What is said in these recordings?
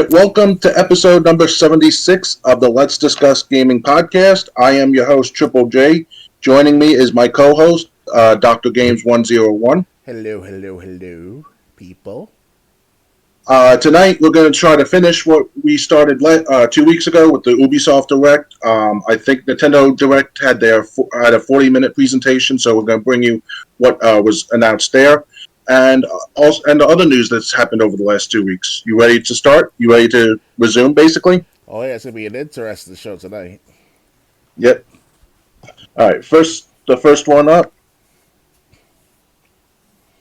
right, welcome to episode number 76 of the Let's Discuss Gaming podcast. I am your host, Triple J. Joining me is my co-host, Dr. Games 101. Hello, people. Tonight, we're going to try to finish what we started 2 weeks ago with the Ubisoft Direct. I think Nintendo Direct had a 40-minute presentation, so we're going to bring you what was announced there. And the other news that's happened over the last 2 weeks. You ready to start? You ready to resume, basically? Oh, yeah, it's going to be an interesting show tonight. Yep. All right, the first one up.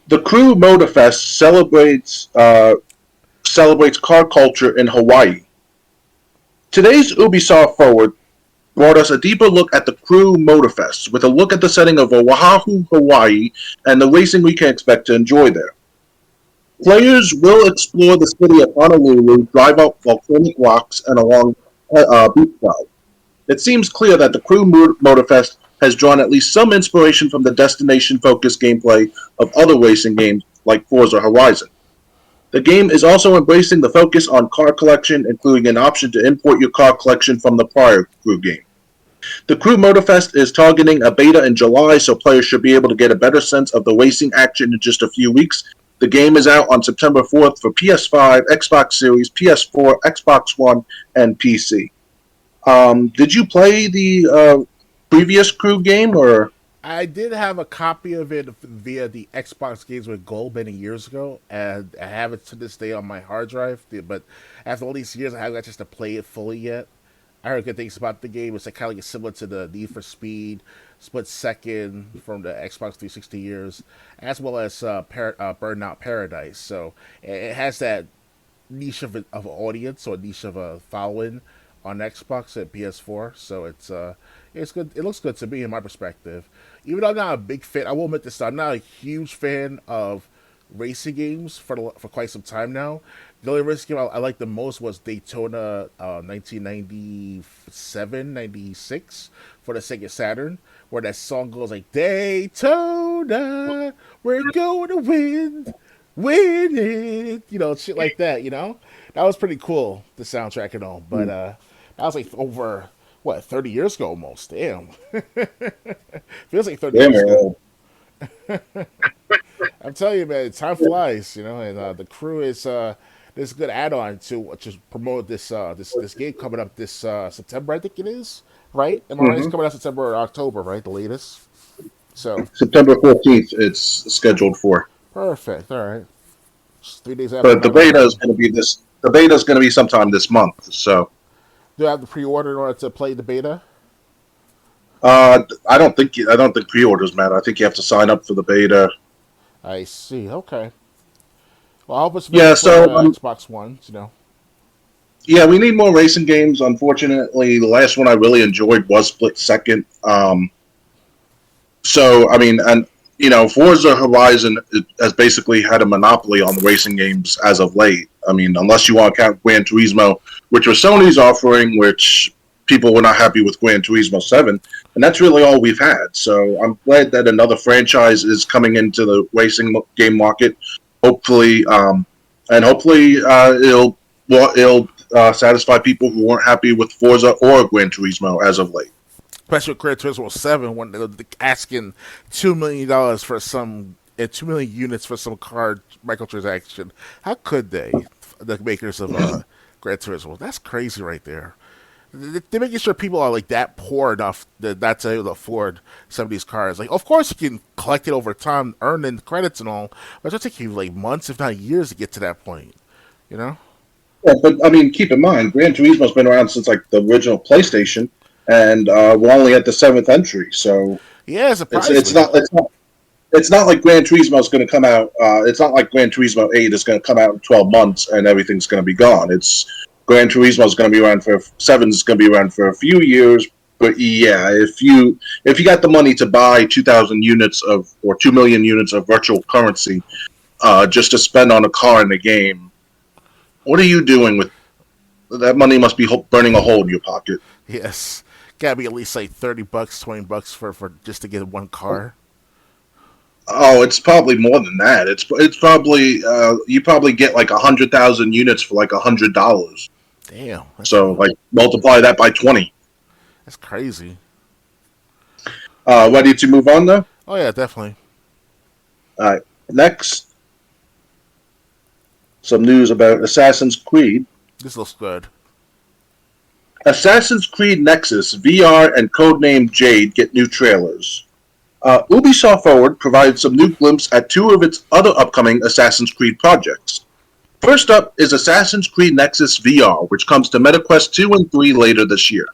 The Crew Motorfest celebrates car culture in Hawaii. Today's Ubisoft Forward brought us a deeper look at the Crew Motorfest, with a look at the setting of Oahu, Hawaii, and the racing we can expect to enjoy there. Players will explore the city of Honolulu, drive up volcanic rocks, and along beachside. It seems clear that the Crew Motorfest has drawn at least some inspiration from the destination-focused gameplay of other racing games like Forza Horizon. The game is also embracing the focus on car collection, including an option to import your car collection from the prior Crew game. The Crew Motorfest is targeting a beta in July, so players should be able to get a better sense of the racing action in just a few weeks. The game is out on September 4th for PS5, Xbox Series, PS4, Xbox One, and PC. Did you play the previous Crew game, or...? I did have a copy of it via the Xbox Games with Gold many years ago, and I have it to this day on my hard drive. But after all these years, I haven't got just to play it fully yet. I heard good things about the game. It's kind of like similar to the Need for Speed, Split Second from the Xbox 360 years, as well as Burnout Paradise. So it has that niche of an audience, or a niche of a following on Xbox and PS4. So it's good. It looks good to me in my perspective. Even though I'm not a big fan, I will admit this, I'm not a huge fan of racing games for quite some time now. The only racing game I liked the most was Daytona 1997, 96 for the Sega Saturn, where that song goes like, Daytona, we're going to win it, shit like that, That was pretty cool, the soundtrack and all, but that was like over... 30 years ago almost. Damn. Feels like 30 years ago. I'm telling you, man, time flies, and the Crew is this good add-on to promote this game coming up this September, I think it is, right? Am I right? It's coming out September or October, right? The latest. So September 14th it's scheduled for. Perfect. All right. Just 3 days after. But the beta is going to be sometime this month, so... Do I have to pre-order in order to play the beta? I don't think pre-orders matter. I think you have to sign up for the beta. I see. Okay. Well, I hope it's Xbox One. Yeah, we need more racing games. Unfortunately, the last one I really enjoyed was Split Second. Forza Horizon has basically had a monopoly on the racing games as of late. I mean, unless you want to count Gran Turismo, which was Sony's offering, which people were not happy with Gran Turismo 7, and that's really all we've had. So I'm glad that another franchise is coming into the racing game market. Hopefully, it'll satisfy people who weren't happy with Forza or Gran Turismo as of late. Especially with Gran Turismo 7, when they're asking $2 million for 2 million units for some card microtransaction. How could they, the makers of Gran Turismo? That's crazy right there. They're making sure people are like that poor enough that not to able to afford some of these cars. Like, of course, you can collect it over time, earn in credits and all, but it'll take you like months, if not years, to get to that point. Yeah, but I mean, keep in mind, Gran Turismo's been around since like the original PlayStation, and we're only at the 7th entry. So yeah, surprisingly. It's not like Gran Turismo is going to come out. It's not like Gran Turismo 8 is going to come out in 12 months and everything's going to be gone. It's Gran Turismo is going to be around for 7 is going to be around for a few years. But yeah, if you got the money to buy 2,000 units or 2 million units of virtual currency just to spend on a car in the game, what are you doing with that money? Must be burning a hole in your pocket. Yes, gotta be at least like $30, $20 for just to get one car. Oh, it's probably more than that. It's probably you probably get like 100,000 units for like $100. Damn, So like multiply that by 20. that's crazy. Ready to move on though? Oh yeah, definitely. All right. Next, some news about Assassin's Creed. This looks good. Assassin's Creed Nexus VR and codename Jade get new trailers. Ubisoft Forward provided some new glimpse at two of its other upcoming Assassin's Creed projects. First up is Assassin's Creed Nexus VR, which comes to MetaQuest 2 and 3 later this year.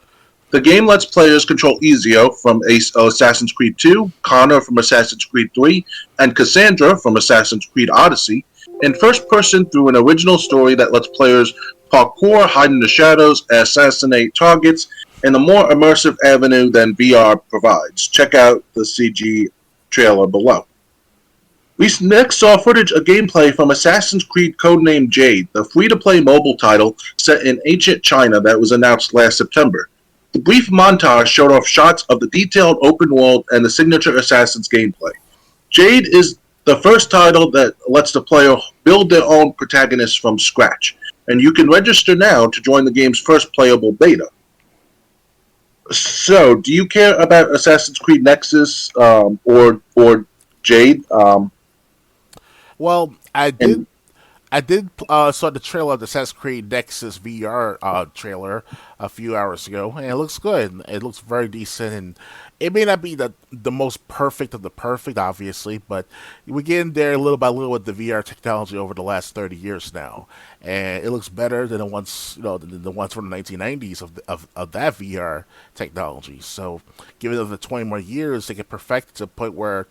The game lets players control Ezio from Assassin's Creed 2, Connor from Assassin's Creed 3, and Cassandra from Assassin's Creed Odyssey in first person through an original story that lets players parkour, hide in the shadows, assassinate targets in a more immersive avenue than VR provides. Check out the CG trailer below. We next saw footage of gameplay from Assassin's Creed codename Jade, the free-to-play mobile title set in ancient China that was announced last September. The brief montage showed off shots of the detailed open world and the signature Assassin's gameplay. Jade is the first title that lets the player build their own protagonists from scratch, and you can register now to join the game's first playable beta. So, do you care about Assassin's Creed Nexus or Jade? Well, And I did saw the trailer of the Assassin's Creed Nexus VR trailer a few hours ago, and it looks good. It looks very decent, and it may not be the most perfect of the perfect, obviously, but we're getting there little by little with the VR technology over the last 30 years now, and it looks better than the ones the ones from the 1990s of that VR technology. So, given the 20 more years, they can perfect it to the point where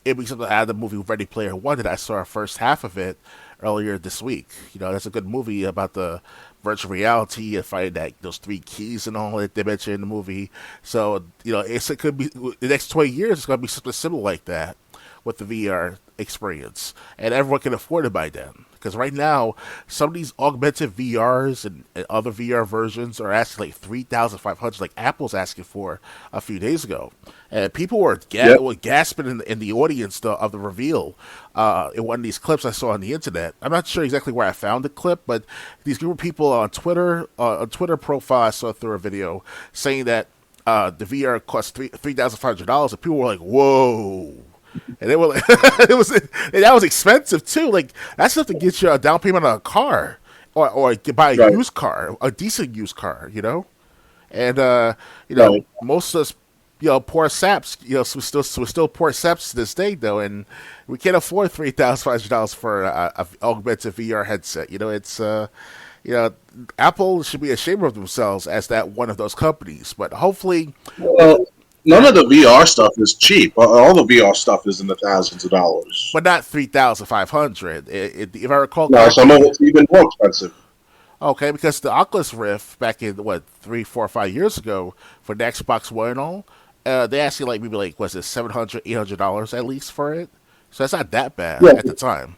it be something out of the movie Ready Player One that I saw the first half of it earlier this week. That's a good movie about the virtual reality and finding that those three keys and all that they mentioned in the movie. So it could be the next 20 years. It's going to be something similar like that with the VR experience, and everyone can afford it by then. Because right now, some of these augmented VRs and other VR versions are asking like 3,500, like Apple's asking for a few days ago, and people were yep. gasping in the audience of the reveal in one of these clips I saw on the internet. I'm not sure exactly where I found the clip, but these group of people on Twitter profile I saw through a video saying that the VR cost $3,500, and people were like, "Whoa." And they were like, that was expensive too. Like that's enough to get you a down payment on a car, or buy a Right. used car, a decent used car, And Right. most of us, poor saps, we still poor saps to this day though, and we can't afford $3,500 for a augmented VR headset. Apple should be ashamed of themselves as that one of those companies. But hopefully, Well, none of the VR stuff is cheap. All the VR stuff is in the thousands of dollars. but not 3,500. If I recall No, some of correctly, it's even more expensive. okay, because the Oculus Rift back in what 3, 4, 5 years ago for the Xbox One and all, they asked you like maybe like was it $700, $800 at least for it. So that's not that bad Yeah, at the time.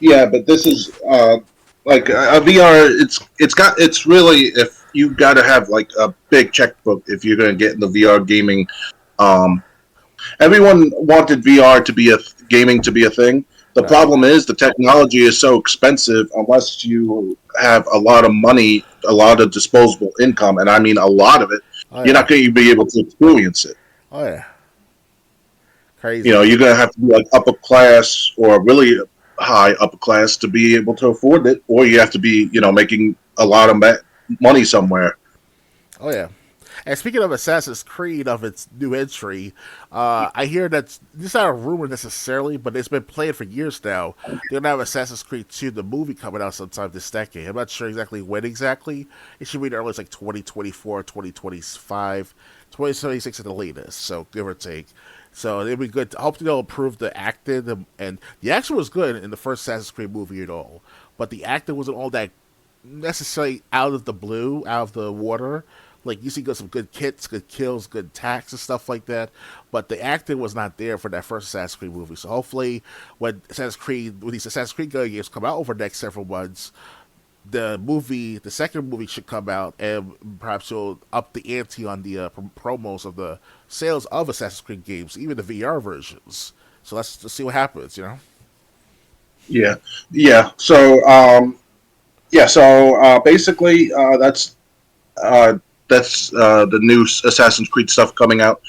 yeah, but this is like a VR. It's really if you got to have like a big checkbook if you're going to get in the VR gaming. Um, Everyone wanted VR to be gaming to be a thing. The Right. problem is the technology is so expensive unless you have a lot of money, a lot of disposable income, and I mean a lot of it. Oh You're yeah. not going to be able to experience it. Oh yeah. Crazy. You're going to have to be like upper class or really high upper class to be able to afford it, or you have to be, making a lot of money somewhere. Oh yeah. And speaking of Assassin's Creed, of its new entry, I hear that this is not a rumor necessarily, but it's been played for years now. They're gonna have Assassin's Creed 2, the movie, coming out sometime this decade. I'm not sure exactly when exactly. It should be the earliest, like 2024, 2025, 2026 at the latest. So give or take. So it'd be good. Hopefully they'll improve the acting, and the action was good in the first Assassin's Creed movie at all, but the acting wasn't all that necessarily out of the blue, out of the water. Like you see, got some good hits, good kills, good attacks and stuff like that. But the acting was not there for that first Assassin's Creed movie. So hopefully, when these Assassin's Creed games come out over the next several months, the second movie should come out, and perhaps you'll up the ante on the promos of the sales of Assassin's Creed games, even the VR versions. So let's see what happens. Yeah, yeah. So basically, uh, that's the new Assassin's Creed stuff coming out.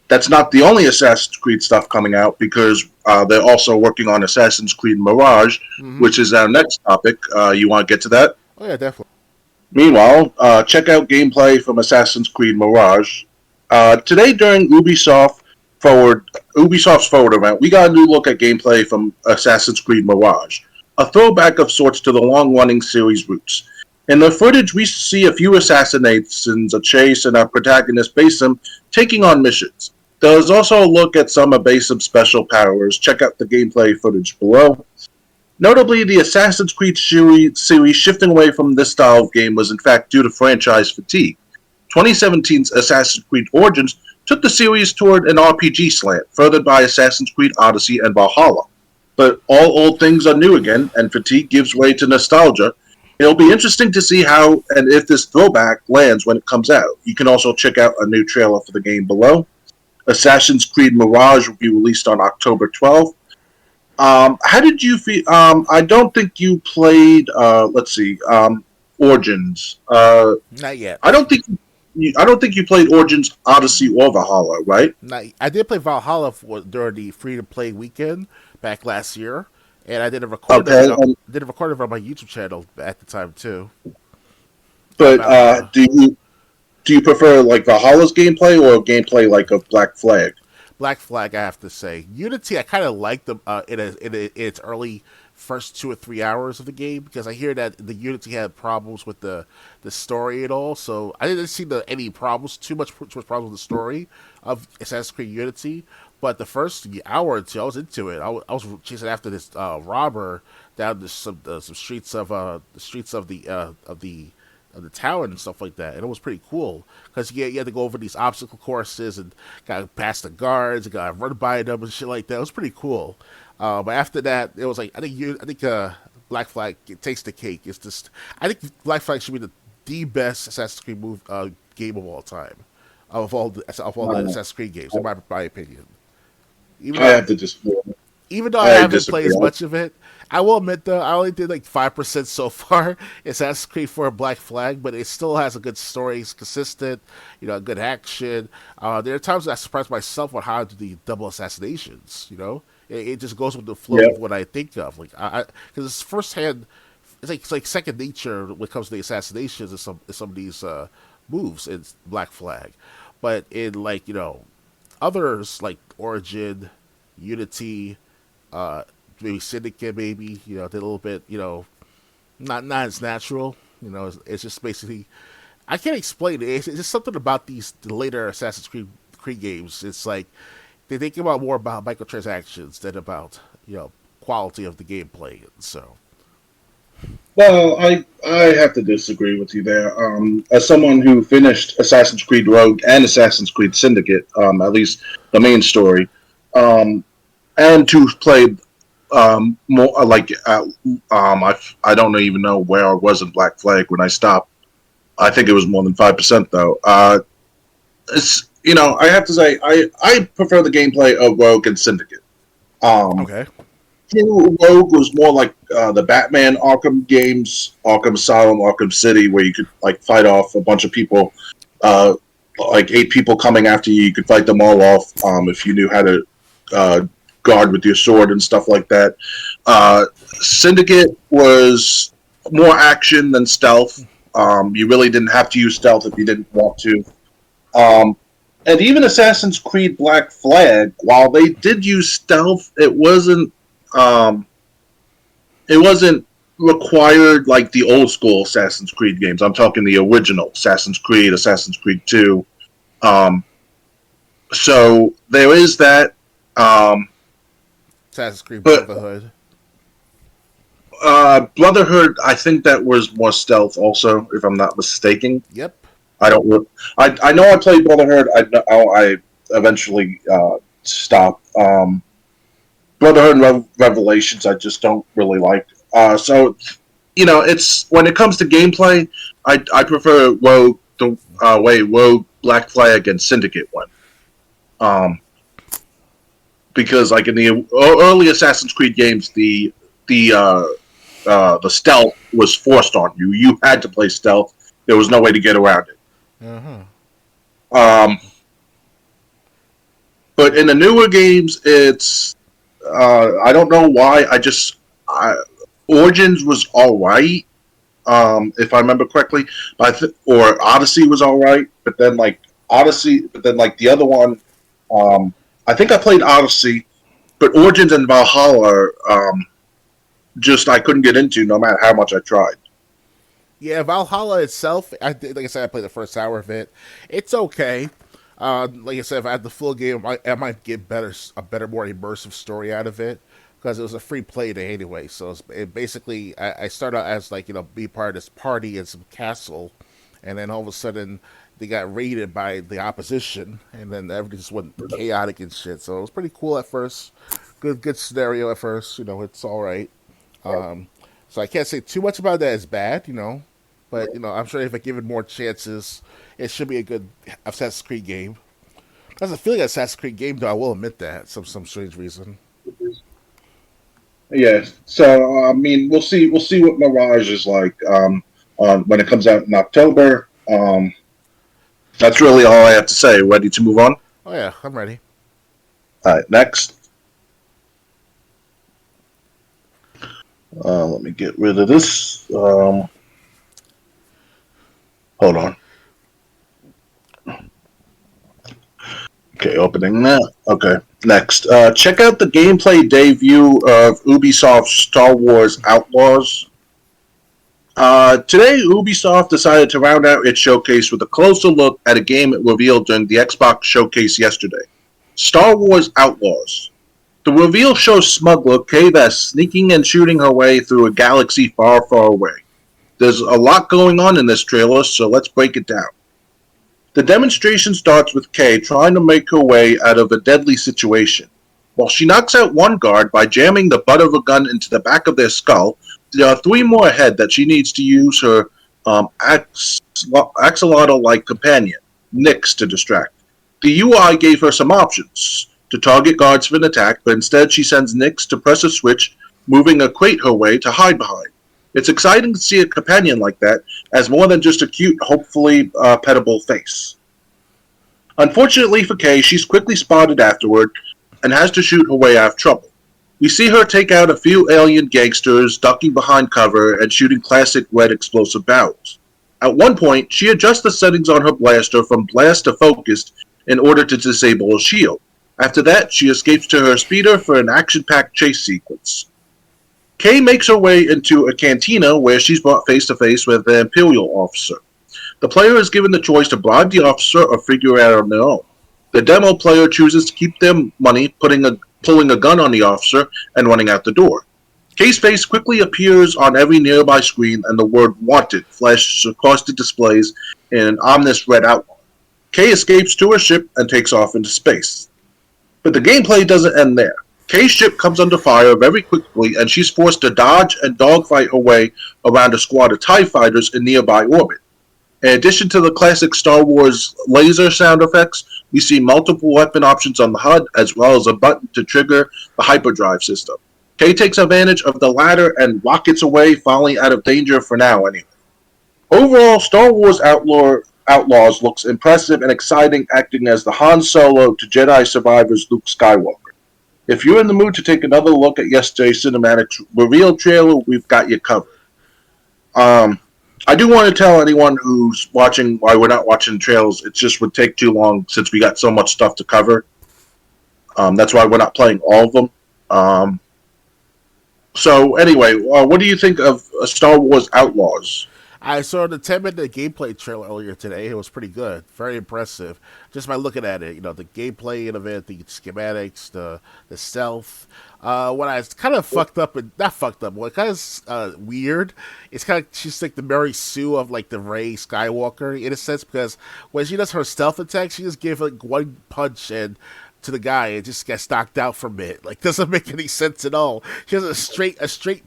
That's not the only Assassin's Creed stuff coming out because they're also working on Assassin's Creed Mirage, Mm-hmm. which is our next topic. You want to get to that? Oh yeah, definitely. Meanwhile, check out gameplay from Assassin's Creed Mirage. Today during Ubisoft's Forward event, we got a new look at gameplay from Assassin's Creed Mirage, a throwback of sorts to the long-running series roots. In the footage, we see a few assassinations, a chase, and our protagonist Basim taking on missions. There's also a look at some of Basim's special powers. Check out the gameplay footage below. Notably, the Assassin's Creed series shifting away from this style of game was in fact due to franchise fatigue. 2017's Assassin's Creed Origins took the series toward an RPG slant, furthered by Assassin's Creed Odyssey and Valhalla. But all old things are new again, and fatigue gives way to nostalgia. It'll be interesting to see how and if this throwback lands when it comes out. You can also check out a new trailer for the game below. Assassin's Creed Mirage will be released on October 12th. How did you feel? I don't think you played. Let's see. Origins. Not yet. I don't think you played Origins, Odyssey, or Valhalla, right? I did play Valhalla during the free to play weekend back last year, and I did a recording. Okay. Did a recording on my YouTube channel at the time too. But About do you prefer like Valhalla's gameplay or gameplay like of Black Flag? Black Flag, I have to say. Unity, I kind of like them in its early first 2 or 3 hours of the game because I hear that the Unity had problems with the story and all. So I didn't see any problems, too much problems with the story of Assassin's Creed Unity. But the first hour or two, I was into it. I was chasing after this robber down some streets of the town and stuff like that, and it was pretty cool because you had to go over these obstacle courses and got to pass the guards and got to run by them and shit like that. It was pretty cool. But after that, it was like I think Black Flag takes the cake. It's just I think Black Flag should be the best Assassin's Creed game of all time of all the Assassin's Creed games, in my opinion. Even I though have to disagree. even though I haven't played as much of it, I will admit though I only did like 5% so far. Assassin's Creed 4 Black Flag, but it still has a good story. It's consistent, good action. There are times that I surprised myself on how to do the double assassinations. It just goes with the flow Yeah. of what I think of. Like because it's firsthand. It's like second nature when it comes to the assassinations and some of these moves in Black Flag, but in others like Origin, Unity, maybe Syndicate, maybe did a little bit, not as natural. It's just basically I can't explain it. It's just something about the later Assassin's Creed games. It's like they think more about microtransactions than about quality of the gameplay. So Well, I have to disagree with you there. As someone who finished Assassin's Creed Rogue and Assassin's Creed Syndicate, at least the main story, and who played more I don't even know where I was in Black Flag when I stopped. I think it was more than 5% though. It's I have to say I prefer the gameplay of Rogue and Syndicate. Um, okay, Rogue was more like the Batman Arkham games, Arkham Asylum, Arkham City, where you could like fight off a bunch of people, like 8 people coming after you. You could fight them all off if you knew how to guard with your sword and stuff like that. Syndicate was more action than stealth. You really didn't have to use stealth if you didn't want to. And even Assassin's Creed Black Flag, while they did use stealth, it wasn't required like the old school Assassin's Creed games. I'm talking the original Assassin's Creed 2. So there is that. Assassin's Creed But Brotherhood. Brotherhood, I think that was more stealth also, if I'm not mistaken. Yep. I don't. I know I played Brotherhood. I eventually stopped. Brotherhood and Revelations, I just don't really like. So, it's when it comes to gameplay, I prefer Rogue Rogue, Black Flag, and Syndicate one. because like in the early Assassin's Creed games, the stealth was forced on you. You had to play stealth. There was no way to get around it. Uh-huh. Um, but in the newer games, it's I don't know why. Origins was all right, if I remember correctly, or Odyssey was all right. But then like the other one, I think I played Odyssey, but Origins and Valhalla, just I couldn't get into no matter how much I tried. Yeah, Valhalla itself, like I said, I played the first hour of it. It's okay. Like I said, if I had the full game, I might get a better, more immersive story out of it because it was a free play day anyway. So basically, I started out as like be part of this party in some castle, and then all of a sudden they got raided by the opposition, and then everything just went chaotic and shit. So it was pretty cool at first. Good scenario at first. It's all right. Um, so I can't say too much about that as bad, but I'm sure if I give it more chances, it should be a good Assassin's Creed game. It doesn't feel like an Assassin's Creed game, though. I will admit that some strange reason. Yeah. So I mean, we'll see. We'll see what Mirage is like on when it comes out in October. That's really all I have to say. Ready to move on? Oh yeah, I'm ready. All right. Next. Let me get rid of this. Hold on. Okay, opening that. Okay, next. Check out the gameplay debut of Ubisoft's Star Wars Outlaws. Today, Ubisoft decided to round out its showcase with a closer look at a game it revealed during the Xbox showcase yesterday. Star Wars Outlaws. The reveal shows smuggler Kay Vess sneaking and shooting her way through a galaxy far, far away. There's a lot going on in this trailer, so let's break it down. The demonstration starts with Kay trying to make her way out of a deadly situation. While she knocks out one guard by jamming the butt of a gun into the back of their skull, there are three more ahead that she needs to use her axolotl-like companion, Nyx, to distract. The UI gave her some options to target guards for an attack, but instead she sends Nyx to press a switch, moving a crate her way to hide behind. It's exciting to see a companion like that as more than just a cute, hopefully pettable face. Unfortunately for Kay, she's quickly spotted afterward and has to shoot her way out of trouble. We see her take out a few alien gangsters, ducking behind cover and shooting classic red explosive barrels. At one point, she adjusts the settings on her blaster from blast to focused in order to disable a shield. After that, she escapes to her speeder for an action-packed chase sequence. Kay makes her way into a cantina where she's brought face-to-face with an Imperial officer. The player is given the choice to bribe the officer or figure it out on their own. The demo player chooses to keep their money, pulling a gun on the officer and running out the door. Kay's face quickly appears on every nearby screen and the word "Wanted" flashes across the displays in an ominous red outline. Kay escapes to her ship and takes off into space. But the gameplay doesn't end there. Kay's ship comes under fire very quickly and she's forced to dodge and dogfight her way around a squad of TIE fighters in nearby orbit. In addition to the classic Star Wars laser sound effects, we see multiple weapon options on the HUD as well as a button to trigger the hyperdrive system. Kay takes advantage of the latter and rockets away, falling out of danger for now anyway. Overall, Star Wars Outlaws looks impressive and exciting, acting as the Han Solo to Jedi Survivor's Luke Skywalker. If you're in the mood to take another look at yesterday's cinematic reveal trailer, we've got you covered. I do want to tell anyone who's watching why we're not watching trailers. It just would take too long since we got so much stuff to cover. That's why we're not playing all of them. So anyway, what do you think of Star Wars Outlaws? I saw the 10-minute gameplay trailer earlier today. It was pretty good, very impressive. Just by looking at it, the gameplay of it, the schematics, the stealth. What I was kind of fucked up and not fucked up, what kind of weird. It's kind of she's like the Mary Sue of like the Rey Skywalker in a sense because when she does her stealth attack, she just gives like one punch and to the guy and just gets knocked out from it. Like doesn't make any sense at all. She has a straight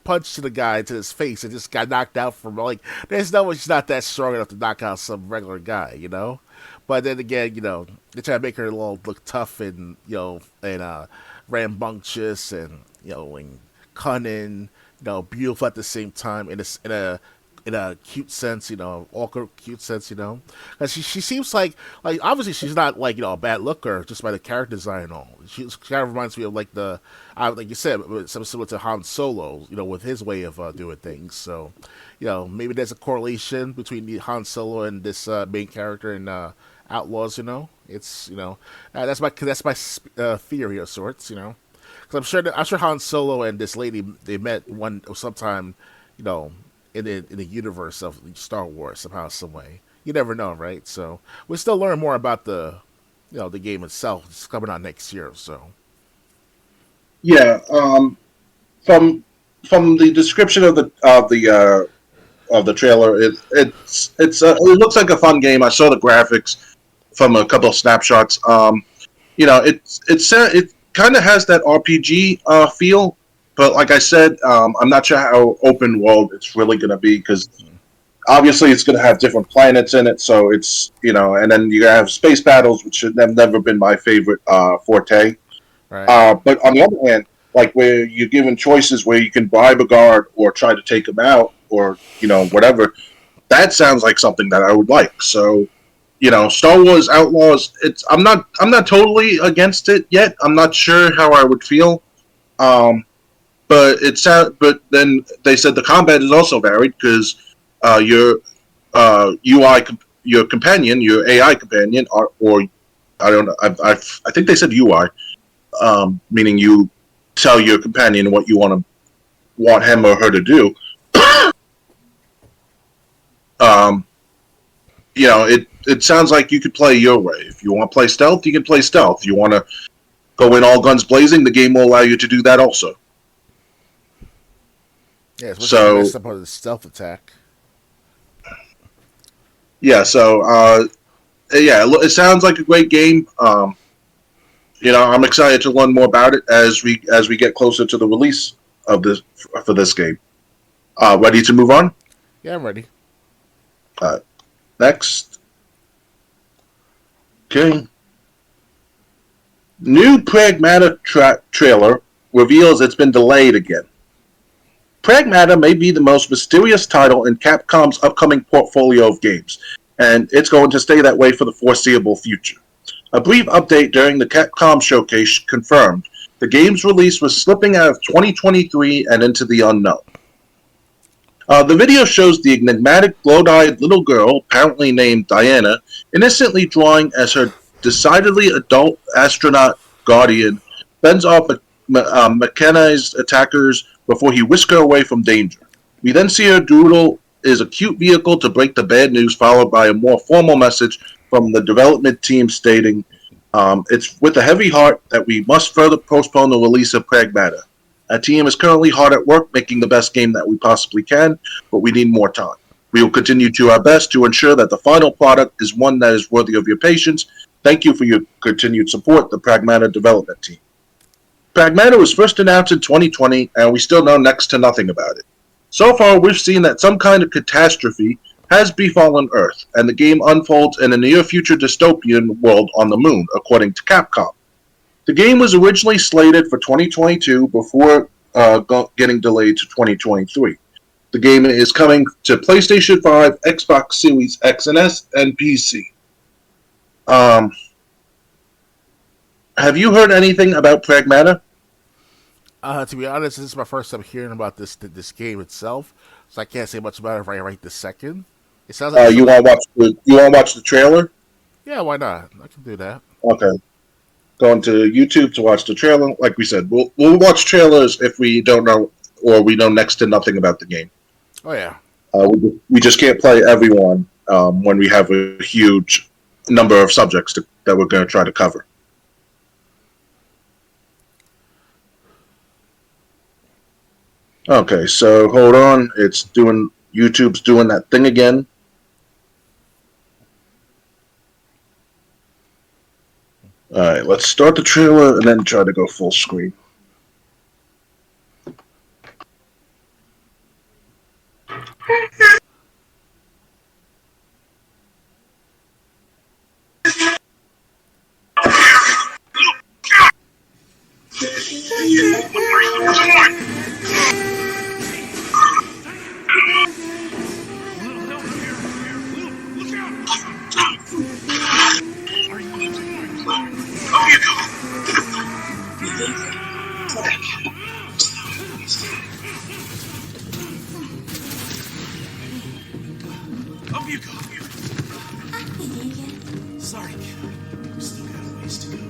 punch to the guy to his face and just got knocked out from like there's no way she's not that strong enough to knock out some regular guy. But then again, they try to make her look tough and rambunctious and cunning, beautiful at the same time in a cute sense, awkward cute sense, 'Cause she seems like obviously she's not like a bad looker just by the character design and all. She kind of reminds me of like like you said, something similar to Han Solo, with his way of doing things. So, maybe there's a correlation between the Han Solo and this main character in Outlaws. It's that's my theory of sorts. Because I'm sure Han Solo and this lady they met one sometime, you know, in the universe of Star Wars somehow, some way. You never know, right? So we still learn more about the game itself. It's coming out next year, so. Yeah. From from the description of the trailer, it looks like a fun game. I saw the graphics from a couple of snapshots. It kind of has that RPG feel, but like I said, I'm not sure how open world it's really going to be because obviously it's going to have different planets in it. So and then you have space battles, which have never been my favorite forte. Right. But on the other hand, like where you're given choices where you can bribe a guard or try to take him out or whatever, that sounds like something that I would like. So Star Wars Outlaws. I'm not totally against it yet. I'm not sure how I would feel. Um, but then they said the combat is also varied because your your companion, your AI companion, or I don't know. I think they said UI, meaning you tell your companion what you want him or her to do. Um, it sounds like you could play your way. If you want to play stealth, you can play stealth. You want to go in all guns blazing, the game will allow you to do that also. Yeah, especially if you So messed up on the stealth attack. yeah, it sounds like a great game. I'm excited to learn more about it as we get closer to the release of this for this game. Ready to move on? Yeah, I'm ready. Uh, Next, okay. New Pragmata trailer reveals it's been delayed again. Pragmata may be the most mysterious title in Capcom's upcoming portfolio of games, and it's going to stay that way for the foreseeable future. A brief update during the Capcom showcase confirmed the game's release was slipping out of 2023 and into the unknown. The video shows the enigmatic, glow-eyed little girl, apparently named Diana, innocently drawing as her decidedly adult astronaut guardian fends off mechanized attackers before he whisks her away from danger. We then see her doodle is a cute vehicle to break the bad news, followed by a more formal message from the development team stating, it's with a heavy heart that we must further postpone the release of Pragmata. Our team is currently hard at work making the best game that we possibly can, but we need more time. We will continue to do our best to ensure that the final product is one that is worthy of your patience. Thank you for your continued support, the Pragmata development team. Pragmata was first announced in 2020, and we still know next to nothing about it. So far, we've seen that some kind of catastrophe has befallen Earth, and the game unfolds in a near-future dystopian world on the moon, according to Capcom. The game was originally slated for 2022 before getting delayed to 2023. The game is coming to PlayStation 5, Xbox Series X and S, and PC. Have you heard anything about Pragmata? To be honest, this is my first time hearing about this game itself, so I can't say much about it right this second. It sounds like You want to watch the trailer? yeah, why not? I can do that. Okay. Going to YouTube to watch the trailer. Like we said, we'll watch trailers if we don't know or we know next to nothing about the game. Oh yeah. We just can't play everyone when we have a huge number of subjects that we're going to try to cover. Okay, so hold on. YouTube's doing that thing again. All right, let's start the trailer and then try to go full screen. Up you go. Sorry, kid. We still got a ways to go.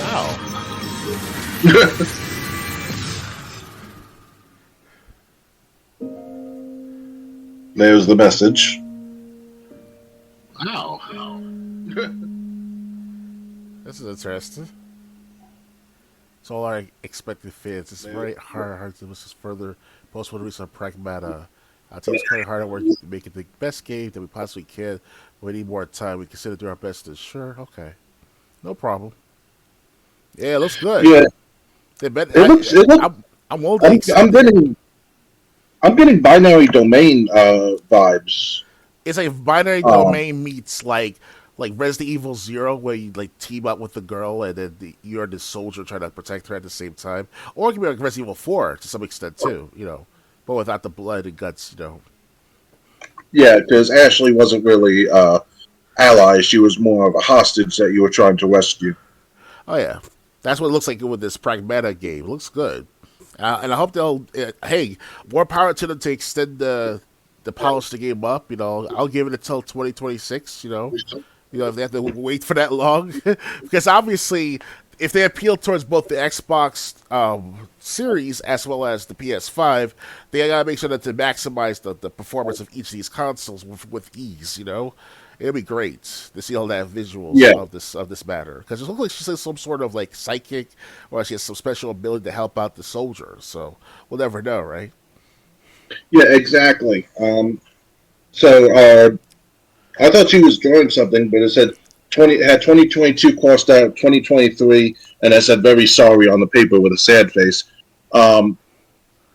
Ow. There's the message. Wow. This is interesting. It's all our expected fans. It's very hard to just further post what release on Pragmata. Our team's currently hard at work to make it the best game that we possibly can. We need more time. We consider doing our best to sure. Okay. No problem. Yeah, it looks good. Yeah, They bet, it looks. It looks. I'm wildly I'm excited. getting. I'm getting binary domain vibes. It's like binary Um, domain meets like Resident Evil Zero, where you like team up with the girl and then you're the soldier trying to protect her at the same time, or it can be like Resident Evil Four to some extent too, but without the blood and guts. yeah, because Ashley wasn't really ally. She was more of a hostage that you were trying to rescue. Oh yeah, that's what it looks like with this Pragmata game. It looks good, and I hope they'll. Hey, more power to them to extend the polish the game up. I'll give it until 2026. If they have to wait for that long, because obviously, if they appeal towards both the Xbox Series as well as the PS5, they gotta make sure that to maximize the performance of each of these consoles with ease. It'll be great to see all that visuals Yeah, of this matter, because it looks like she's some sort of like psychic, or she has some special ability to help out the soldier. So we'll never know, right? yeah, exactly. So I thought she was drawing something, but it said 2022 crossed out 2023, and it said very sorry on the paper with a sad face. Um,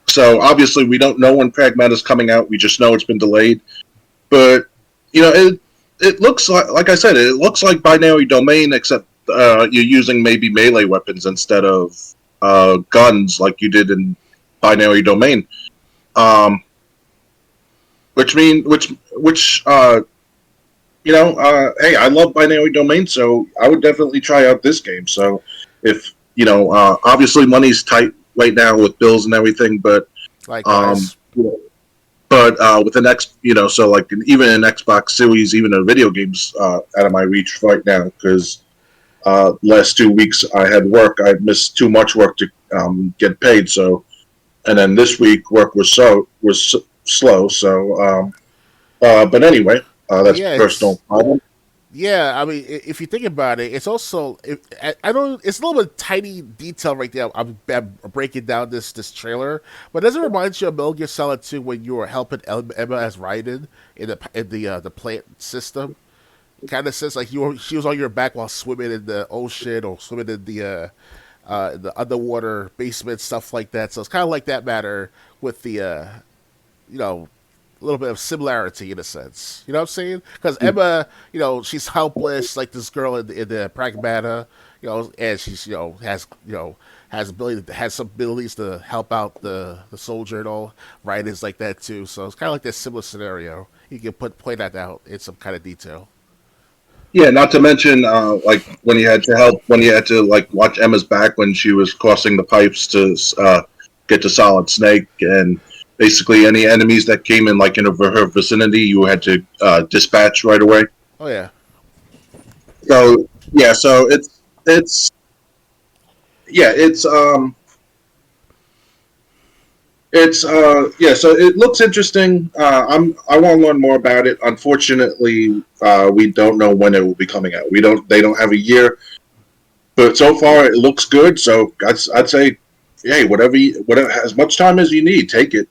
so obviously we don't know when Pragmata is coming out. We just know it's been delayed. But it looks like I said, it looks like binary domain, except you're using maybe melee weapons instead of guns like you did in binary domain. Um, which hey, I love binary domain, so I would definitely try out this game. So if obviously money's tight right now with bills and everything, but um, Likewise. with the next, so like even an Xbox Series, even a video games out of my reach right now because last 2 weeks I had work. I missed too much work to get paid. So, and then this week work was slow. So, but anyway, that's Yeah, personal it's problem. Yeah, I mean, if you think about it, it's also I don't. It's a little bit tiny detail right there. I'm breaking down this trailer, but does it remind you of Metal Gear Solid 2 when you were helping Emma as Raiden in the plant system? Kind of says like she was on your back while swimming in the ocean or swimming in the underwater basement, stuff like that. So it's kind of like that matter with the you know a little bit of similarity in a sense. You know what I'm saying? Because Emma, she's helpless, like this girl in the Pragmata, and she's has some abilities to help out the soldier and all. Right is like that too. So it's kind of like that similar scenario. You can play that out in some kind of detail. Yeah, not to mention like when you had to like watch Emma's back when she was crossing the pipes to get to Solid Snake, and basically any enemies that came in like in her vicinity, you had to dispatch right away. Oh yeah, So yeah, so it's yeah, yeah, so it looks interesting. I want to learn more about it. Unfortunately, we don't know when it will be coming out. They don't have a year, but so far it looks good. So I'd say, hey, whatever, as much time as you need, take it.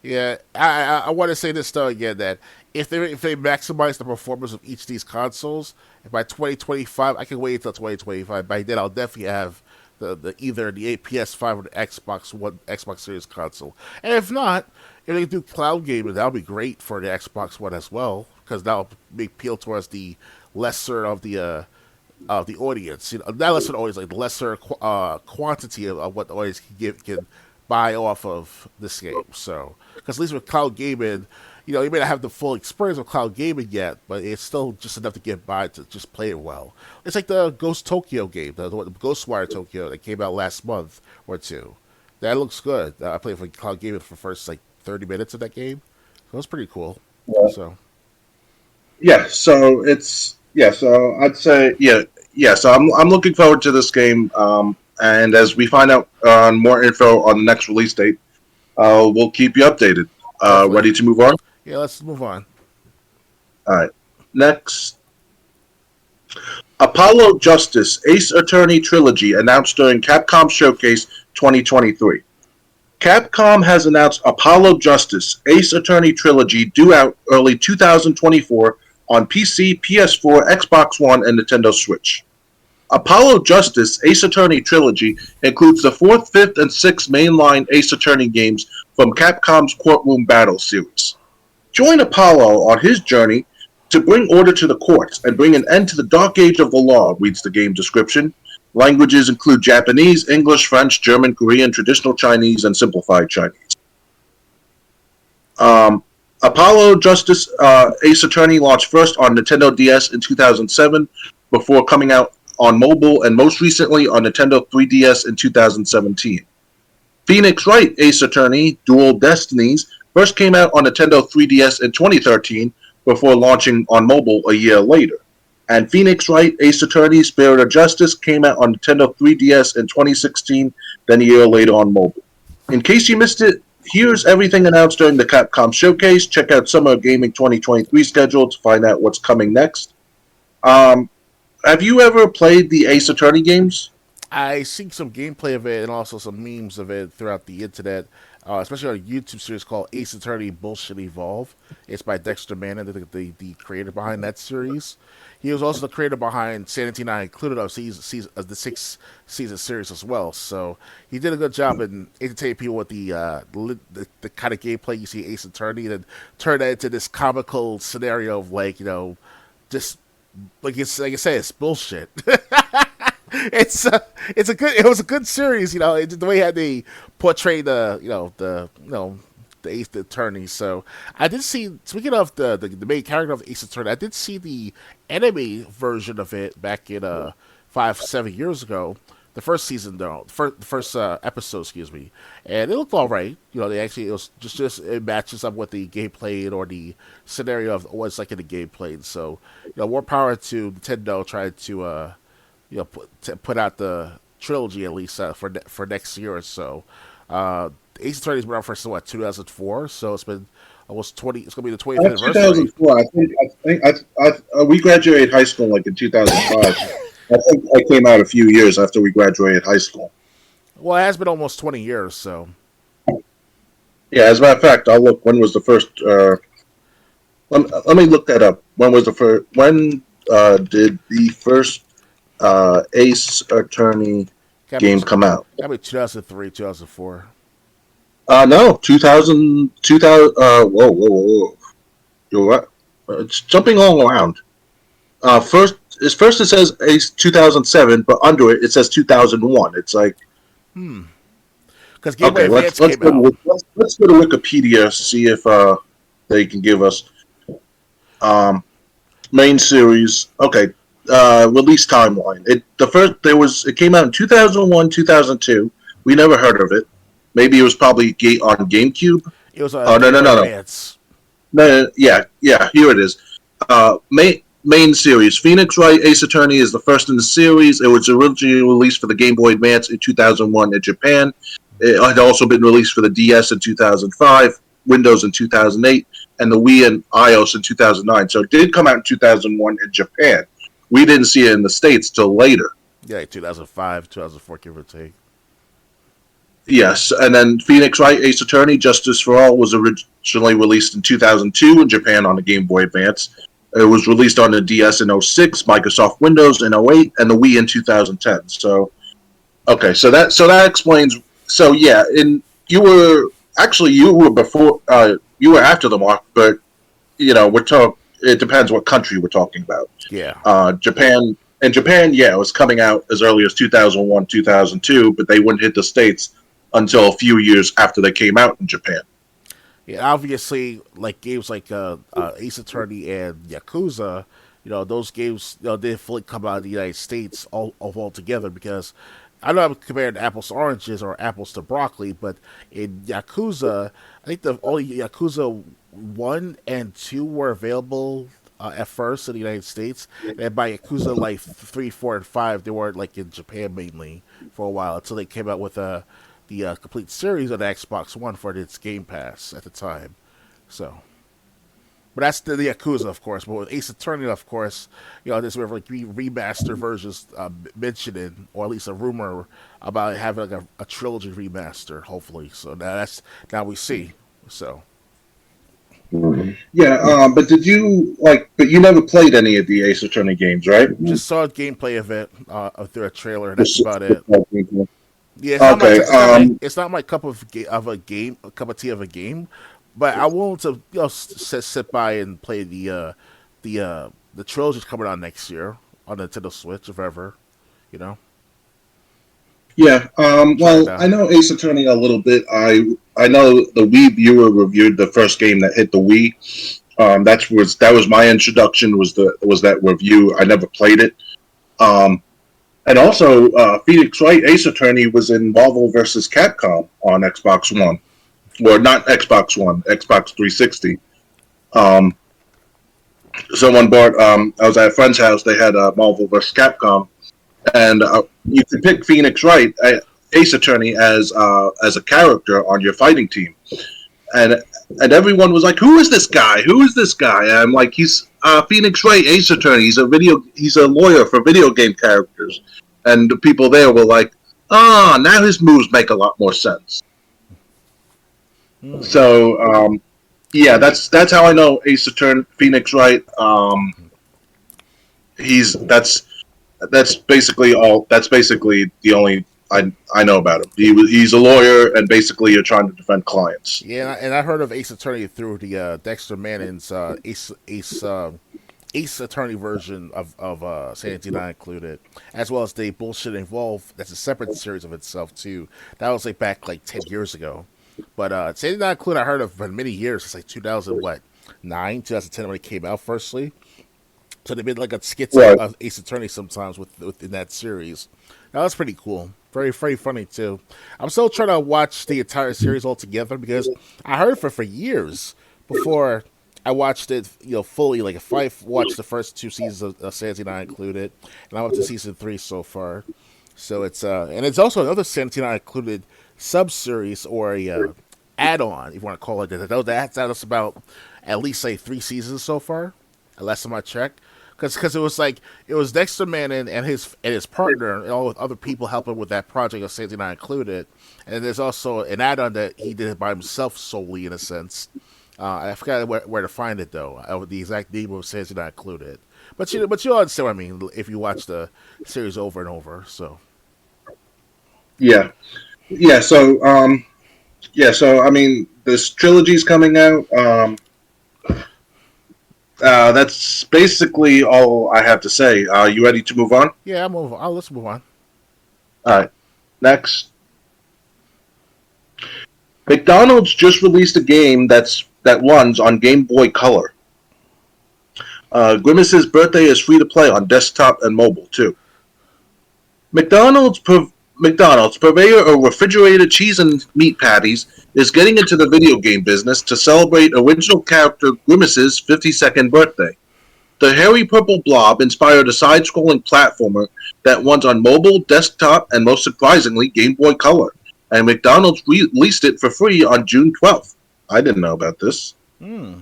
yeah. I want to say this though again that if they maximize the performance of each of these consoles, and by 2025, I can wait until 2025. By then, I'll definitely have the either the PS5 or the Xbox Series console. And if not, if they do cloud gaming, that'll be great for the Xbox One as well, because that'll appeal towards the lesser of the audience. Not lesser audience, like the lesser quantity of what the audience can buy off of this game. So, because at least with cloud gaming, you may not have the full experience of cloud gaming yet, but it's still just enough to get by to just play it well. It's like the Ghost Tokyo game, the Ghostwire Tokyo that came out last month or two. That looks good. I played for cloud gaming for the first like 30 minutes of that game. So it was pretty cool. Yeah. So So I'd say yeah. So I'm looking forward to this game. And as we find out more info on the next release date, we'll keep you updated. Ready to move on? yeah, let's move on. All right. Next, Apollo Justice Ace Attorney Trilogy announced during Capcom Showcase 2023. Capcom has announced Apollo Justice Ace Attorney Trilogy due out early 2024 on PC, PS4, Xbox One, and Nintendo Switch. Apollo Justice Ace Attorney Trilogy includes the 4th, 5th, and 6th mainline Ace Attorney games from Capcom's Courtroom Battle series. Join Apollo on his journey to bring order to the courts and bring an end to the dark age of the law, reads the game description. Languages include Japanese, English, French, German, Korean, traditional Chinese, and simplified Chinese. Apollo Justice Ace Attorney launched first on Nintendo DS in 2007 before coming out on mobile and most recently on Nintendo 3DS in 2017. Phoenix Wright Ace Attorney Dual Destinies first came out on Nintendo 3DS in 2013 before launching on mobile a year later. And Phoenix Wright Ace Attorney Spirit of Justice came out on Nintendo 3DS in 2016, then a year later on mobile. In case you missed it, here's everything announced during the Capcom Showcase. Check out Summer Gaming 2023 schedule to find out what's coming next. Have you ever played the Ace Attorney games? I seen some gameplay of it and also some memes of it throughout the internet, especially on a YouTube series called Ace Attorney Bullshit Evolve. It's by Dexter Manning, the creator behind that series. He was also the creator behind Sanity 9 included of the 6th season series as well. So he did a good job in entertaining people with the kind of gameplay you see Ace Attorney, and turn that into this comical scenario of just like I say, it's bullshit. It was a good series, the way how they portrayed the Ace Attorney. So I did see, speaking of the main character of Ace Attorney, I did see the anime version of it back in 5-7 years ago. The first season though, the first episode, excuse me, and it looked all right. It was just it matches up with the gameplay or the scenario of what's like in the gameplay. So more power to Nintendo trying to put out the trilogy at least for next year or so. Ace Attorney's been out for 2004, so it's been almost 20. It's gonna be the 20th anniversary. 2004. I think we graduated high school like in 2005. I think I came out a few years after we graduated high school. Well, it has been almost 20 years, so. Yeah, as a matter of fact, I'll look. When was the first? Let me look that up. When was the first? When did the first Ace Attorney game come out? That'd be 2003, 2004. No, 2000. Whoa. You're right. It's jumping all around. First it says Ace 2007, but under it says 2001. It's like, Because Game Boy Advance came out. Let's go to Wikipedia, see if they can give us main series. Okay, release timeline. It came out in 2001, 2002. We never heard of it. Maybe it was probably on GameCube. It was on Game Boy Advance. No, yeah, here it is. Main series. Phoenix Wright Ace Attorney is the first in the series. It was originally released for the Game Boy Advance in 2001 in Japan. It had also been released for the DS in 2005, Windows in 2008, and the Wii and iOS in 2009. So it did come out in 2001 in Japan. We didn't see it in the States till later. Yeah, 2005, 2004, give or take. Yes, and then Phoenix Wright Ace Attorney Justice for All was originally released in 2002 in Japan on the Game Boy Advance. It was released on the DS in 06, Microsoft Windows in 08, and the Wii in 2010. So, okay, so that explains. So yeah, you were before, you were after the mark, but it depends what country we're talking about. Yeah. Japan. In Japan, yeah, it was coming out as early as 2001, 2002, but they wouldn't hit the States until a few years after they came out in Japan. Yeah, obviously, like games like Ace Attorney and Yakuza, those games, didn't fully come out of the United States all together because I know I'm comparing apples to oranges or apples to broccoli, but in Yakuza, I think the only Yakuza 1 and 2 were available at first in the United States, and by Yakuza like 3, 4, and 5, they were like in Japan mainly for a while until they came out with the complete series on the Xbox One for its Game Pass at the time. So, but that's the Yakuza, of course. But with Ace Attorney, of course, there's sort of like remaster versions mentioning, or at least a rumor about having like a trilogy remaster, hopefully. So now we see. So. Yeah, but you never played any of the Ace Attorney games, right? Just saw a gameplay of it through a trailer, and that's about it. Yeah, it's not my cup of tea of a game, but I want to sit by and play the trilogy's coming out next year on Nintendo Switch, if ever, you know. Yeah, well, I know Ace Attorney a little bit. I know the Wii viewer reviewed the first game that hit the Wii. That was my introduction. Was that review? I never played it. And also, Phoenix Wright Ace Attorney was in Marvel vs. Capcom on Xbox One, or not Xbox One, Xbox 360. Someone bought. I was at a friend's house. They had Marvel vs. Capcom. And you could pick Phoenix Wright, Ace Attorney, as a character on your fighting team, and everyone was like, "Who is this guy? Who is this guy?" And I'm like, "He's Phoenix Wright, Ace Attorney. He's a lawyer for video game characters." And the people there were like, now his moves make a lot more sense." So, yeah, that's how I know Ace Attorney, Phoenix Wright. That's basically all. That's basically the only I know about him. He's a lawyer, and basically you're trying to defend clients. Yeah, and I heard of Ace Attorney through the Dexter Manning's Ace Attorney version of Sanity Not Included, as well as the Bullshit Involved. That's a separate series of itself too. That was like back like 10 years ago. But Sanity Not Included, I heard of for many years. It's like 2010 when it came out firstly. So they made like a skits of Ace Attorney sometimes within that series. That was pretty cool. Very, very funny too. I'm still trying to watch the entire series altogether because I heard it for years before I watched it, fully. Like if I watched the first 2 seasons of Sanity Not Included, and I'm up to season 3 so far. So it's and it's also another Sanity Not Included sub-series or a add-on, if you want to call it that. That's about at least say 3 seasons so far. Last time I checked. Because it was Dexter Manning and his partner and all with other people helping with that project of Sanity Not Included, and there's also an add-on that he did by himself solely in a sense. I forgot where to find it though. The exact name of Sanity Not Included, but you'll understand what I mean if you watch the series over and over. So yeah. So I mean, this trilogy's coming out. That's basically all I have to say. Are you ready to move on? Yeah, I'll move on. Let's move on. All right. Next. McDonald's just released a game that runs on Game Boy Color. Grimace's Birthday is free to play on desktop and mobile, too. McDonald's, purveyor of refrigerated cheese and meat patties, is getting into the video game business to celebrate original character Grimace's 52nd birthday. The hairy purple blob inspired a side-scrolling platformer that runs on mobile, desktop, and most surprisingly, Game Boy Color. And McDonald's released it for free on June 12th. I didn't know about this. Yeah.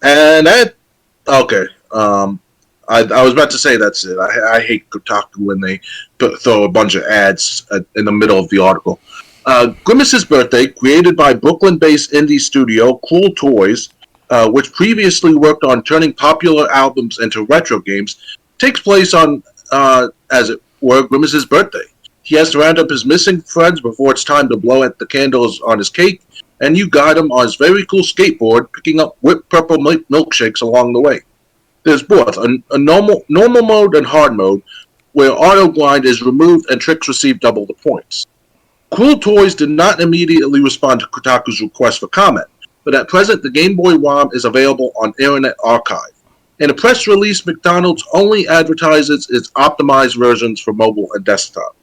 And that... Okay. I was about to say that's it. I hate Kotaku when they throw a bunch of ads in the middle of the article. Grimace's Birthday, created by Brooklyn-based indie studio Cool Toys, which previously worked on turning popular albums into retro games, takes place on, as it were, Grimace's birthday. He has to round up his missing friends before it's time to blow out the candles on his cake, and you guide him on his very cool skateboard, picking up whipped purple milkshakes along the way. There's both a normal mode and hard mode, where auto grind is removed and tricks receive double the points. Cool Toys did not immediately respond to Kotaku's request for comment, but at present the Game Boy ROM is available on Internet Archive. In a press release, McDonald's only advertises its optimized versions for mobile and desktop.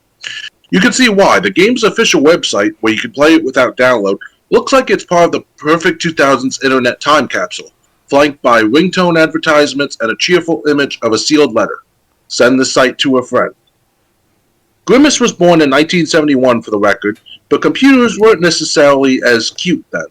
You can see why. The game's official website, where you can play it without download, looks like it's part of the perfect 2000s internet time capsule, flanked by ringtone advertisements and a cheerful image of a sealed letter. Send the site to a friend. Grimace was born in 1971 for the record, but computers weren't necessarily as cute then.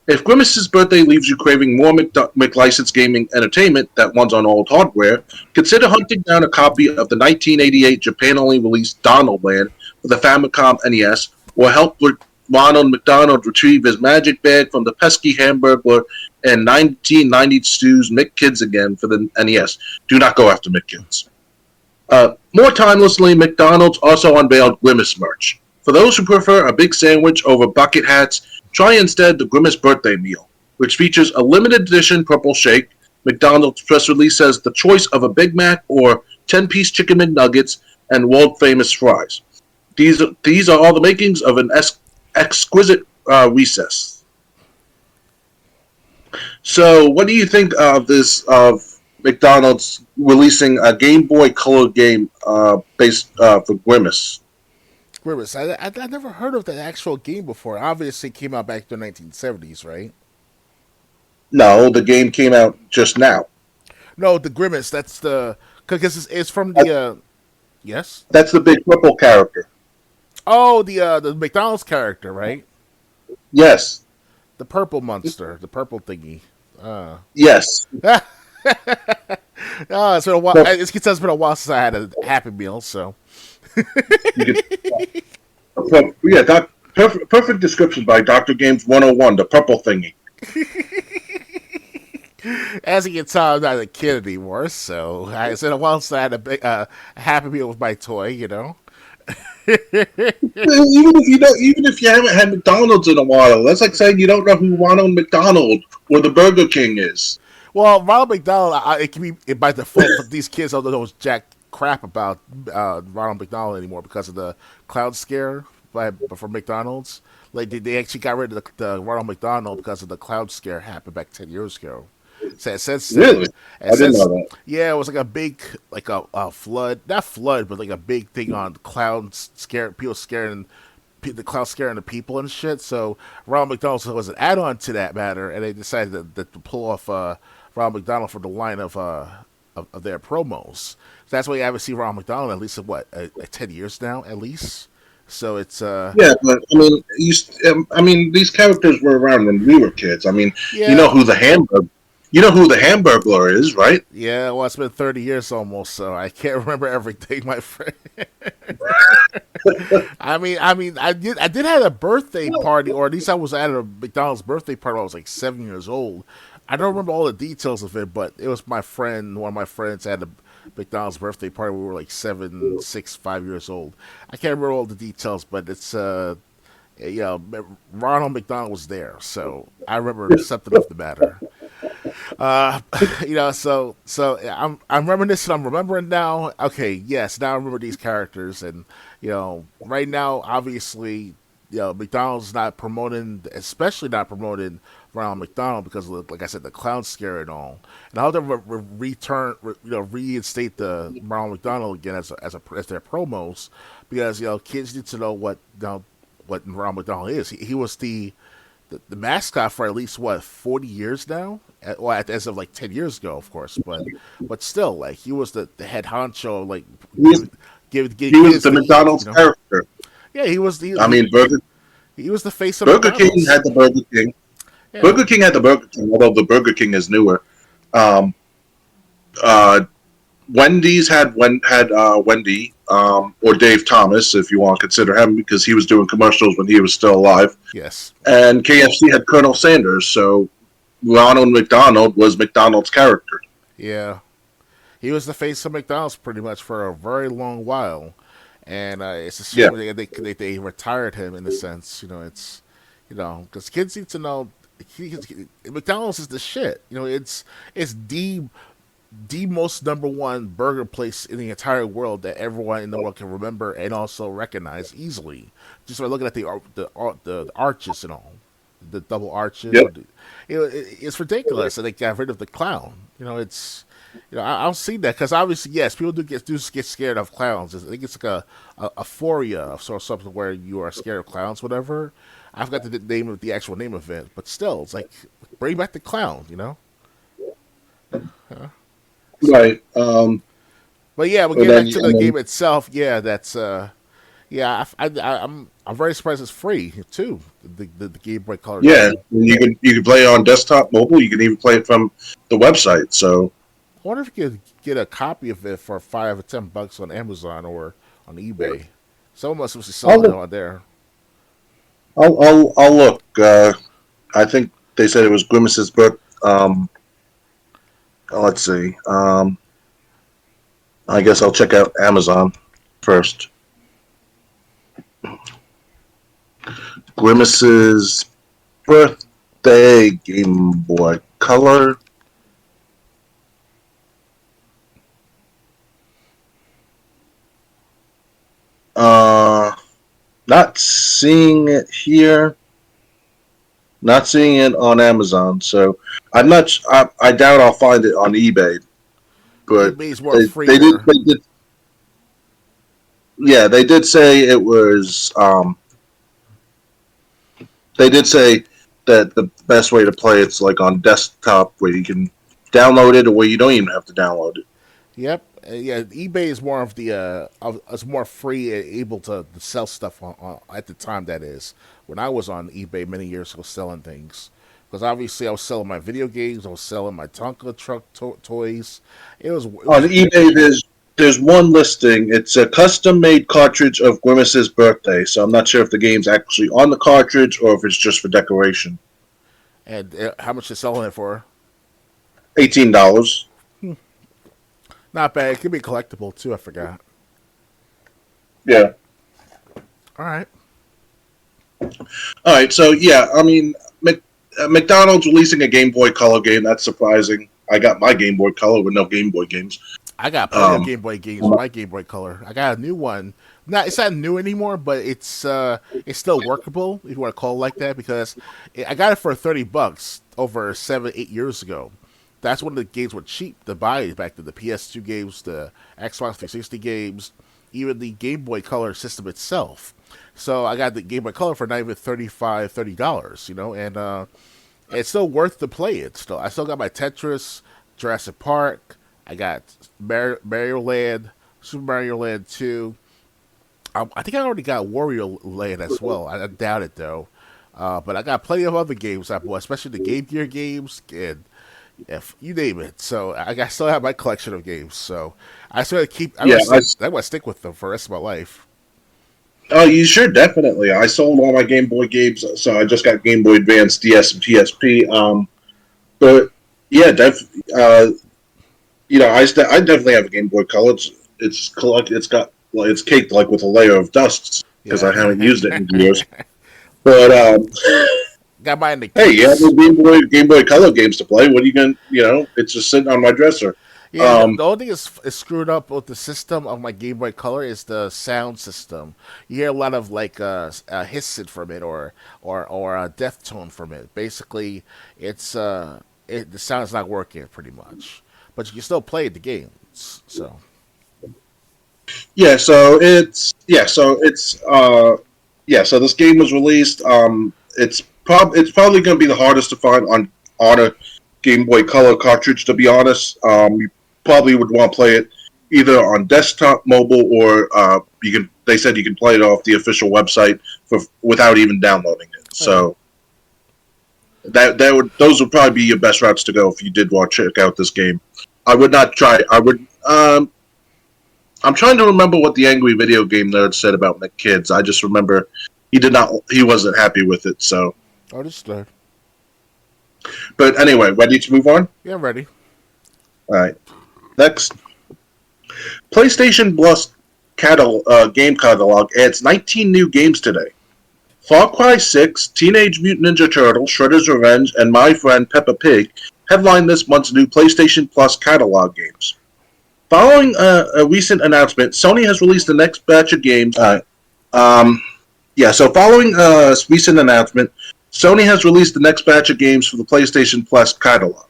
If Grimace's birthday leaves you craving more McLicense gaming entertainment that runs on old hardware, consider hunting down a copy of the 1988 Japan-only release Donald Land for the Famicom NES, or help Ronald McDonald retrieve his magic bag from the pesky Hamburglar and 1992's McKids again for the NES. Do not go after McKids. More timelessly, McDonald's also unveiled Grimace merch. For those who prefer a big sandwich over bucket hats, try instead the Grimace Birthday Meal, which features a limited edition purple shake. McDonald's press release says the choice of a Big Mac or 10-piece chicken McNuggets and world-famous fries. These are all the makings of an exquisite recess. So, what do you think of this? Of McDonald's releasing a Game Boy Color game based for Grimace? Grimace. I never heard of that actual game before. Obviously, it came out back in the 1970s, right? No, the game came out just now. No, the Grimace. That's the because it's from the yes. That's the big purple character. Oh, the McDonald's character, right? Yes. The purple monster, the purple thingy. Yes. Oh, it's been a while. So, It's been a while since I had a Happy Meal, so. Perfect description by Dr. Games 101, the purple thingy. As you can tell, I'm not a kid anymore, so it's been a while since I had a big Happy Meal with my toy, you know. Even if you haven't had McDonald's in a while, that's like saying you don't know who Ronald McDonald or the Burger King is. Well, Ronald McDonald, it can be by default, but these kids don't know jack crap about Ronald McDonald anymore because of the cloud scare from McDonald's. Like they actually got rid of the Ronald McDonald because of the cloud scare happened back 10 years ago. So Really? I didn't know that. Yeah, it was like a big, like a flood, not flood, but like a big thing on clouds scaring people, scaring the cloud scaring the people and shit. So Ronald McDonald was an add-on to that matter, and they decided to pull off Ronald McDonald from the line of their promos. So that's why you haven't seen Ronald McDonald at least in 10 years now at least. So it's yeah, but I mean, these characters were around when we were kids. I mean, yeah. You know who the Hamburglar is, right? Yeah, well, it's been 30 years almost, so I can't remember everything, my friend. I did have a birthday party, or at least I was at a McDonald's birthday party when I was like 7 years old. I don't remember all the details of it, but it was one of my friends had a McDonald's birthday party. We were like 7, 6, 5 years old. I can't remember all the details, but it's Ronald McDonald was there, so I remember something of the matter. I'm reminiscing. I'm remembering now. Okay, yes, now I remember these characters, and right now, obviously, McDonald's not promoting, especially not promoting Ronald McDonald because of, like I said, the clown scare and all. And I hope they reinstate the Ronald McDonald again as their promos because kids need to know what Ronald McDonald is. He was the mascot for at least 40 years now. Well, as of like 10 years ago, of course, but still, like he was the head honcho. Like he was the McDonald's character. Yeah, he was. He was the face of Burger McDonald's. King had the Burger King. Yeah. Burger King had the Burger King, although the Burger King is newer. Wendy's had Wendy, or Dave Thomas, if you want to consider him, because he was doing commercials when he was still alive. Yes. And KFC had Colonel Sanders, so Ronald McDonald was McDonald's character. Yeah. He was the face of McDonald's pretty much for a very long while. And it's a shame they retired him in a sense. It's, because kids need to know McDonald's is the shit. It's the the most number one burger place in the entire world that everyone in the world can remember and also recognize easily. Just by looking at the arches and all, the double arches. Yep. With the, it's ridiculous, and they got rid of the clown. It's I don't see that because obviously yes, people do get scared of clowns. I think it's like a phobia of sort of something where you are scared of clowns, whatever. I forgot the name of the actual name of it, but still, it's like bring back the clown. So, Right. but yeah, we'll But get then, back to the game itself. Yeah, that's yeah. I'm very surprised it's free too. The Game Boy Color yeah, game. you can play it on desktop, mobile. You can even play it from the website. So I wonder if you could get a copy of it for $5 or $10 on Amazon or on eBay. Someone must be I'll selling it look. on there. I'll look. I think they said it was Grimace's book. Let's see. I guess I'll check out Amazon first. Grimace's birthday Game Boy Color. Uh, Not seeing it here. Not seeing it on Amazon. So I'm not. I doubt I'll find it on eBay. But eBay's more they, free they did. there. They did. Yeah, they did say it was. They did say that the best way to play it's like on desktop where you can download it or where you don't even have to download it. Yep. Yeah, eBay is more of the it's more free and able to sell stuff on at the time. That is when I was on eBay many years ago selling things. Because obviously I was selling my video games, I was selling my Tonka truck toys. It On was eBay, there's one listing. It's a custom made cartridge of Grimace's birthday. So I'm not sure if the game's actually on the cartridge or if it's just for decoration. and how much is selling it for? $18. Not bad. It could be collectible too. I forgot. Yeah. All right. All right. So yeah, I mean, McDonald's releasing a Game Boy Color game. That's surprising. I got my Game Boy Color with no Game Boy games. I got plenty of Um, Game Boy games with my Game Boy Color. I got a new one. It's not new anymore, but it's still workable if you want to call it like that because I got it for $30 over 7-8 years ago. That's when the games were cheap to buy back then. The PS2 games, the Xbox 360 games, even the Game Boy Color system itself. So I got the Game Boy Color for not even $30, and it's still worth to play it. Still, I still got my Tetris, Jurassic Park. I got Mario Land, Super Mario Land 2. I think I already got Wario Land as well. I doubt it though. But I got plenty of other games I bought, especially the Game Gear games and if you name it. So still have my collection of games. So I still keep. yeah. I want to stick with them for the rest of my life. Oh, you should definitely. I sold all my Game Boy games, so I just got Game Boy Advance, DS, and PSP. But yeah, I definitely have a Game Boy Color. It's collect. It's got it's caked like with a layer of dust because I Yeah, haven't used it in years. But got mine in the hey, you have case. a Game Boy Color games to play. What are you gonna? It's just sitting on my dresser. Yeah, the only thing is screwed up with the system of my Game Boy Color is the sound system. You hear a lot of like hissing from it or a death tone from it. Basically, the sound's not working pretty much, but you can still play the games. So Yeah, so this game was released. It's probably going to be the hardest to find on a Game Boy Color cartridge. To be honest, you probably would want to play it either on desktop, mobile, or you can. They said you can play it off the official website without even downloading it. So those would probably be your best routes to go if you did want to check out this game. I would not try. I would. I'm trying to remember what the Angry Video Game Nerd said about McKids. I just remember he wasn't happy with it. So, understood. but anyway, ready to move on? Yeah, I'm ready. All right. Next, PlayStation Plus game catalog adds 19 new games today. Far Cry 6, Teenage Mutant Ninja Turtles, Shredder's Revenge, and My Friend Peppa Pig headline this month's new PlayStation Plus catalog games. Following a recent announcement, Sony has released the next batch of games. Following a recent announcement, Sony has released the next batch of games for the PlayStation Plus catalog.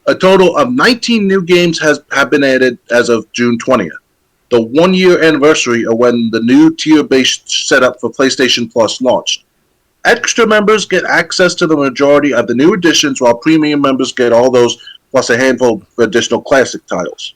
A total of 19 new games have been added as of June 20th, the one-year anniversary of when the new tier-based setup for PlayStation Plus launched. Extra members get access to the majority of the new additions, while premium members get all those plus a handful of additional classic titles.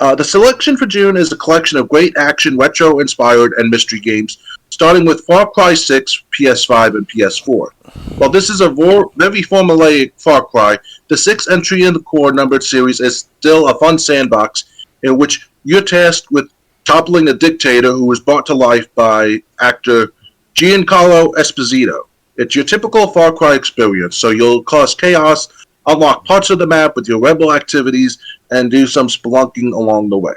The selection for June is a collection of great action, retro-inspired, and mystery games, starting with Far Cry 6, PS5, and PS4. While this is a very formulaic Far Cry, the sixth entry in the core numbered series is still a fun sandbox in which you're tasked with toppling a dictator who was brought to life by actor Giancarlo Esposito. It's your typical Far Cry experience, so you'll cause chaos, unlock parts of the map with your rebel activities, and do some spelunking along the way.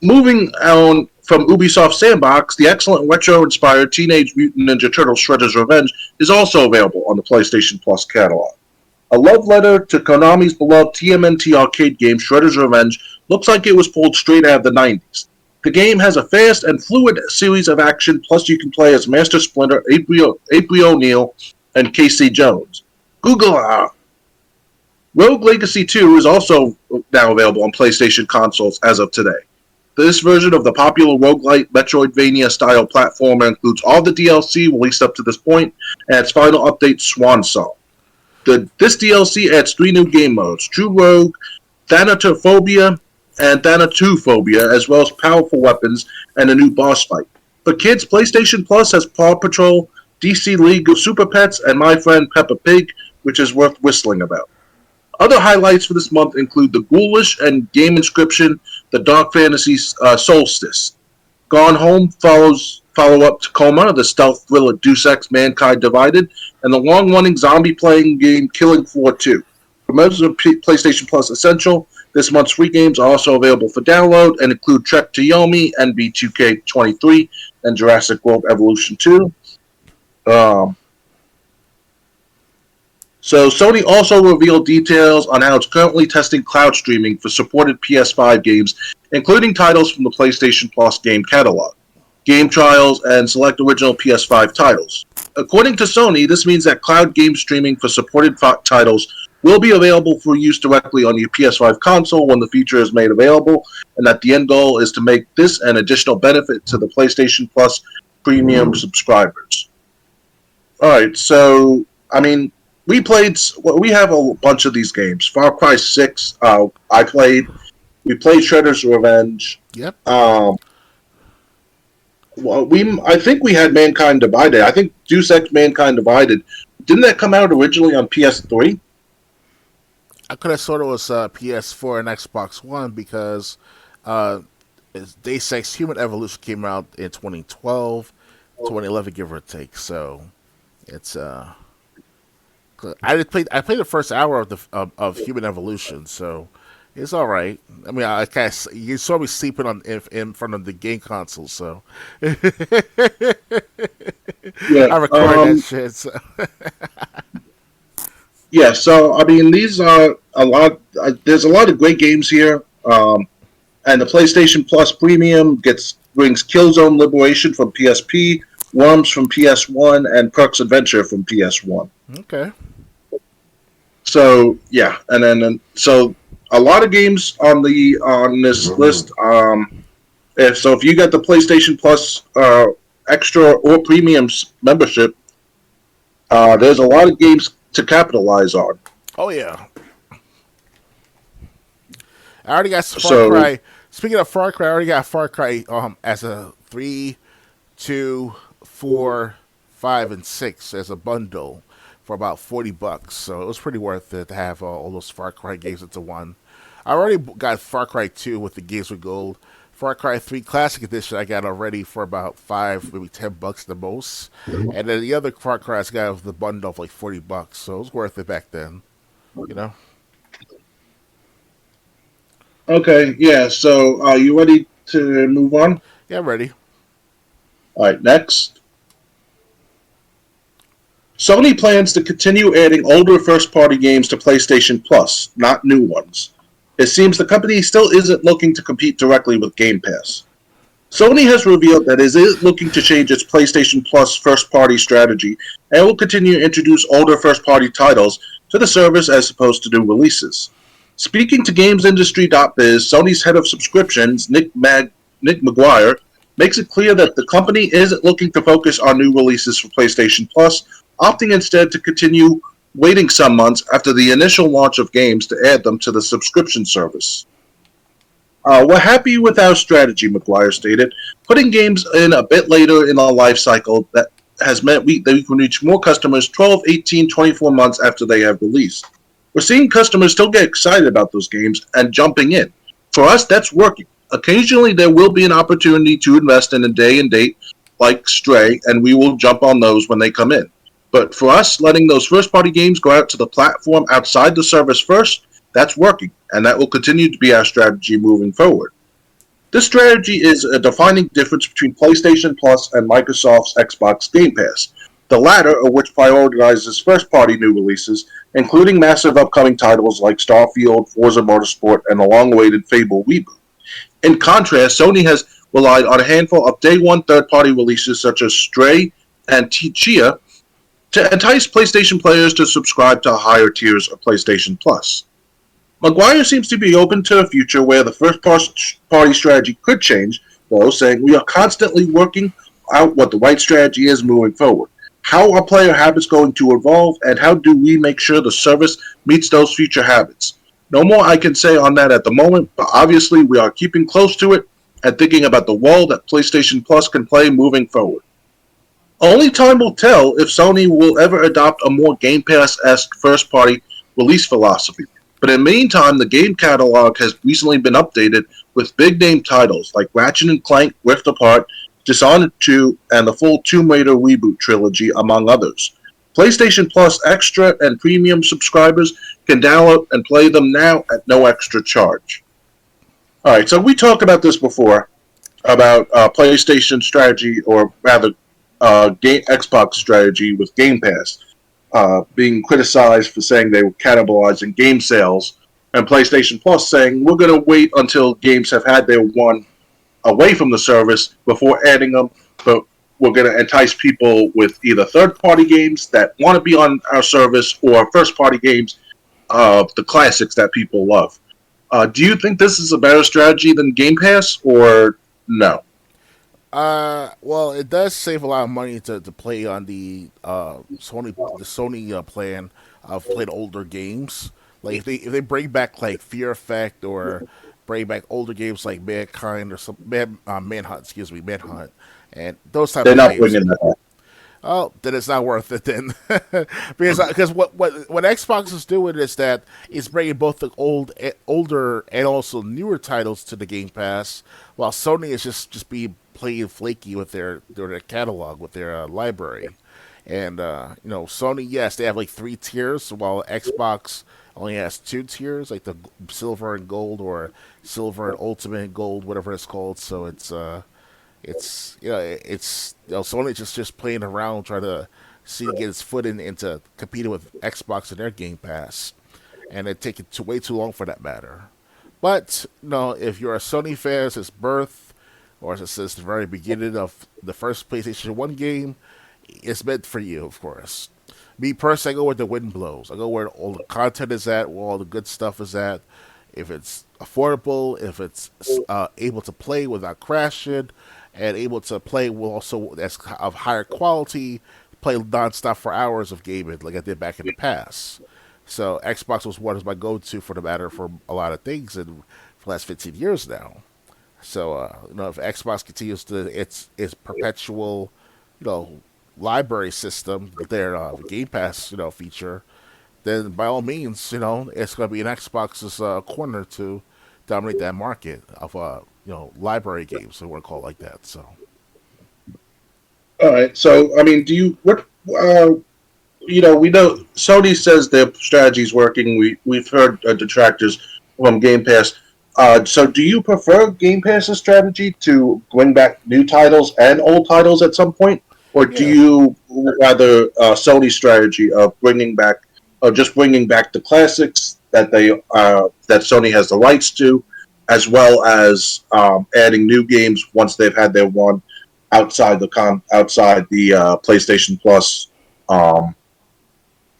Moving on from Ubisoft Sandbox, the excellent retro-inspired Teenage Mutant Ninja Turtles Shredder's Revenge is also available on the PlayStation Plus catalog. A love letter to Konami's beloved TMNT arcade game Shredder's Revenge looks like it was pulled straight out of the 90s. The game has a fast and fluid series of action, plus you can play as Master Splinter, April O'Neil, and Casey Jones. Google Rogue Legacy 2 is also now available on PlayStation consoles as of today. This version of the popular roguelite Metroidvania-style platformer includes all the DLC released up to this point, and its final update, Swan Song. This DLC adds 3 new game modes, True Rogue, Thanatophobia, and Thanatophobia, as well as powerful weapons and a new boss fight. For kids, PlayStation Plus has Paw Patrol, DC League of Super Pets, and My Friend Peppa Pig, which is worth whistling about. Other highlights for this month include the ghoulish and game inscription, the dark fantasy Solstice. Gone Home follow-up to Coma, the stealth thriller Deus Ex Mankind Divided, and the long-running zombie-playing game Killing Floor 2. For members of PlayStation Plus Essential, this month's free games are also available for download and include Trek to Yomi, NB2K23, and Jurassic World Evolution 2. So Sony also revealed details on how it's currently testing cloud streaming for supported PS5 games, including titles from the PlayStation Plus game catalog, game trials, and select original PS5 titles. According to Sony, this means that cloud game streaming for supported titles will be available for use directly on your PS5 console when the feature is made available, and that the end goal is to make this an additional benefit to the PlayStation Plus premium subscribers. Alright, so, we have a bunch of these games. Far Cry 6, we played Shredder's Revenge. Yep. I think we had Mankind Divided. I think Deus Ex Mankind Divided. Didn't that come out originally on PS3? I could have thought it was PS4 and Xbox One because Deus Ex Human Evolution came out in 2012, 2011, give or take. So it's I played the first hour of Human Evolution, so it's all right. I mean, you saw me sleeping in front of the game console, so Yeah, I recorded that shit. So. Yeah, so these are a lot. There's a lot of great games here, and the PlayStation Plus Premium brings Killzone Liberation from PSP, Worms from PS1, and Perks Adventure from PS1. Okay. So yeah, and then so a lot of games on this list. If you got the PlayStation Plus Extra or Premium membership, there's a lot of games to capitalize on. Oh yeah. I already got Far Cry. Speaking of Far Cry, I already got Far Cry as a 3, 2, 4, 5, and 6 as a bundle for about $40. So it was pretty worth it to have all those Far Cry games into one. I already got Far Cry 2 with the Games with Gold. Far Cry 3 Classic Edition I got already for about $5, maybe $10 the most. And then the other Far Cry I got with the bundle of like $40. So it was worth it back then. You know? Okay, yeah, so are you ready to move on? Yeah, I'm ready. Alright, next. Sony plans to continue adding older first-party games to PlayStation Plus, not new ones. It seems the company still isn't looking to compete directly with Game Pass. Sony has revealed that it is looking to change its PlayStation Plus first-party strategy and will continue to introduce older first-party titles to the service as opposed to new releases. Speaking to GamesIndustry.biz, Sony's head of subscriptions, Nick Maguire, makes it clear that the company isn't looking to focus on new releases for PlayStation Plus, opting instead to continue waiting some months after the initial launch of games to add them to the subscription service. We're happy with our strategy, McGuire stated. Putting games in a bit later in our life cycle that has meant that we can reach more customers 12, 18, 24 months after they have released. We're seeing customers still get excited about those games and jumping in. For us, that's working. Occasionally, there will be an opportunity to invest in a day and date like Stray, and we will jump on those when they come in. But for us, letting those first-party games go out to the platform outside the service first, that's working, and that will continue to be our strategy moving forward. This strategy is a defining difference between PlayStation Plus and Microsoft's Xbox Game Pass, the latter of which prioritizes first-party new releases, including massive upcoming titles like Starfield, Forza Motorsport, and the long-awaited Fable reboot. In contrast, Sony has relied on a handful of day-one third-party releases such as Stray and Chia to entice PlayStation players to subscribe to higher tiers of PlayStation Plus. Maguire seems to be open to a future where the first-party strategy could change, though, saying we are constantly working out what the right strategy is moving forward. How are player habits going to evolve, and how do we make sure the service meets those future habits? No more I can say on that at the moment, but obviously we are keeping close to it and thinking about the role that PlayStation Plus can play moving forward. Only time will tell if Sony will ever adopt a more Game Pass-esque first-party release philosophy. But in the meantime, the game catalog has recently been updated with big-name titles like Ratchet & Clank Rift Apart, Dishonored 2, and the full Tomb Raider reboot trilogy, among others. PlayStation Plus Extra and Premium subscribers can download and play them now at no extra charge. Alright, so we talked about this before, about PlayStation strategy, or rather Xbox strategy with Game Pass. Being criticized for saying they were cannibalizing game sales, and PlayStation Plus saying we're going to wait until games have had their run away from the service before adding them, but we're going to entice people with either third-party games that want to be on our service or first-party games, the classics that people love. Do you think this is a better strategy than Game Pass, or no? Well, it does save a lot of money to play on the Sony plan of playing older games. Like if they bring back like Fear Effect, or bring back older games like Mankind or some Manhunt, Manhunt, and those type They're of not games. bringing that back. Oh, then it's not worth it then, because what Xbox is doing is that it's bringing both the older and also newer titles to the Game Pass, while Sony is just being playing flaky with their catalog, with their library. And Sony, yes, they have like 3 tiers, while Xbox only has 2 tiers, like the silver and gold, or silver and ultimate and gold, whatever it's called. So it's Sony just playing around, trying to see to get its foot into competing with Xbox and their Game Pass, and it taking way too long for that matter. But if you're a Sony fan since birth, or since the very beginning of the first PlayStation 1 game, it's meant for you, of course. Me personally, I go where the wind blows. I go where all the content is at, where all the good stuff is at. If it's affordable, if it's able to play without crashing, and able to play with also that's of higher quality, play nonstop for hours of gaming like I did back in the past. So Xbox was what is my go-to for the matter for a lot of things and for the last 15 years now. So if Xbox continues to its perpetual, library system, their Game Pass, feature, then by all means, it's going to be in Xbox's corner to dominate that market of library games, so we want to call it like that. So, all right. So, I mean, we know Sony says their strategy is working. We've heard detractors from Game Pass. So, do you prefer Game Pass's strategy to bring back new titles and old titles at some point? or do Yeah. you rather Sony's strategy of bringing back the classics that Sony has the rights to, as well as adding new games once they've had their one outside the PlayStation Plus, um,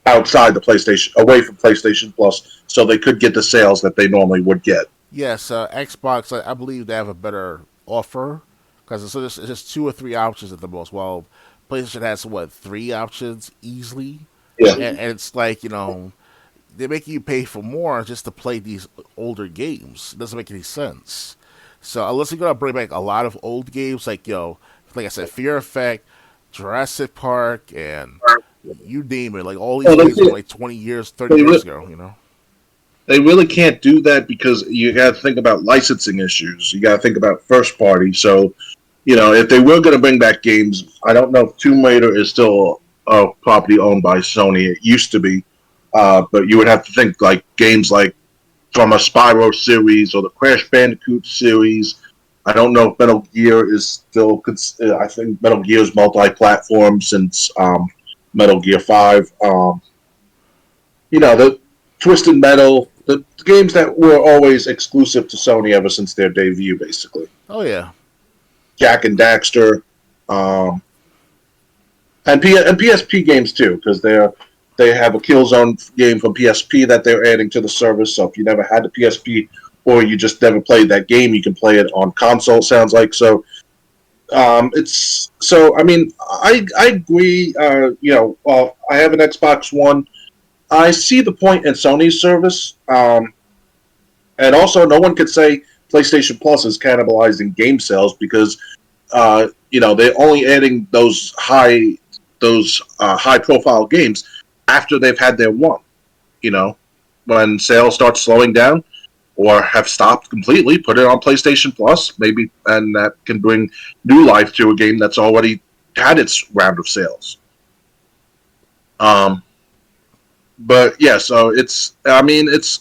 outside the PlayStation, away from PlayStation Plus, so they could get the sales that they normally would get. Yes, Xbox. I believe they have a better offer because it's just two or three options at the most. While PlayStation has what, three options easily, Yeah. and it's like they're making you pay for more just to play these older games. It doesn't make any sense. So unless you're gonna bring back a lot of old games, like like I said, Fear Effect, Jurassic Park, and you name it, like all these Well, games from like 20 years, 30 they, years re- ago. they really can't do that because you got to think about licensing issues. You got to think about first party. So, if they were going to bring back games, I don't know if Tomb Raider is still a property owned by Sony. It used to be, but you would have to think like games like from a Spyro series or the Crash Bandicoot series. I don't know if Metal Gear is still. I think Metal Gear is multi-platform since Metal Gear 5. The Twisted Metal, the games that were always exclusive to Sony ever since their debut, basically. Oh yeah, Jack and Daxter, um, and PSP games too, because they have a Killzone game from PSP that they're adding to the service. So if you never had the PSP or you just never played that game, you can play it on console. Sounds like so. It's so. I mean, I agree. I have an Xbox One. I see the point in Sony's service, and also no one could say PlayStation Plus is cannibalizing game sales because they're only adding those high profile games after they've had their one. When sales start slowing down or have stopped completely, put it on PlayStation Plus, maybe, and that can bring new life to a game that's already had its round of sales. But yeah, so it's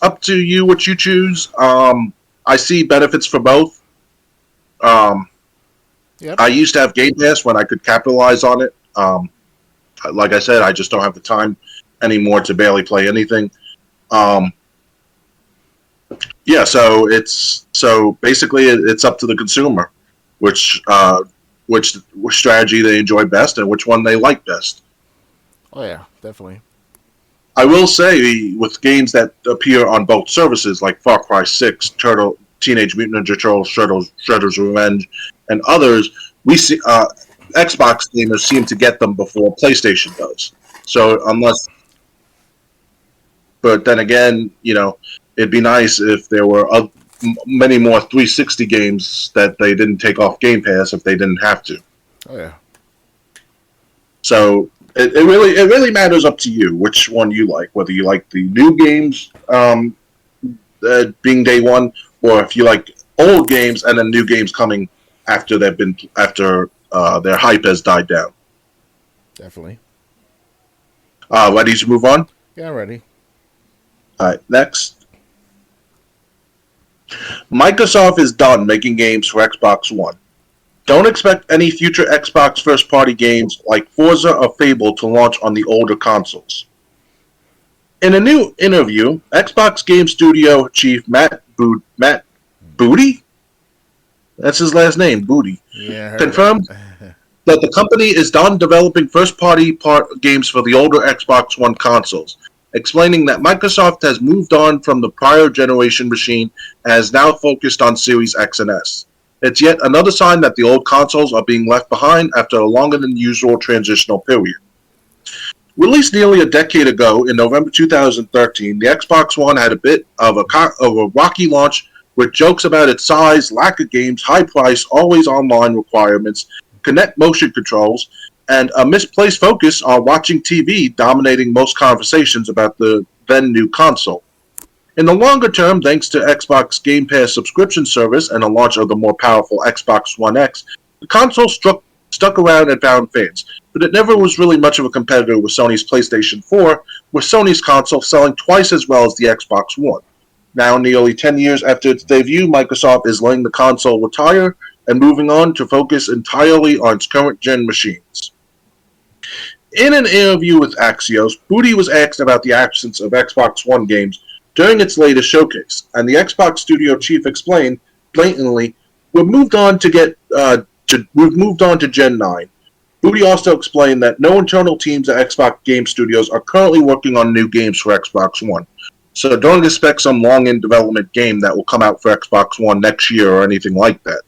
up to you what you choose. I see benefits for both. Um, yep. I used to have Game Pass when I could capitalize on it. Like I said, I just don't have the time anymore to barely play anything. Um, yeah, so basically it's up to the consumer, which strategy they enjoy best and which one they like best. Oh yeah, definitely. I will say, with games that appear on both services, like Far Cry 6, Teenage Mutant Ninja Turtles, Shredder's Revenge, and others, we see Xbox gamers seem to get them before PlayStation does. So but then again, it'd be nice if there were many more 360 games that they didn't take off Game Pass if they didn't have to. Oh yeah. So it really matters up to you which one you like, whether you like the new games being day one, or if you like old games and then new games coming after their hype has died down. Definitely. Ready to move on? Yeah, I'm ready. All right, next. Microsoft is done making games for Xbox One. Don't expect any future Xbox first-party games like Forza or Fable to launch on the older consoles. In a new interview, Xbox Game Studio chief Matt Booty? That's his last name, Booty. Yeah, I heard Confirmed that the company is done developing first-party games for the older Xbox One consoles, explaining that Microsoft has moved on from the prior generation machine and is now focused on Series X and S. It's yet another sign that the old consoles are being left behind after a longer than usual transitional period. Released nearly a decade ago in November 2013, the Xbox One had a bit of a rocky launch with jokes about its size, lack of games, high price, always online requirements, Kinect motion controls, and a misplaced focus on watching TV dominating most conversations about the then new console. In the longer term, thanks to Xbox Game Pass subscription service and the launch of the more powerful Xbox One X, the console stuck around and found fans, but it never was really much of a competitor with Sony's PlayStation 4, with Sony's console selling twice as well as the Xbox One. Now, nearly 10 years after its debut, Microsoft is letting the console retire and moving on to focus entirely on its current-gen machines. In an interview with Axios, Booty was asked about the absence of Xbox One games during its latest showcase, and the Xbox studio chief explained blatantly, we've moved on to Gen 9. Booty also explained that no internal teams at Xbox Game Studios are currently working on new games for Xbox One. So don't expect some long in development game that will come out for Xbox One next year or anything like that.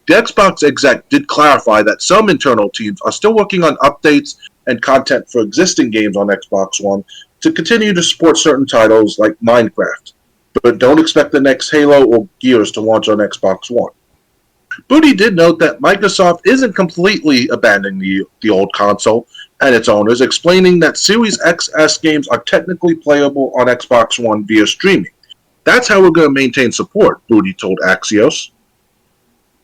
The Xbox exec did clarify that some internal teams are still working on updates and content for existing games on Xbox One to continue to support certain titles like Minecraft, but don't expect the next Halo or Gears to launch on Xbox One. Booty did note that Microsoft isn't completely abandoning the old console and its owners, explaining that Series XS games are technically playable on Xbox One via streaming. That's how we're going to maintain support, Booty told Axios.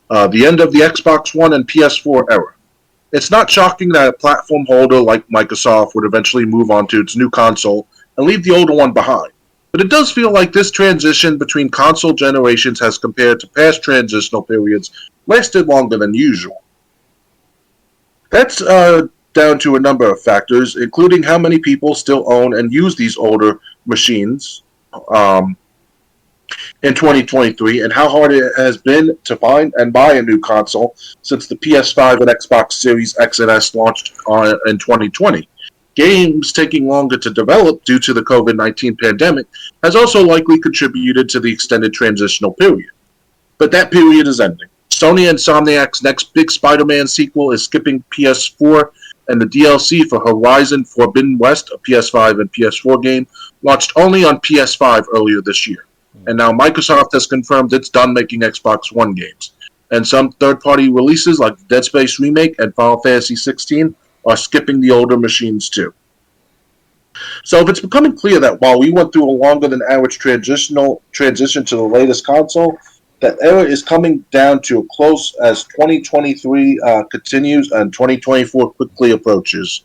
The end of the Xbox One and PS4 era. It's not shocking that a platform holder like Microsoft would eventually move on to its new console and leave the older one behind. But it does feel like this transition between console generations has, compared to past transitional periods, lasted longer than usual. That's down to a number of factors, including how many people still own and use these older machines in 2023, and how hard it has been to find and buy a new console since the PS5 and Xbox Series X and S launched in 2020. Games taking longer to develop due to the COVID-19 pandemic has also likely contributed to the extended transitional period. But that period is ending. Sony and Insomniac's next big Spider-Man sequel is skipping PS4, and the DLC for Horizon Forbidden West, a PS5 and PS4 game, launched only on PS5 earlier this year. And now Microsoft has confirmed it's done making Xbox One games. And some third-party releases like Dead Space Remake and Final Fantasy XVI are skipping the older machines too. So if it's becoming clear that while we went through a longer than average transition to the latest console, that era is coming down to a close as 2023 continues and 2024 quickly approaches.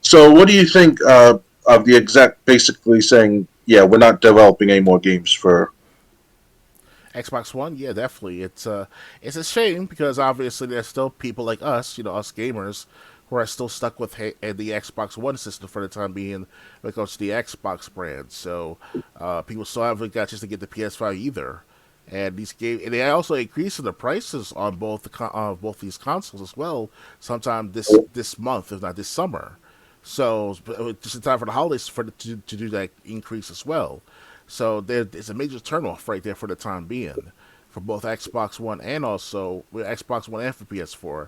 So what do you think of the exec basically saying, yeah, we're not developing any more games for Xbox One? Yeah, definitely. It's a shame because obviously there's still people like us, us gamers, who are still stuck with the Xbox One system for the time being when it comes to the Xbox brand. So people still haven't got just to get the PS5 either. And these games, and they also increasing the prices on both both these consoles as well. Sometime this month, if not this summer. So just in time for the holidays to do that increase as well. So there's a major turnoff right there for the time being for both Xbox One and also Xbox One and for PS4,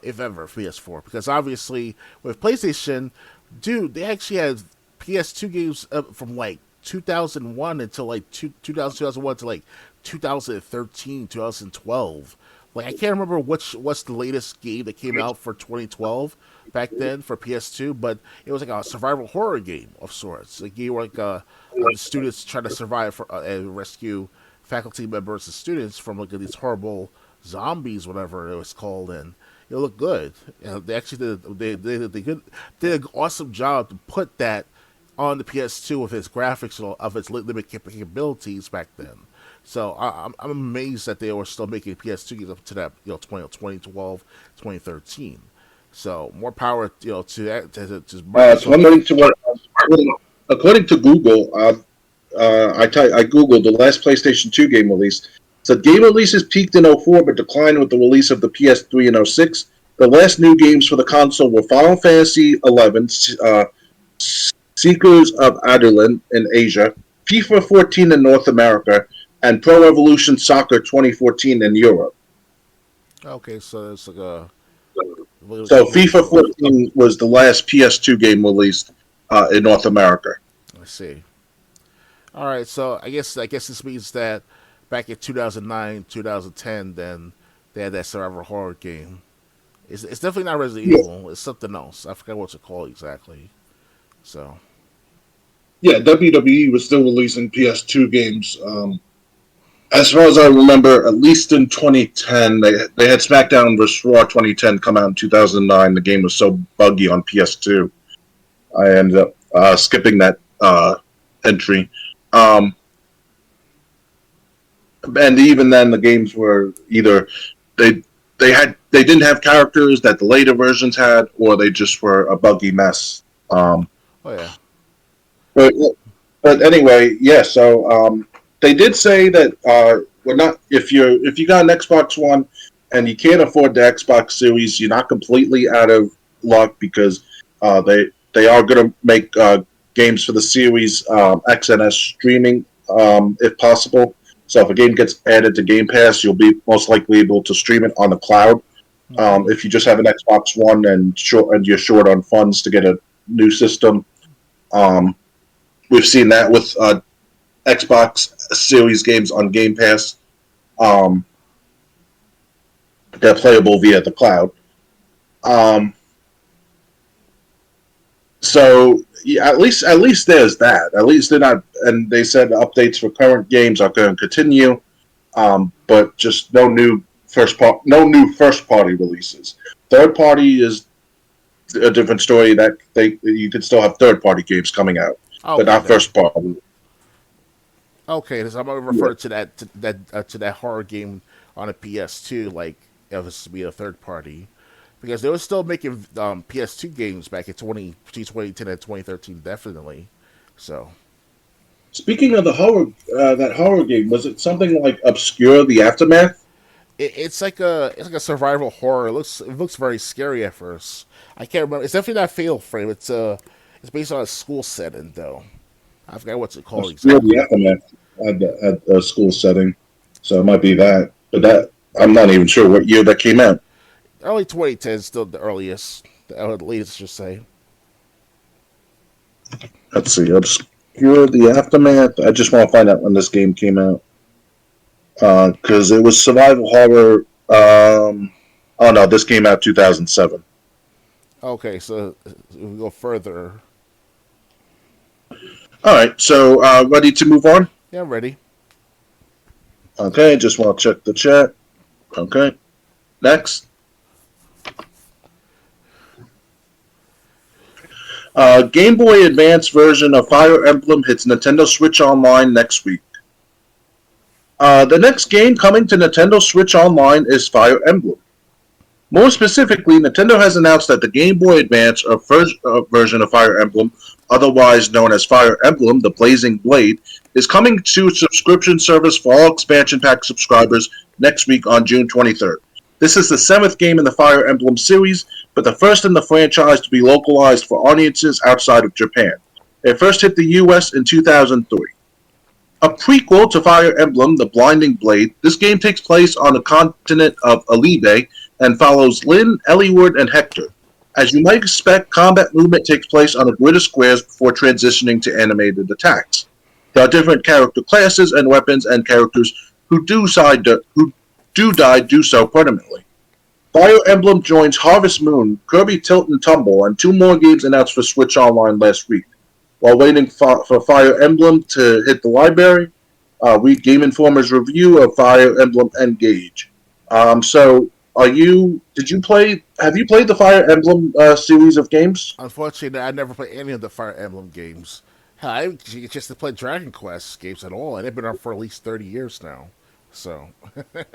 if ever PS4. Because obviously with PlayStation, dude, they actually had PS2 games from like 2001 until like 2001 to like 2013, 2012. Like I can't remember what's the latest game that came out for 2012 back then for PS2, but it was like a survival horror game of sorts. Like you were like the students trying to survive and rescue faculty members and students from like these horrible zombies, whatever it was called, and it looked good. They actually did an awesome job to put that on the PS2 with its graphics of its limited capabilities back then. So I'm amazed that they were still making PS2 games up to that 2012, 2013. So more power to Microsoft. According to Google, I googled the last PlayStation 2 game release. So game releases peaked in 04 but declined with the release of the PS3 in 06. The last new games for the console were Final Fantasy XI, Seekers of Adeline in Asia, FIFA 14 in North America, and Pro Evolution Soccer 2014 in Europe. Okay, so it's like So FIFA 14 was the last PS2 game released in North America. I see. All right, so I guess this means that back in 2009, 2010, then they had that survival horror game. It's definitely not Resident Evil. It's something else. I forgot what it's called exactly. So. Yeah, WWE was still releasing PS2 games. As far as I remember, at least in 2010, they had SmackDown vs. Raw 2010 come out in 2009. The game was so buggy on PS2. I ended up skipping that entry. And even then, the games were either they they didn't have characters that the later versions had, or they just were a buggy mess. Oh yeah. But but anyway, yeah. So they did say that we're not if you got an Xbox One and you can't afford the Xbox Series, you're not completely out of luck because they are going to make games for the Series XNS streaming if possible. So if a game gets added to Game Pass, you'll be most likely able to stream it on the cloud. If you just have an Xbox One and you're short on funds to get a new system, we've seen that with Xbox Series games on Game Pass. They're playable via the cloud. So yeah, at least there's that. At least they're not, and they said updates for current games are going to continue, but just no new first party releases. Third party is a different story. That you could still have third party games coming out, but not first party. Okay, so I'm gonna refer to that horror game on a PS2, like if it's to be a third party, because they were still making PS2 games back in 2010 and 2013, definitely. So, Speaking of the horror, that horror game, was it something like Obscure: The Aftermath? it's like a survival horror. It looks very scary at first. I can't remember. It's definitely not Fatal Frame. It's based on a school setting though. I forgot what's it called Obscure: exactly. The Aftermath at a school setting, so it might be that. But that I'm not even sure what year that came out. Early 2010 is still the earliest, the latest, I should say. Let's see, Obscure: The Aftermath. I just want to find out when this game came out because it was survival horror. Oh no, this came out 2007. Okay, so we go further. All right, so ready to move on? Yeah, I'm ready. Okay, just want to check the chat. Okay, next. Game Boy Advance version of Fire Emblem hits Nintendo Switch Online next week. The next game coming to Nintendo Switch Online is Fire Emblem. More specifically, Nintendo has announced that the Game Boy Advance version of Fire Emblem, otherwise known as Fire Emblem: The Blazing Blade, is coming to a subscription service for all expansion pack subscribers next week on June 23rd. This is the 7th game in the Fire Emblem series, but the first in the franchise to be localized for audiences outside of Japan. It first hit the US in 2003. A prequel to Fire Emblem: The Blinding Blade, this game takes place on the continent of Alibe and follows Lyn, Eliwood, and Hector. As you might expect, combat movement takes place on a grid of squares before transitioning to animated attacks. There are different character classes and weapons, and characters who do die do so permanently. Fire Emblem joins Harvest Moon, Kirby Tilt and Tumble, and 2 more games announced for Switch Online last week. While waiting for Fire Emblem to hit the library, read Game Informer's review of Fire Emblem Engage. Have you played the Fire Emblem series of games? Unfortunately, I never played any of the Fire Emblem games. Hell, I didn't get just to play Dragon Quest games at all, and they've been on for at least 30 years now. So, and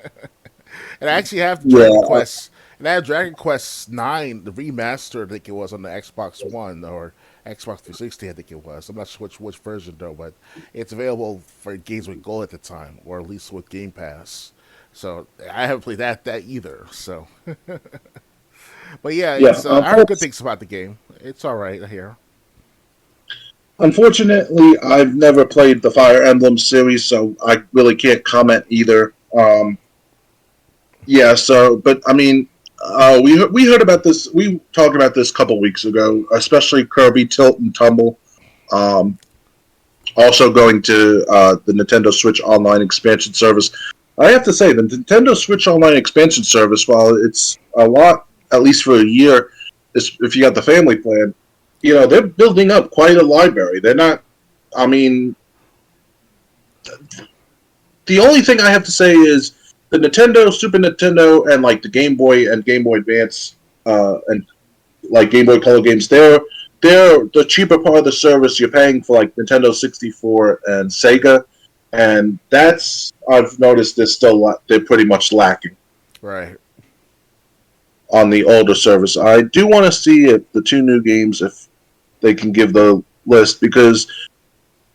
I actually have Dragon Quest, and I have Dragon Quest 9, the remaster. I think it was on the Xbox One or Xbox 360. I think it was. I'm not sure which version though, but it's available for games with Gold at the time, or at least with Game Pass. So I haven't played that either. So, but yeah, I heard good things about the game. It's all right here. Unfortunately, I've never played the Fire Emblem series, so I really can't comment either. But I mean, we heard about this. We talked about this a couple weeks ago, especially Kirby Tilt and Tumble. Also going to the Nintendo Switch Online expansion service. I have to say, the Nintendo Switch Online expansion service, while it's a lot, at least for a year, if you got the family plan, they're building up quite a library. They're not, I mean, the only thing I have to say is the Nintendo, Super Nintendo, and like the Game Boy and Game Boy Advance, and like Game Boy Color games, they're the cheaper part of the service. You're paying for like Nintendo 64 and Sega, and I've noticed they're pretty much lacking. Right. on the older service. I do want to see if the two new games, if they can give the list, because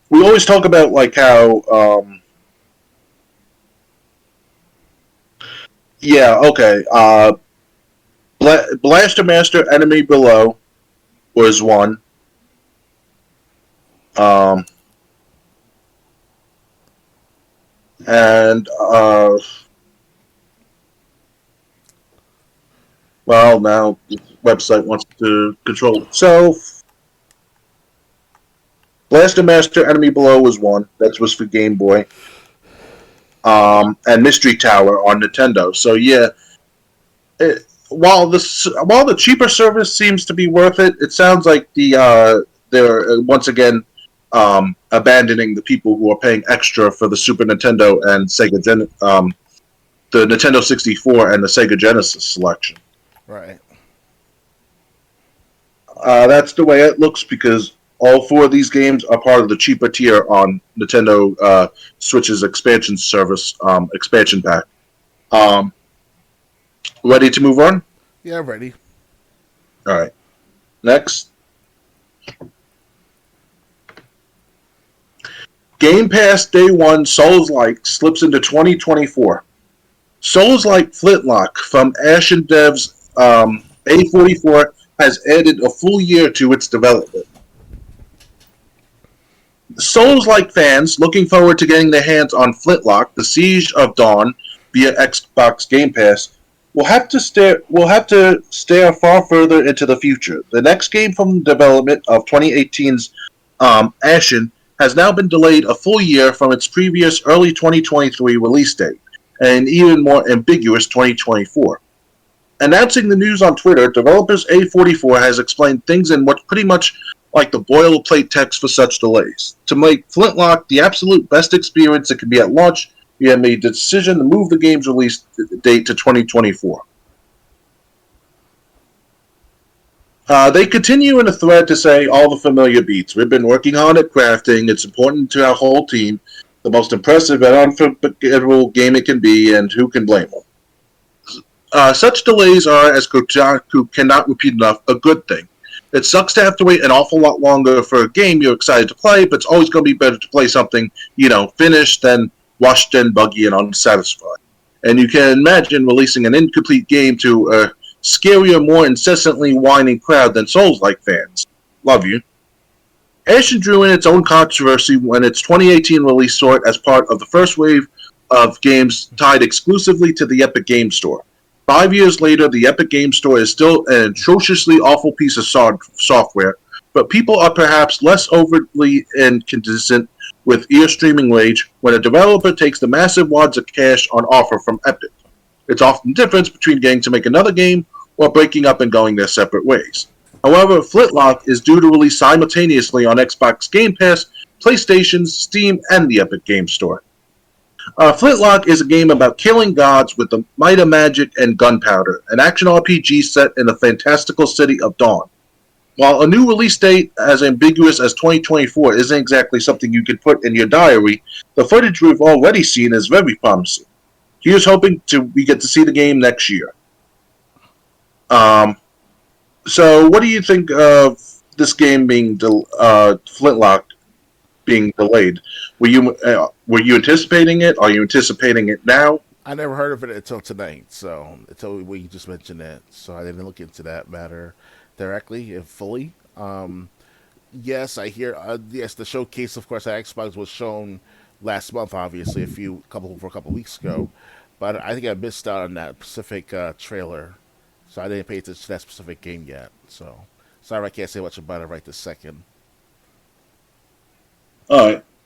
we always talk about like how yeah, okay. Blaster Master Enemy Below was one. Um, and well, now the website wants to control it. So, Blaster Master Enemy Below was one. That was for Game Boy. And Mystery Tower on Nintendo. So yeah, while the cheaper service seems to be worth it, it sounds like they're once again abandoning the people who are paying extra for the Super Nintendo and the Nintendo 64 and the Sega Genesis selection. Right. That's the way it looks because all four of these games are part of the cheaper tier on Nintendo Switch's expansion service expansion pack. Um, Ready to move on? Yeah, ready. All right. Next. Game Pass Day 1 Souls-like slips into 2024. Souls-like Flintlock from Ashen Dev's A44 has added a full year to its development. Souls-like fans looking forward to getting their hands on Flintlock, The Siege of Dawn, via Xbox Game Pass, will have to stare far further into the future. The next game from development of 2018's Ashen has now been delayed a full year from its previous early 2023 release date, and an even more ambiguous 2024. Announcing the news on Twitter, developers A44 has explained things in what's pretty much like the boilerplate text for such delays. To make Flintlock the absolute best experience it can be at launch, we have made the decision to move the game's release date to 2024. They continue in a thread to say all the familiar beats. We've been working hard at crafting. It's important to our whole team. The most impressive and unforgettable game it can be, and who can blame them? Such delays are, as Kotaku cannot repeat enough, a good thing. It sucks to have to wait an awful lot longer for a game you're excited to play, but it's always going to be better to play something, finished than rushed and buggy and unsatisfied. And you can imagine releasing an incomplete game to a scarier, more incessantly whining crowd than Souls-like fans. Love you. Ashen drew in its own controversy when its 2018 release saw it as part of the first wave of games tied exclusively to the Epic Game Store. 5 years later, the Epic Game Store is still an atrociously awful piece of software, but people are perhaps less overtly inconsistent with ear-streaming rage when a developer takes the massive wads of cash on offer from Epic. It's often the difference between getting to make another game or breaking up and going their separate ways. However, Flintlock is due to release simultaneously on Xbox Game Pass, PlayStation, Steam, and the Epic Game Store. Flintlock is a game about killing gods with the might of magic and gunpowder, an action RPG set in the fantastical city of Dawn. While a new release date as ambiguous as 2024 isn't exactly something you can put in your diary, the footage we've already seen is very promising. Here's hoping we get to see the game next year. So what do you think of this game being Flintlock being delayed? Were you anticipating it? Are you anticipating it now? I never heard of it until tonight, so until we just mentioned it, so I didn't look into that matter directly and fully. Yes, I hear. Yes, the showcase, of course, at Xbox was shown last month, obviously, a couple weeks ago. But I think I missed out on that specific trailer, so I didn't pay attention to that specific game yet. So sorry, I can't say much about it right this second.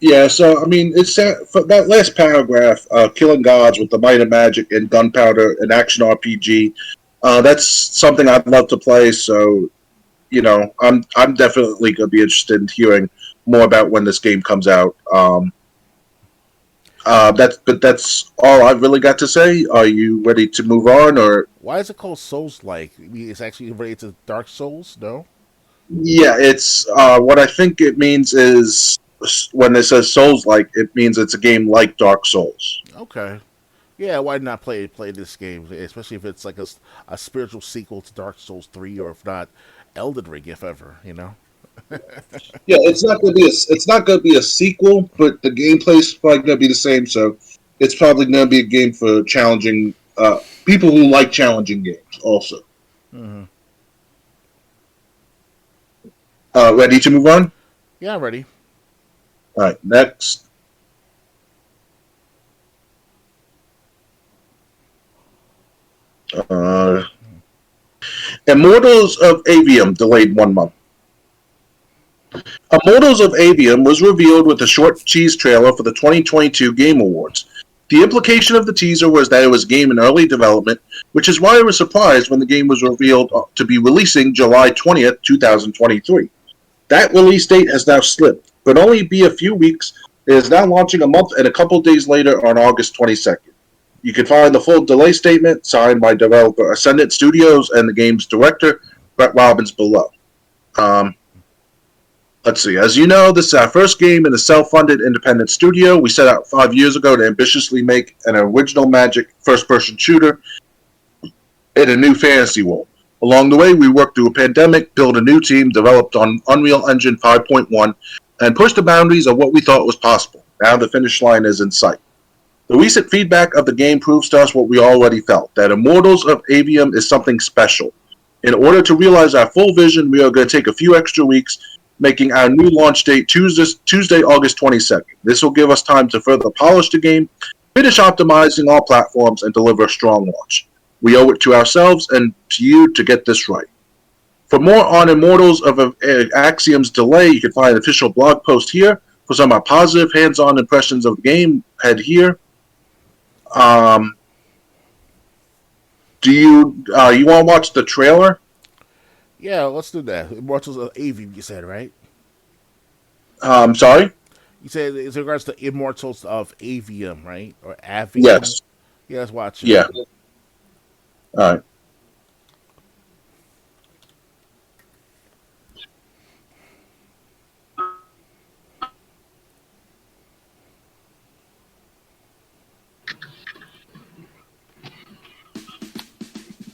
Yeah, so, I mean, it's for that last paragraph, killing gods with the might of magic and gunpowder, an action RPG, that's something I'd love to play, so, I'm definitely going to be interested in hearing more about when this game comes out. That's all I've really got to say. Are you ready to move on, or? Why is it called Souls-like? It's actually related to Dark Souls, no? Yeah, it's, what I think it means is, when it says Souls-like, it means it's a game like Dark Souls. Okay. Yeah, why not play this game, especially if it's like a spiritual sequel to Dark Souls 3, or if not, Elden Ring, if ever, you know? Yeah, it's not gonna be a sequel, but the gameplay is probably gonna be the same. So it's probably gonna be a game for challenging people who like challenging games. Also, Hmm. ready to move on? Yeah, I'm ready. All right, next. Uh, Immortals of Avium delayed 1 month. Immortals of Avium was revealed with a short tease trailer for the 2022 Game Awards. The implication of the teaser was that it was a game in early development, which is why I was surprised when the game was revealed to be releasing July 20th, 2023. That release date has now slipped, but only be a few weeks. It is now launching a month and a couple days later on August 22nd. You can find the full delay statement signed by developer Ascendant Studios and the game's director, Brett Robbins, below. Um, Let's see. As you know, this is our first game in a self-funded independent studio. We set out 5 years ago to ambitiously make an original Magic first-person shooter in a new fantasy world. Along the way, we worked through a pandemic, built a new team, developed on Unreal Engine 5.1, and pushed the boundaries of what we thought was possible. Now the finish line is in sight. The recent feedback of the game proves to us what we already felt, that Immortals of Avium is something special. In order to realize our full vision, we are going to take a few extra weeks, making our new launch date Tuesday, August 22nd. This will give us time to further polish the game, finish optimizing all platforms, and deliver a strong launch. We owe it to ourselves and to you to get this right. For more on Immortals of Axiom's delay, you can find an official blog post here. For some of my positive hands-on impressions of the game, head here. Do you want to watch the trailer? Yeah, let's do that. Immortals of Avium, you said, right? Sorry? You said in regards to Immortals of Avium, right? Or Avium? Yes. Yeah, let's watch it. Yeah. All right.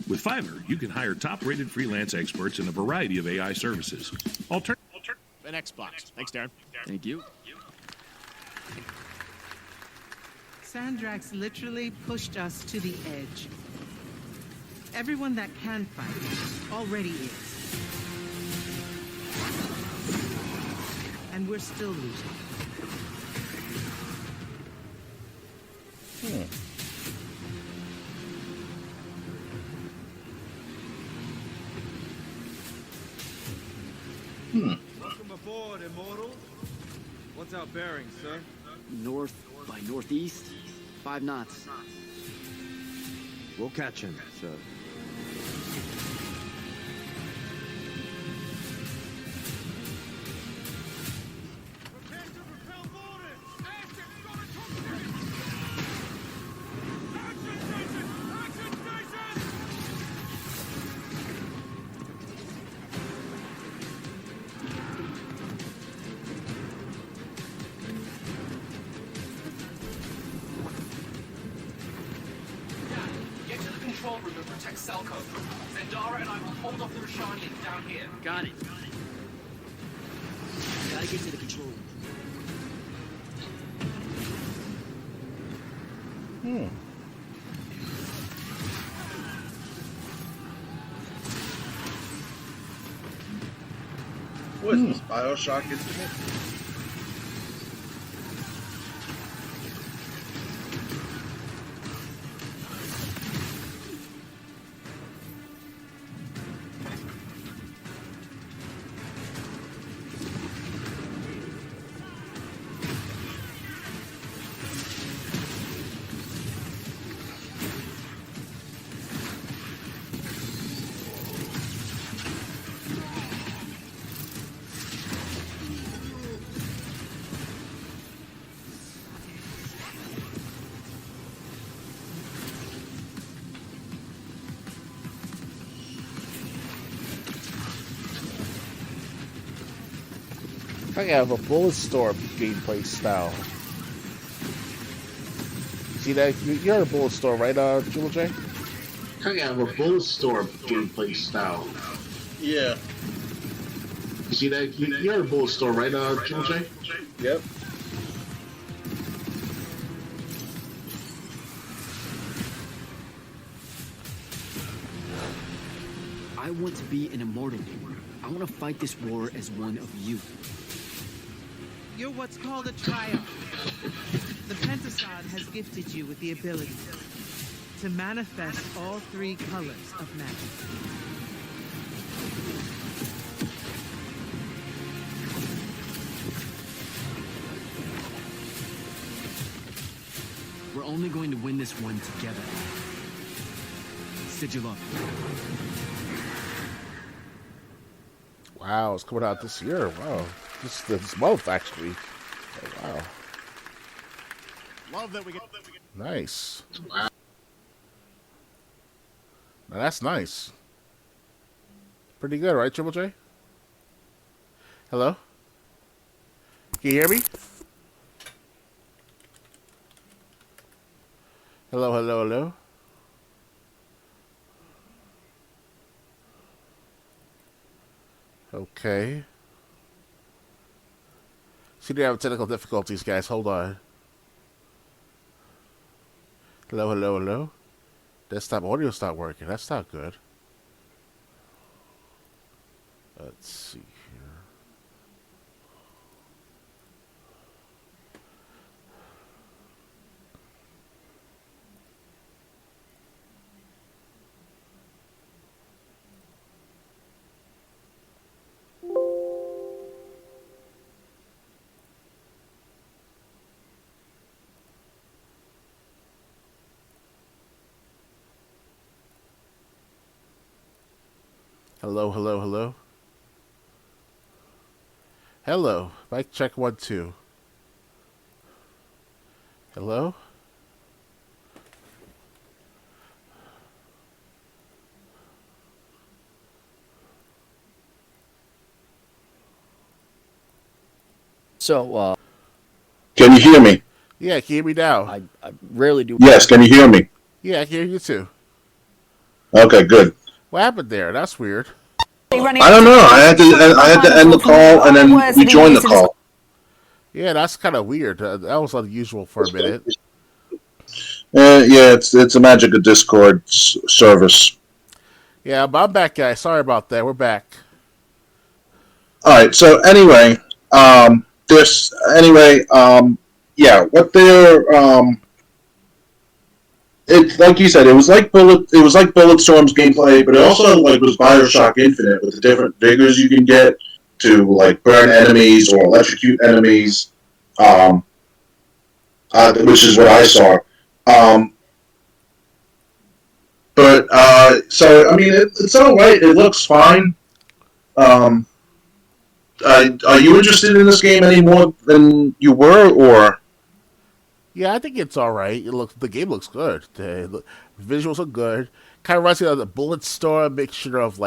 With Fiverr, you can hire top-rated freelance experts in a variety of AI services. An Xbox. Thanks, Darren. Thank you. Sandrax literally pushed us to the edge. Everyone that can fight already is. And we're still losing. Welcome aboard, Immortals. What's our bearing, sir? North by northeast, 5 knots. We'll catch him, sir. Prepare to repel boarders! Airship's got a contact! Action station! Action station! Get to the control room and protect Selco. Zendara and I will hold off the Rashanians down here. Got it. Gotta get to the control room. What is this, Bioshock Infinite? I have a bullet storm gameplay style. See that? You're at a bullet store, right, Triple J? Kind of have a bullet store gameplay style. Yeah. You see that? You're at a bullet store, right, Triple J? Yep. I want to be an immortal. I want to fight this war as one of you. You're what's called a triumph. The Pentasod has gifted you with the ability to manifest all three colors of magic. We're only going to win this one together. Sigil up. Wow, it's coming out this year. Wow. This month, actually. Oh, wow. Love that we get. Nice. Now that's nice. Pretty good, right, Triple J? Hello? Can you hear me? Hello, hello, hello? Okay. See, they have technical difficulties, guys. Hold on. Hello, hello, hello? Desktop audio stopped working. That's not good. Let's see here. Hello, hello, hello. Hello. Mic check 1 2. Hello? So, Can you hear me? Yeah, can you hear me now? I rarely do. Yes, can you hear me? Yeah, I can hear you too. Okay, good. What happened there? That's weird. I don't know. I had to end the call and then rejoin the call. Yeah, that's kind of weird. That was unusual for a minute. Yeah, it's a magic of Discord service. Yeah, but I'm back, guys. Sorry about that. We're back. All right. So anyway, yeah, what they're it's like you said, it was like Bulletstorm's gameplay, but it also like was BioShock Infinite with the different vigors you can get to like burn enemies or electrocute enemies, which is what I saw. So I mean, it's all right. It looks fine. Are you interested in this game any more than you were, or? Yeah, I think it's all right. The game looks good. The visuals are good. Kind of reminds me of the Bulletstorm mixture of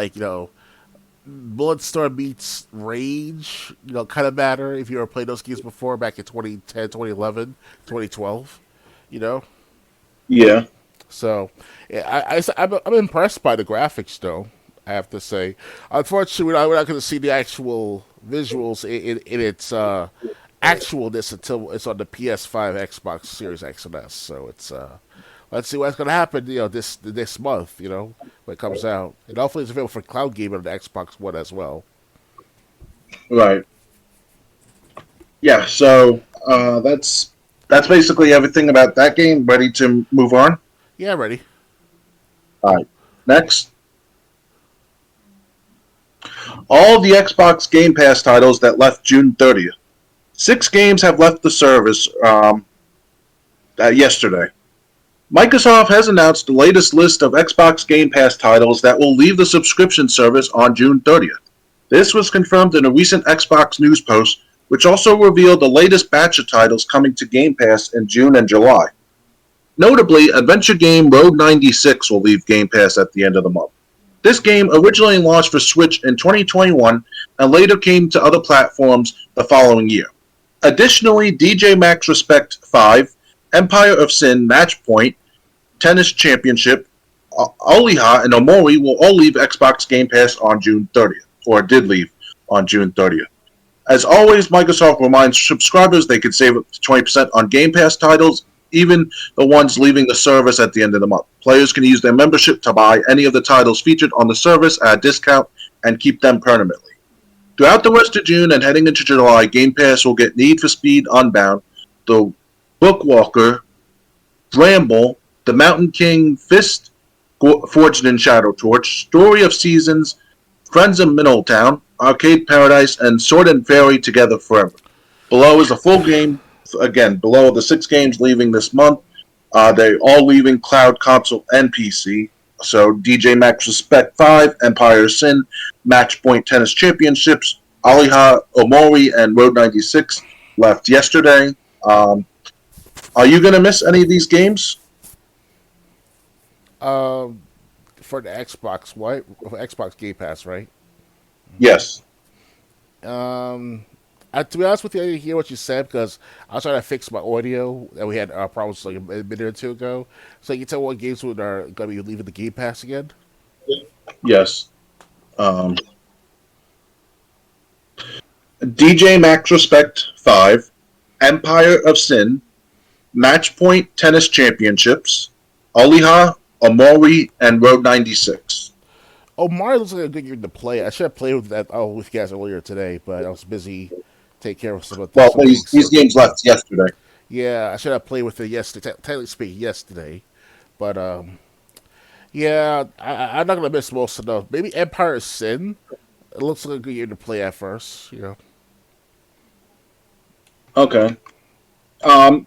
Bulletstorm meets Rage. Kind of matter if you ever played those games before back in 2010, 2011, 2012. Yeah. So, yeah, I'm impressed by the graphics, though. I have to say. Unfortunately, we're not going to see the actual visuals in its actualness until it's on the PS5, Xbox Series X and S. So it's let's see what's going to happen. This month. When it comes out, and hopefully it's available for cloud gaming on the Xbox One as well. Right. Yeah. So that's basically everything about that game. Ready to move on? Yeah, ready. All right. Next. All the Xbox Game Pass titles that left June 30th. 6 games have left the service yesterday. Microsoft has announced the latest list of Xbox Game Pass titles that will leave the subscription service on June 30th. This was confirmed in a recent Xbox news post, which also revealed the latest batch of titles coming to Game Pass in June and July. Notably, adventure game Road 96 will leave Game Pass at the end of the month. This game originally launched for Switch in 2021 and later came to other platforms the following year. Additionally, DJ Max Respect 5 Empire of Sin, Match Point, Tennis Championship, Oliha, and Omori will all leave Xbox Game Pass on June 30th, or did leave on June 30th. As always, Microsoft reminds subscribers they can save up to 20% on Game Pass titles, even the ones leaving the service at the end of the month. Players can use their membership to buy any of the titles featured on the service at a discount and keep them permanently. Throughout the rest of June and heading into July, Game Pass will get Need for Speed Unbound, The Bookwalker, Bramble, The Mountain King Fist, Forged in Shadow Torch, Story of Seasons, Friends of Middletown, Arcade Paradise, and Sword and Fairy Together Forever. Below is a full game. Again, below the 6 games leaving this month. They're all leaving cloud, console, and PC. So DJ Max Respect 5, Empire Sin, Match Point Tennis Championships, Aliha, Omori, and Road 96 left yesterday. Are you going to miss any of these games? For the Xbox, what? Xbox Game Pass, right? Yes. To be honest with you, I didn't hear what you said because I was trying to fix my audio and we had problems like a minute or two ago. So you can tell what games are going to be leaving the Game Pass again? Yes. DJ Max Respect 5, Empire of Sin, Match Point Tennis Championships, Oliha, Omori, and Road 96. Omori looks like a good game to play. I should have played with that with you guys earlier today, but I was busy taking care of some of the Well, these games left yesterday. Yeah, I should have played with it yesterday. Technically speaking, yesterday. But, yeah, I'm not going to miss most of those. Maybe Empire of Sin. It looks like a good game to play at first, you know. Okay.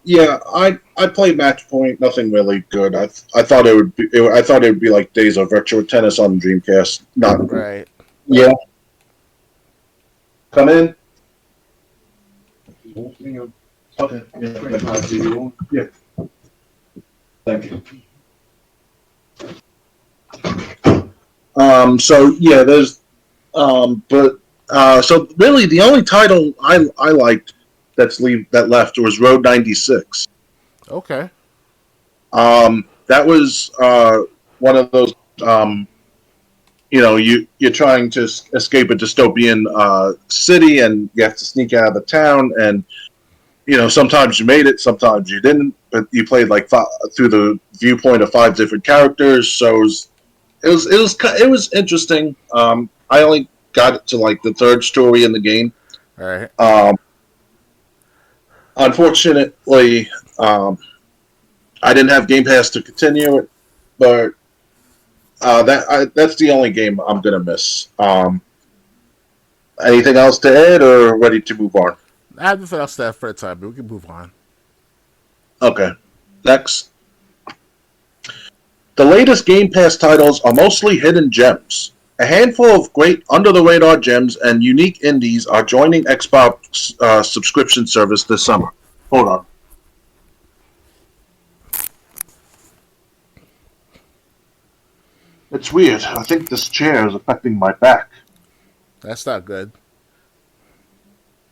Yeah, I played Match Point. Nothing really good. I thought it would be. I thought it would be like Days of Virtual Tennis on Dreamcast. Not right. Yeah. Come in. Okay. Yeah. Thank you. So yeah, there's. But so really, the only title I liked that left was Road 96. Okay. That was one of those. You're trying to escape a dystopian city, and you have to sneak out of the town. And sometimes you made it, sometimes you didn't. But you played like through the viewpoint of 5 different characters, so it was interesting. I only got it to like the 3rd story in the game. All right. Unfortunately, I didn't have Game Pass to continue it, but that's the only game I'm gonna miss. Anything else to add, or ready to move on? I have nothing else to add for a time, but we can move on. Okay. Next. The latest Game Pass titles are mostly hidden gems. A handful of great under-the-radar gems and unique indies are joining Xbox subscription service this summer. Hold on. It's weird. I think this chair is affecting my back. That's not good.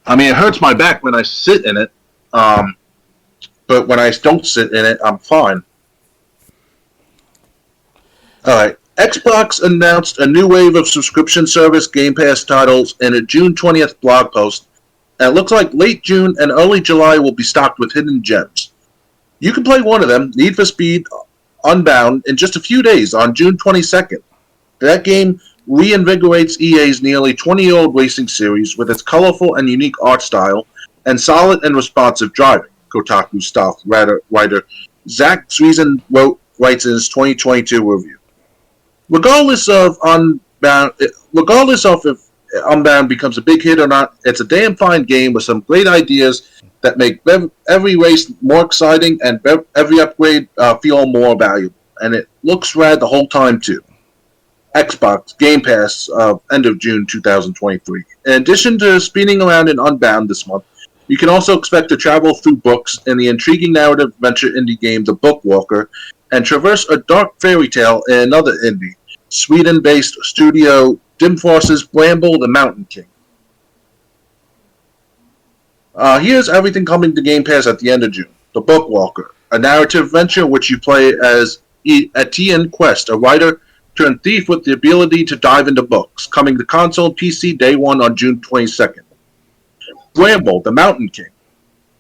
I mean, it hurts my back when I sit in it, but when I don't sit in it, I'm fine. All right. Xbox announced a new wave of subscription service Game Pass titles in a June 20th blog post, and it looks like late June and early July will be stocked with hidden gems. You can play one of them, Need for Speed Unbound, in just a few days on June 22nd. That game reinvigorates EA's nearly 20-year-old racing series with its colorful and unique art style and solid and responsive driving, Kotaku staff writer Zach Zwiesen writes in his 2022 review. Regardless of if Unbound becomes a big hit or not, it's a damn fine game with some great ideas that make every race more exciting and every upgrade feel more valuable. And it looks rad the whole time, too. Xbox Game Pass, end of June 2023. In addition to speeding around in Unbound this month, you can also expect to travel through books in the intriguing narrative adventure indie game The Bookwalker, and traverse a dark fairy tale in another indie, Sweden-based studio Dimforce's Bramble the Mountain King. Here's everything coming to Game Pass at the end of June. The Bookwalker, a narrative adventure in which you play as Etienne Quest, a writer turned thief with the ability to dive into books, coming to console and PC day one on June 22nd. Bramble, the Mountain King,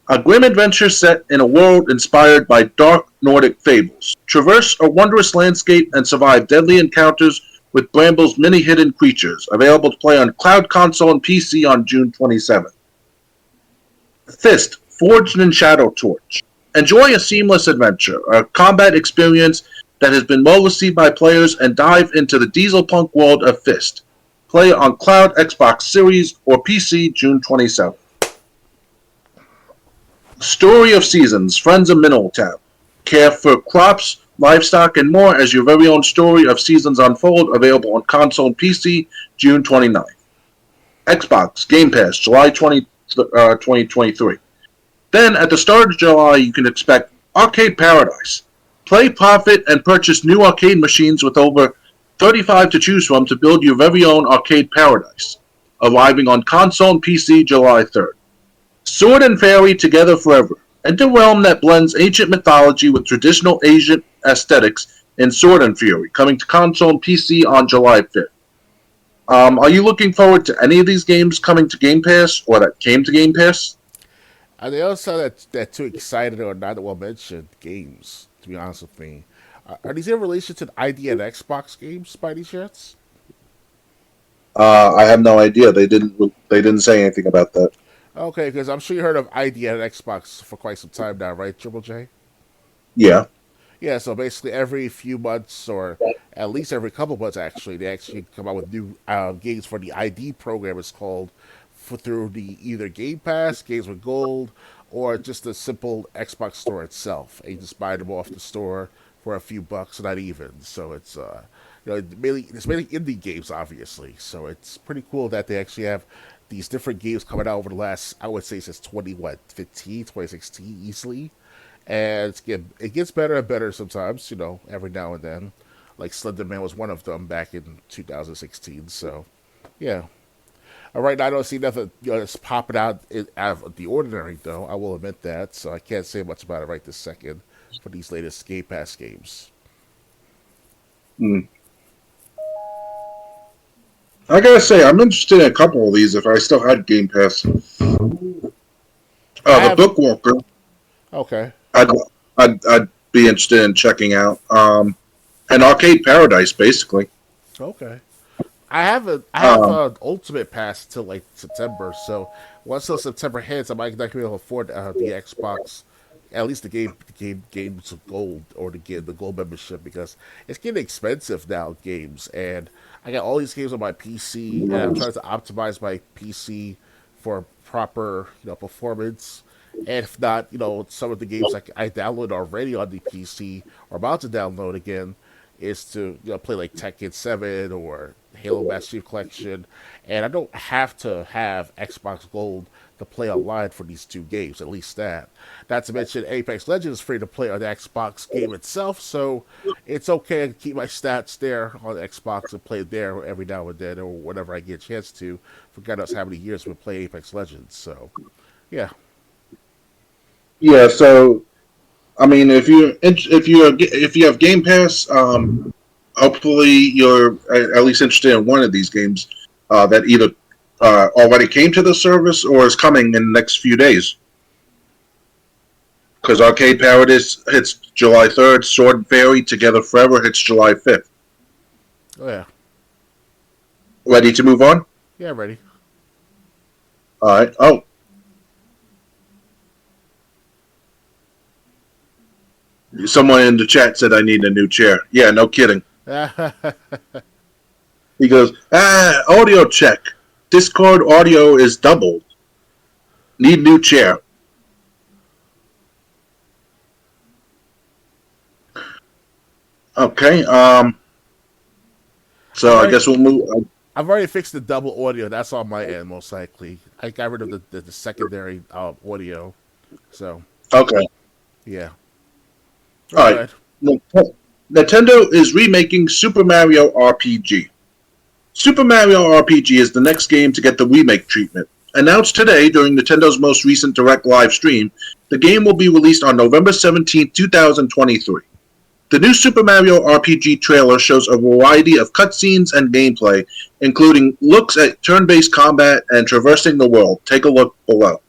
a grim adventure set in a world inspired by dark Nordic fables. Traverse a wondrous landscape and survive deadly encounters with Bramble's many hidden creatures, available to play on cloud console and PC on June 27th. Fist, Forged in Shadow Torch. Enjoy a seamless adventure, a combat experience that has been well received by players, and dive into the dieselpunk world of Fist. Play on Cloud, Xbox Series, or PC June 27th. Story of Seasons, Friends of Mineral Care for crops, livestock, and more as your very own Story of Seasons unfold, available on console and PC June 29th. Xbox Game Pass, July 2023. Then, at the start of July, you can expect Arcade Paradise. Play, profit, and purchase new arcade machines with over 35 to choose from to build your very own Arcade Paradise, arriving on console and PC July 3rd. Sword and Fairy Together Forever, enter a realm that blends ancient mythology with traditional Asian aesthetics in Sword and Fury, coming to console and PC on July 5th. Are you looking forward to any of these games coming to Game Pass, or that came to Game Pass? They also that too excited or not well mentioned games, to be honest with me. Are these in relation to the ID and Xbox games by any chance? I have no idea. They didn't say anything about that. Okay, because I'm sure you heard of ID and Xbox for quite some time now, right, Triple J? Yeah. Yeah, so basically every few months, or at least every couple months, actually, they actually come out with new games for the ID program. It's called through the either Game Pass, Games with Gold, or just the simple Xbox store itself. And you just buy them off the store for a few bucks, not even. So it's it's mainly indie games, obviously. So it's pretty cool that they actually have these different games coming out over the last, I would say, since 2016 easily. And it gets better and better sometimes, every now and then. Like Slender Man was one of them back in 2016. So, yeah. Right now, I don't see nothing that's popping out of the ordinary, though. I will admit that. So I can't say much about it right this second for these latest Game Pass games. I gotta say, I'm interested in a couple of these if I still had Game Pass. The Bookwalker. Okay. I'd be interested in checking out. And Arcade Paradise, basically. Okay. I have an Ultimate Pass till like September, so once those September hits, I might not be able to afford the Xbox, at least the games of gold, or to get the gold membership, because it's getting expensive now, games, and I got all these games on my PC, and I'm trying to optimize my PC for proper performance. And if not, some of the games I downloaded already on the PC or about to download again is to play like Tekken 7 or Halo Master Chief Collection, and I don't have to have Xbox Gold to play online for these two games, at least that. Not to mention Apex Legends is free to play on the Xbox game itself, so it's okay to keep my stats there on the Xbox and play there every now and then or whenever I get a chance to. Forgot us how many years we play Apex Legends, so yeah. Yeah, so I mean, if you have Game Pass, hopefully you're at least interested in one of these games that either already came to the service or is coming in the next few days. Because Arcade Paradise hits July 3rd, Sword and Fairy Together Forever hits July 5th. Oh yeah. Ready to move on? Yeah, ready. All right. Oh. Someone in the chat said I need a new chair. Yeah, no kidding. He goes, audio check. Discord audio is doubled. Need new chair. Okay, so I guess we'll move. I've already fixed the double audio. That's on my end, most likely. I got rid of the secondary audio. So. Okay. Yeah. All right. Nintendo is remaking Super Mario RPG. Super Mario RPG is the next game to get the remake treatment. Announced today during Nintendo's most recent Direct live stream, The game will be released on November 17, 2023. The new Super Mario RPG trailer shows a variety of cutscenes and gameplay, including looks at turn-based combat and traversing the world. Take a look below.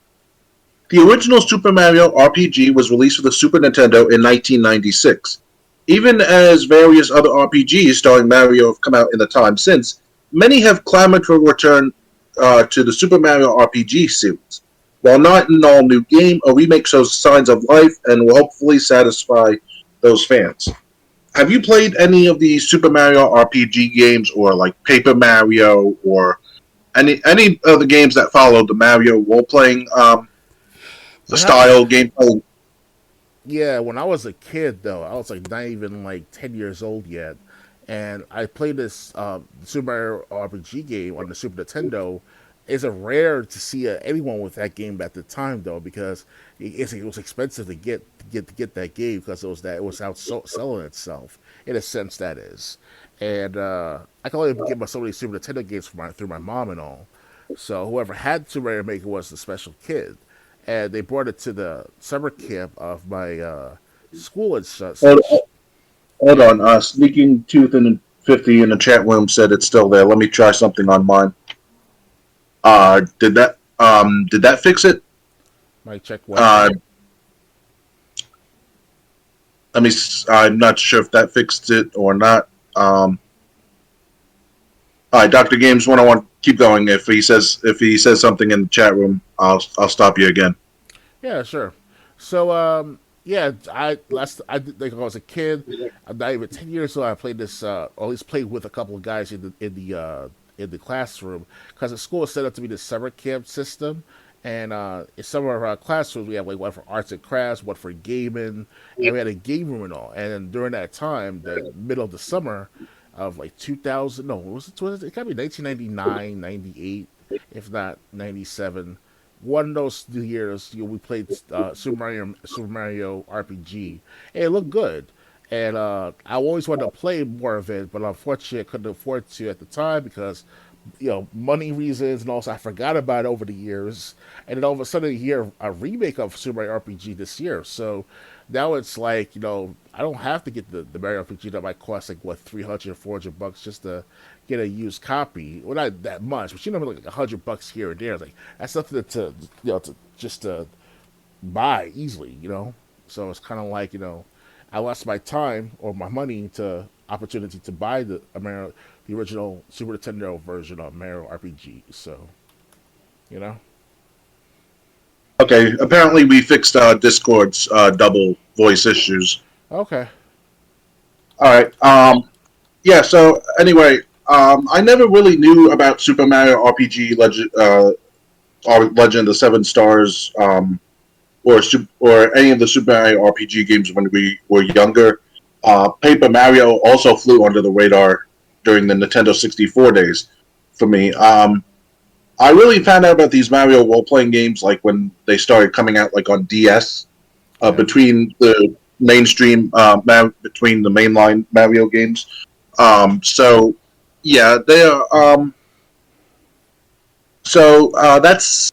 The original Super Mario RPG was released for the Super Nintendo in 1996. Even as various other RPGs starring Mario have come out in the time since, many have clamored for a return to the Super Mario RPG series. While not an all-new game, a remake shows signs of life and will hopefully satisfy those fans. Have you played any of the Super Mario RPG games, or like Paper Mario, or any of the games that follow the Mario role-playing style gameplay? Yeah, when I was a kid, though, I was like not even like 10 years old yet, and I played this Super Mario RPG game on the Super Nintendo. It's a rare to see anyone with that game at the time, though, because it was expensive to get that game because it was outselling itself in a sense, that is. And I can only get my so many Super Nintendo games through my mom and all. So whoever had Super Mario Maker was the special kid, and they brought it to the summer camp of my school and such. Hold on, Sneaking Tooth in 50 in the chat room said it's still there. Let me try something on mine. Did that fix it? Might check what. I'm not sure if that fixed it or not. All right, Dr. Games 101, keep going. If he says something in the chat room, I'll stop you again. Yeah, sure. So yeah, I did, like, when I was a kid. I'm not even 10 years old. I played this, or at least played with a couple of guys in the classroom, because the school is set up to be the summer camp system. And in some of our classrooms, we have like one for arts and crafts, one for gaming, and we had a game room and all. And during that time, the middle of the summer of like 2000, no, it gotta be 1999, 98, if not 97. One of those years, we played Super Mario RPG, and it looked good. And I always wanted to play more of it, but unfortunately, I couldn't afford to at the time because, money reasons, and also I forgot about it over the years. And then all of a sudden, you hear a remake of Super Mario RPG this year. So now it's like, I don't have to get the Mario RPG that might cost like what, $300, $400 just to get a used copy. Well, not that much, but like $100 here and there. Like, that's something to just to buy easily, So it's kind of like, I lost my time or my money to opportunity to buy the original Super Nintendo version of Mario RPG. So, Okay, apparently we fixed Discord's double voice issues. Okay. All right. Yeah. So anyway, I never really knew about Super Mario RPG Legend, or Legend of the Seven Stars, or any of the Super Mario RPG games when we were younger. Paper Mario also flew under the radar during the Nintendo 64 days for me. I really found out about these Mario role-playing games like when they started coming out like on DS, between the mainstream, between the mainline Mario games. So yeah, they are. That's.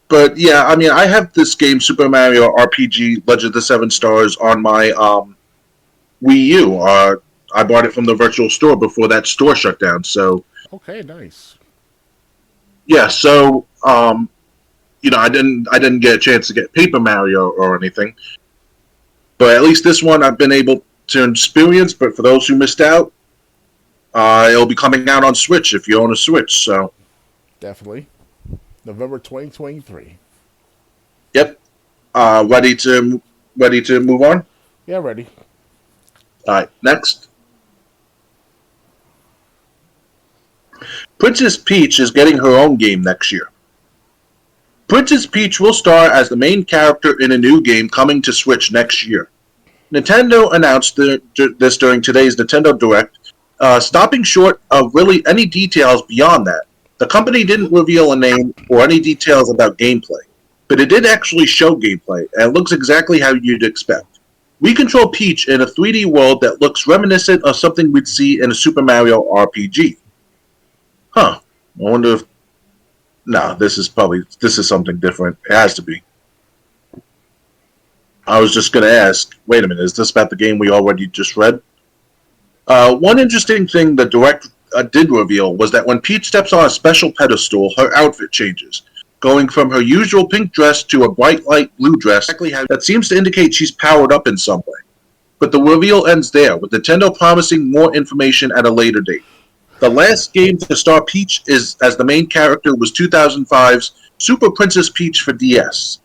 But yeah, I mean, I have this game, Super Mario RPG Legend of the Seven Stars, on my Wii U. I bought it from the virtual store before that store shut down. So okay, nice. Yeah, so I didn't get a chance to get Paper Mario or anything, but at least this one I've been able to experience. But for those who missed out, it'll be coming out on Switch if you own a Switch. So definitely. November 2023. Yep. Ready to move on? Yeah, ready. All right, next. Princess Peach is getting her own game next year. Princess Peach will star as the main character in a new game coming to Switch next year. Nintendo announced this during today's Nintendo Direct, stopping short of really any details beyond that. The company didn't reveal a name or any details about gameplay, but it did actually show gameplay, and it looks exactly how you'd expect. We control Peach in a 3D world that looks reminiscent of something we'd see in a Super Mario RPG. Huh. I wonder if... No, this is something different. It has to be. I was just going to ask, wait a minute, is this about the game we already just read? One interesting thing the Direct did reveal was that when Peach steps on a special pedestal, her outfit changes, going from her usual pink dress to a bright light blue dress that seems to indicate she's powered up in some way. But the reveal ends there, with Nintendo promising more information at a later date. The last game to star Peach as the main character was 2005's Super Princess Peach for DS.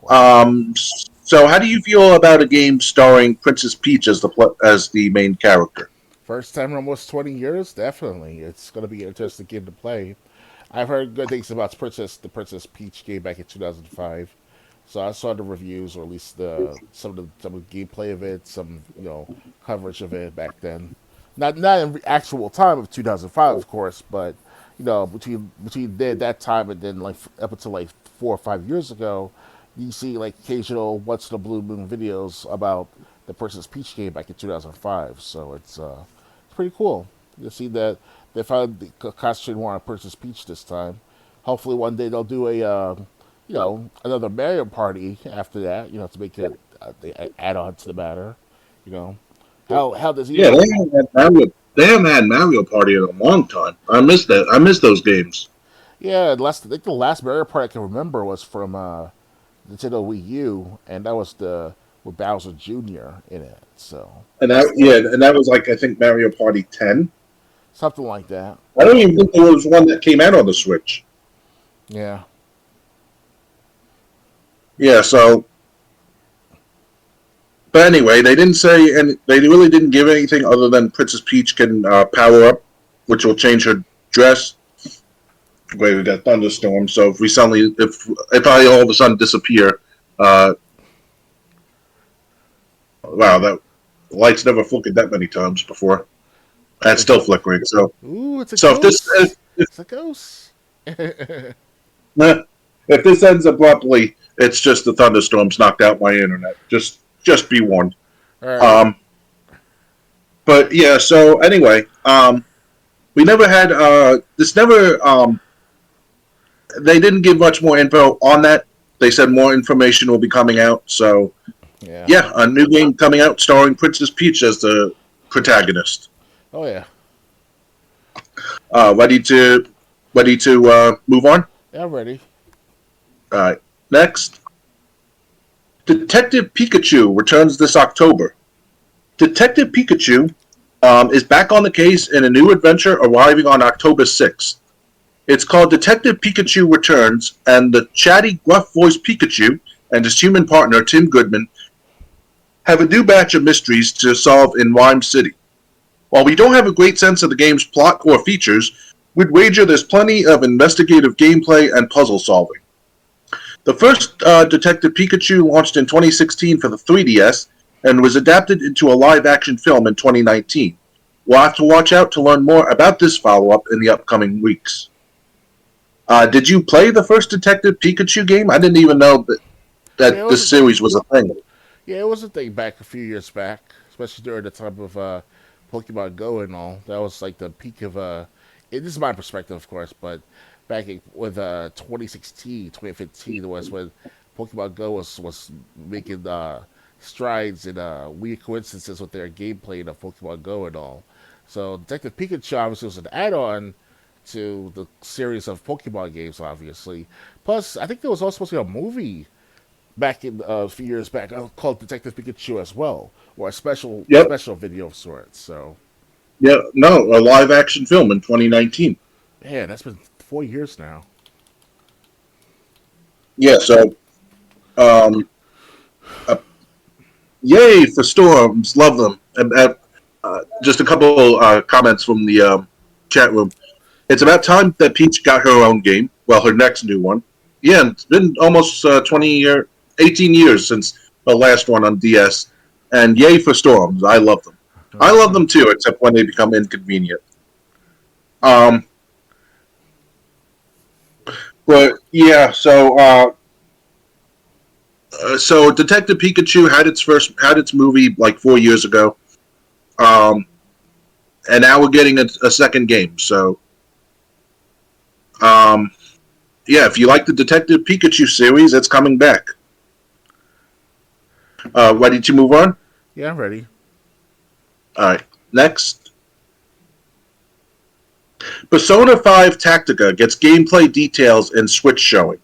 So how do you feel about a game starring Princess Peach as the main character? First time in almost 20 years, definitely. It's going to be an interesting game to play. I've heard good things about the Princess Peach game back in 2005. So I saw the reviews, or at least some of the gameplay of it, some coverage of it back then. Not in the actual time of 2005, of course, but between that time and then like up until like 4 or 5 years ago, you see like occasional once in a blue moon videos about the Princess Peach game back in 2005. So it's pretty cool. You see that they finally concentrated more on Princess Peach this time. Hopefully one day they'll do a another Mario Party after that. To make it add on to the matter. How does he? Yeah, they haven't had Mario Party in a long time. I miss that. I miss those games. Yeah, I think the last Mario Party I can remember was from Nintendo Wii U, and that was with Bowser Jr. in it. So that was like, I think, Mario Party 10, something like that. I don't even think there was one that came out on the Switch. Yeah. Yeah. So, but anyway, they didn't say, and they really didn't give anything other than Princess Peach can power up, which will change her dress. Wait, we got thunderstorm. So if I all of a sudden disappear, wow, that light's never flickered that many times before. And it's still flickering. So, ooh, it's a ghost. It's a ghost. If this ends abruptly, it's just the thunderstorms knocked out my internet. Just be warned. All right. But yeah. So anyway, we never had they didn't give much more info on that. They said more information will be coming out. So, yeah, a new game coming out starring Princess Peach as the protagonist. Oh yeah. Ready to move on? Yeah, I'm ready. All right. Next, Detective Pikachu returns this October. Detective Pikachu is back on the case in a new adventure arriving on October 6th. It's called Detective Pikachu Returns, and the chatty, gruff-voiced Pikachu and his human partner, Tim Goodman, have a new batch of mysteries to solve in Rhyme City. While we don't have a great sense of the game's plot or features, we'd wager there's plenty of investigative gameplay and puzzle solving. The first Detective Pikachu launched in 2016 for the 3DS and was adapted into a live-action film in 2019. We'll have to watch out to learn more about this follow-up in the upcoming weeks. Did you play the first Detective Pikachu game? I didn't even know that this series was a thing. Yeah, it was a thing back a few years back, especially during the time of Pokemon Go and all. That was like the peak of this is my perspective, of course, but back with 2016, 2015 was when Pokemon Go was making strides in weird coincidences with their gameplay of Pokemon Go and all. So Detective Pikachu obviously was an add-on to the series of Pokemon games, obviously. Plus, I think there was also supposed to be a movie back in a few years back called Detective Pikachu as well, or a special video of sorts. So, yeah, no, a live action film in 2019. Yeah, that's been 4 years now. Yeah, so, yay for Storms, love them. And just a couple comments from the chat room. It's about time that Peach got her own game. Well, her next new one. Yeah, it's been almost 18 years since the last one on DS. And yay for Storms. I love them. I love them too, except when they become inconvenient. But yeah, so Detective Pikachu had its movie like 4 years ago. And now we're getting a second game. So yeah, if you like the Detective Pikachu series, it's coming back. Ready to move on? Yeah, I'm ready. All right. Next. Persona 5 Tactica gets gameplay details in Switch showing.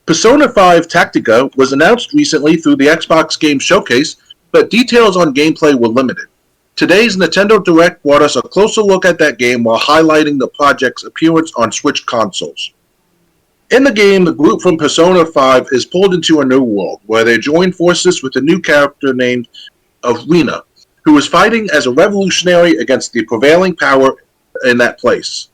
Persona 5 Tactica was announced recently through the Xbox Game Showcase, but details on gameplay were limited. Today's Nintendo Direct brought us a closer look at that game while highlighting the project's appearance on Switch consoles. In the game, the group from Persona 5 is pulled into a new world, where they join forces with a new character named Arena, who is fighting as a revolutionary against the prevailing power in that place.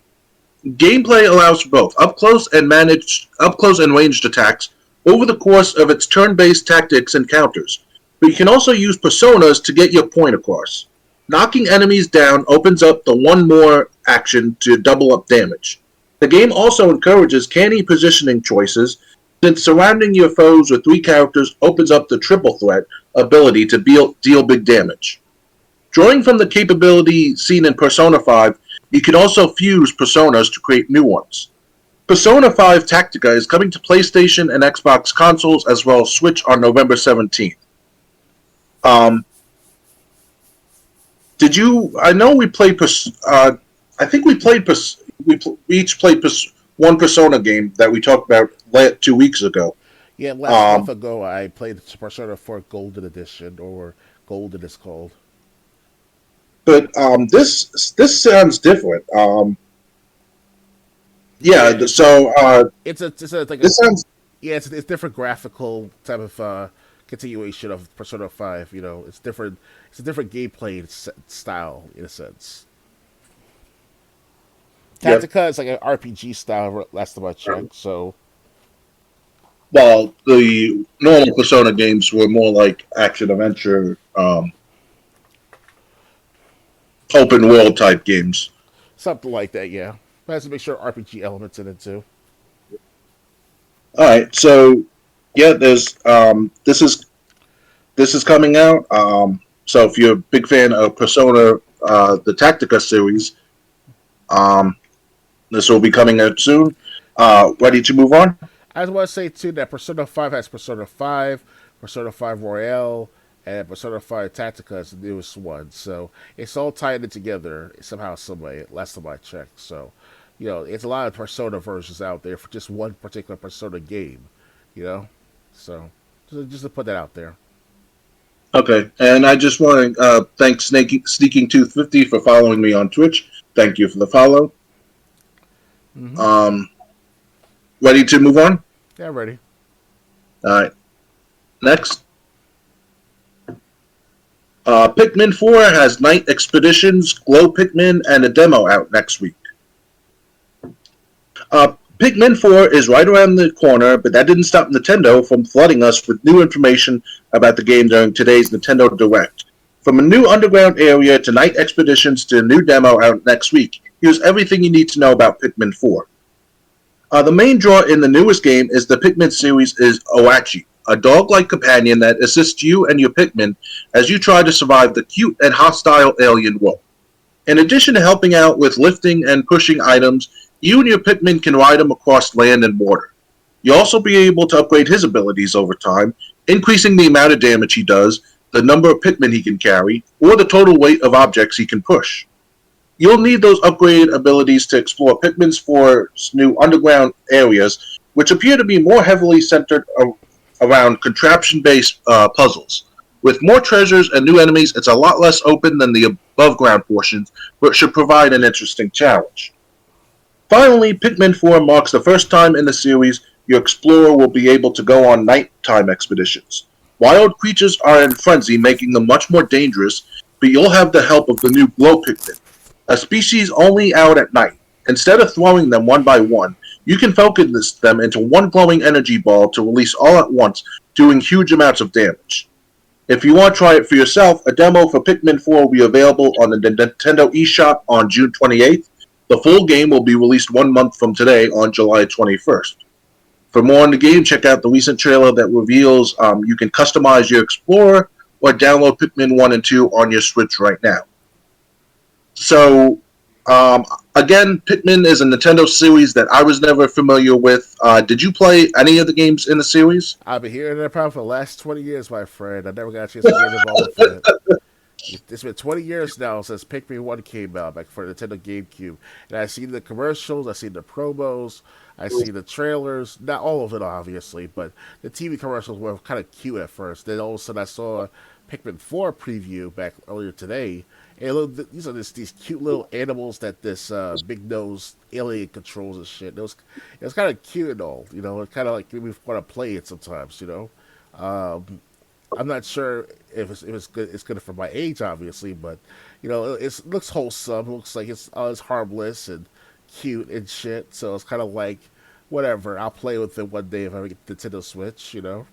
Gameplay allows for both up close and ranged attacks over the course of its turn-based tactics and counters, but you can also use personas to get your point across. Knocking enemies down opens up the one more action to double up damage. The game also encourages canny positioning choices, since surrounding your foes with 3 characters opens up the triple threat ability to deal big damage. Drawing from the capability seen in Persona 5, you can also fuse personas to create new ones. Persona 5 Tactica is coming to PlayStation and Xbox consoles as well as Switch on November 17th. I know we played. I think we played. We each played one Persona game that we talked about 2 weeks ago. Yeah, last month ago I played Persona 4 Golden Edition, or Golden is called. But this sounds different. Yeah, so it's like this sounds. Yeah, it's different graphical type of continuation of Persona 5. You know, it's different. It's a different gameplay style in a sense. Tactica is like an RPG style. Last time I checked, so. Well, the normal Persona games were more like action adventure, open world type games. Something like that, yeah. But has to make sure RPG elements in it too. All right, so yeah, there's this is coming out. So if you're a big fan of Persona, the Tactica series, this will be coming out soon. Ready to move on? I just want to say too that Persona 5 has Persona 5, Persona 5 Royale, and Persona 5 Tactica is the newest one. So it's all tied in together somehow, some way. Last time I checked, so you know, it's a lot of Persona versions out there for just one particular Persona game. You know, so just to put that out there. Okay, and I just want to thank Sneaking Tooth 50 for following me on Twitch. Thank you for the follow. Mm-hmm. Ready to move on? Yeah, ready. All right. Next. Pikmin 4 has Night Expeditions, Glow Pikmin, and a demo out next week. Pikmin 4 is right around the corner, but that didn't stop Nintendo from flooding us with new information about the game during today's Nintendo Direct. From a new underground area to Night Expeditions to a new demo out next week, here's everything you need to know about Pikmin 4. The main draw in the newest game is the Pikmin series is Oachi, a dog-like companion that assists you and your Pikmin as you try to survive the cute and hostile alien world. In addition to helping out with lifting and pushing items, you and your Pikmin can ride him across land and water. You'll also be able to upgrade his abilities over time, increasing the amount of damage he does, the number of Pikmin he can carry, or the total weight of objects he can push. You'll need those upgraded abilities to explore Pikmin 4's new underground areas, which appear to be more heavily centered around contraption-based puzzles. With more treasures and new enemies, it's a lot less open than the above-ground portions, but should provide an interesting challenge. Finally, Pikmin 4 marks the first time in the series your explorer will be able to go on nighttime expeditions. Wild creatures are in frenzy, making them much more dangerous, but you'll have the help of the new Glow Pikmin, a species only out at night. Instead of throwing them one by one, you can focus them into one glowing energy ball to release all at once, doing huge amounts of damage. If you want to try it for yourself, a demo for Pikmin 4 will be available on the Nintendo eShop on June 28th. The full game will be released 1 month from today on July 21st. For more on the game, check out the recent trailer that reveals you can customize your Explorer or download Pikmin 1 and 2 on your Switch right now. So, I Again, Pikmin is a Nintendo series that I was never familiar with. Did you play any of the games in the series? I've been hearing that problem for the last 20 years, my friend. I never got a chance to get involved with it. It's been 20 years now since Pikmin 1 came out, back for Nintendo GameCube. And I've seen the commercials, I've seen the promos, I've seen the trailers. Not all of it, obviously, but the TV commercials were kind of cute at first. Then all of a sudden I saw a Pikmin 4 preview back earlier today. And these are these cute little animals that this big-nosed alien controls and shit. It was kind of cute and all, you know. It kind of like made me want to play it sometimes, you know. I'm not sure if it's good. It's good for my age, obviously, but you know, it looks wholesome. It looks like it's harmless and cute and shit. So it's kind of like whatever. I'll play with it one day if I get the Nintendo Switch, you know.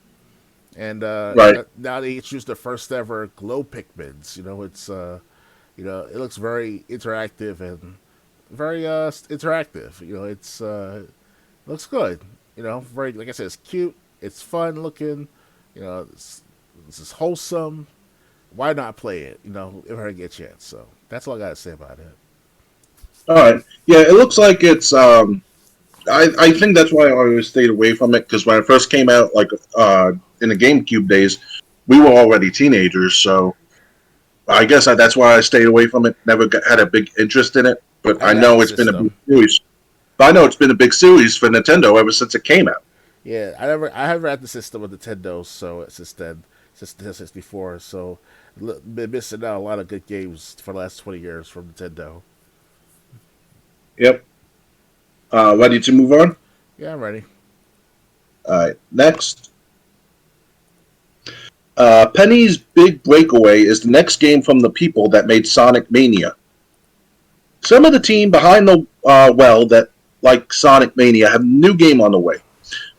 And Right. now they introduced the first ever glow Pikmins. You know, it's you know, it looks very interactive and very interactive. You know, it looks good. You know, very, like I said, it's cute. It's fun looking. You know, this is wholesome. Why not play it? You know, if I get a chance. So that's all I gotta say about it. All right. Yeah, it looks like it's. I think that's why I always stayed away from it, because when it first came out, like in the GameCube days, we were already teenagers, so I guess that's why I stayed away from it. Never had a big interest in it, but I know it's been a big series. But I know it's been a big series for Nintendo ever since it came out. Yeah, I haven't had the system with Nintendo, so since then, since the 64, so been missing out a lot of good games for the last 20 years from Nintendo. Yep. Ready to move on? Yeah, I'm ready. All right. Next. Penny's Big Breakaway is the next game from the people that made Sonic Mania. Some of the team behind the well that like Sonic Mania have a new game on the way.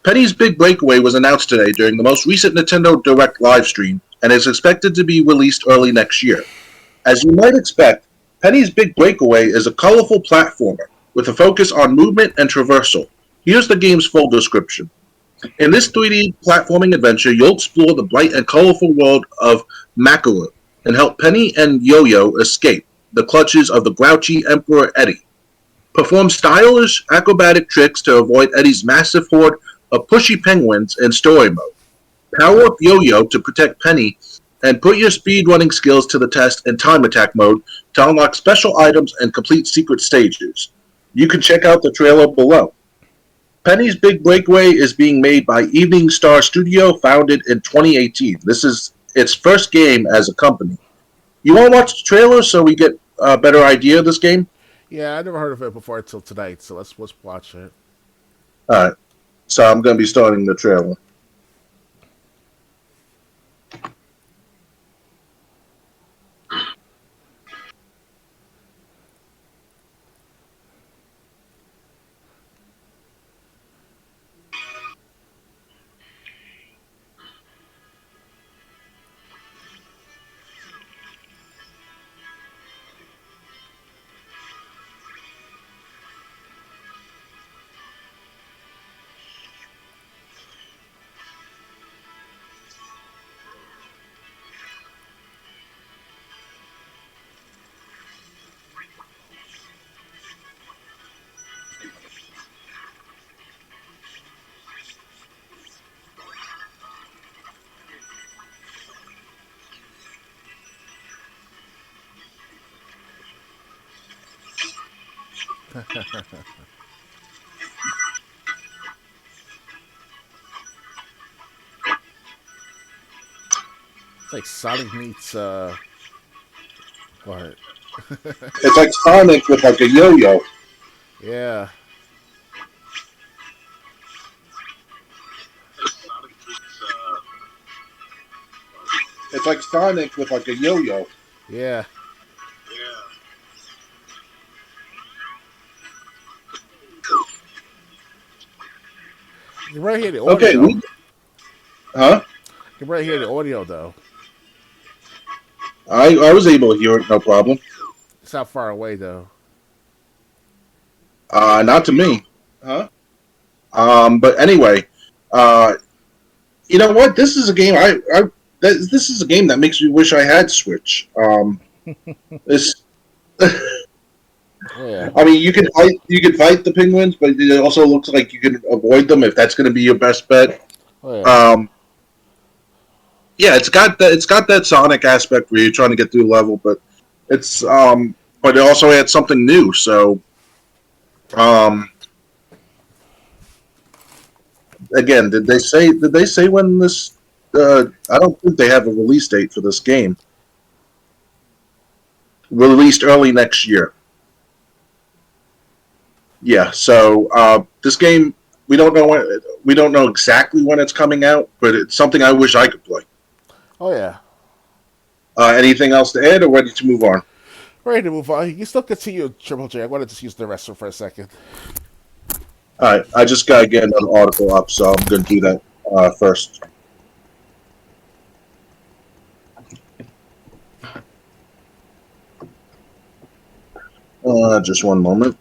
Penny's Big Breakaway was announced today during the most recent Nintendo Direct live stream and is expected to be released early next year. As you might expect, Penny's Big Breakaway is a colorful platformer with a focus on movement and traversal. Here's the game's full description. In this 3D platforming adventure, you'll explore the bright and colorful world of Makalu and help Penny and Yo-Yo escape the clutches of the grouchy Emperor Eddie. Perform stylish acrobatic tricks to avoid Eddie's massive horde of pushy penguins in story mode. Power up Yo-Yo to protect Penny, and put your speedrunning skills to the test in time attack mode to unlock special items and complete secret stages. You can check out the trailer below. Penny's Big Breakaway is being made by Evening Star Studio, founded in 2018. This is its first game as a company. You want to watch the trailer so we get a better idea of this game? Yeah, I never heard of it before until tonight, so let's watch it. All right. So I'm going to be starting the trailer. It's like Sonic meets what? It's like Sonic with like a yo-yo. Yeah. It's like Sonic with like a yo-yo. Yeah. You can right hear the audio. Okay. Huh? You can right hear the audio though. I was able to hear it, no problem. It's not far away though. Not to me. Huh? But anyway, you know what? This is a game this is a game that makes me wish I had Switch. This Oh yeah. I mean, you can fight the penguins, but it also looks like you can avoid them if that's going to be your best bet. Oh yeah. Yeah, it's got that Sonic aspect where you're trying to get through the level, but it's but it also adds something new. So um, again, did they say when this? I don't think they have a release date for this game. Released early next year. Yeah, so this game we don't know exactly when it's coming out, but it's something I wish I could play. Oh yeah. Anything else to add, or ready to move on? Ready to move on. You can still continue, Triple J. I wanted to use the restroom for a second. All right, I just got to get another article up, so I'm going to do that first. Just one moment.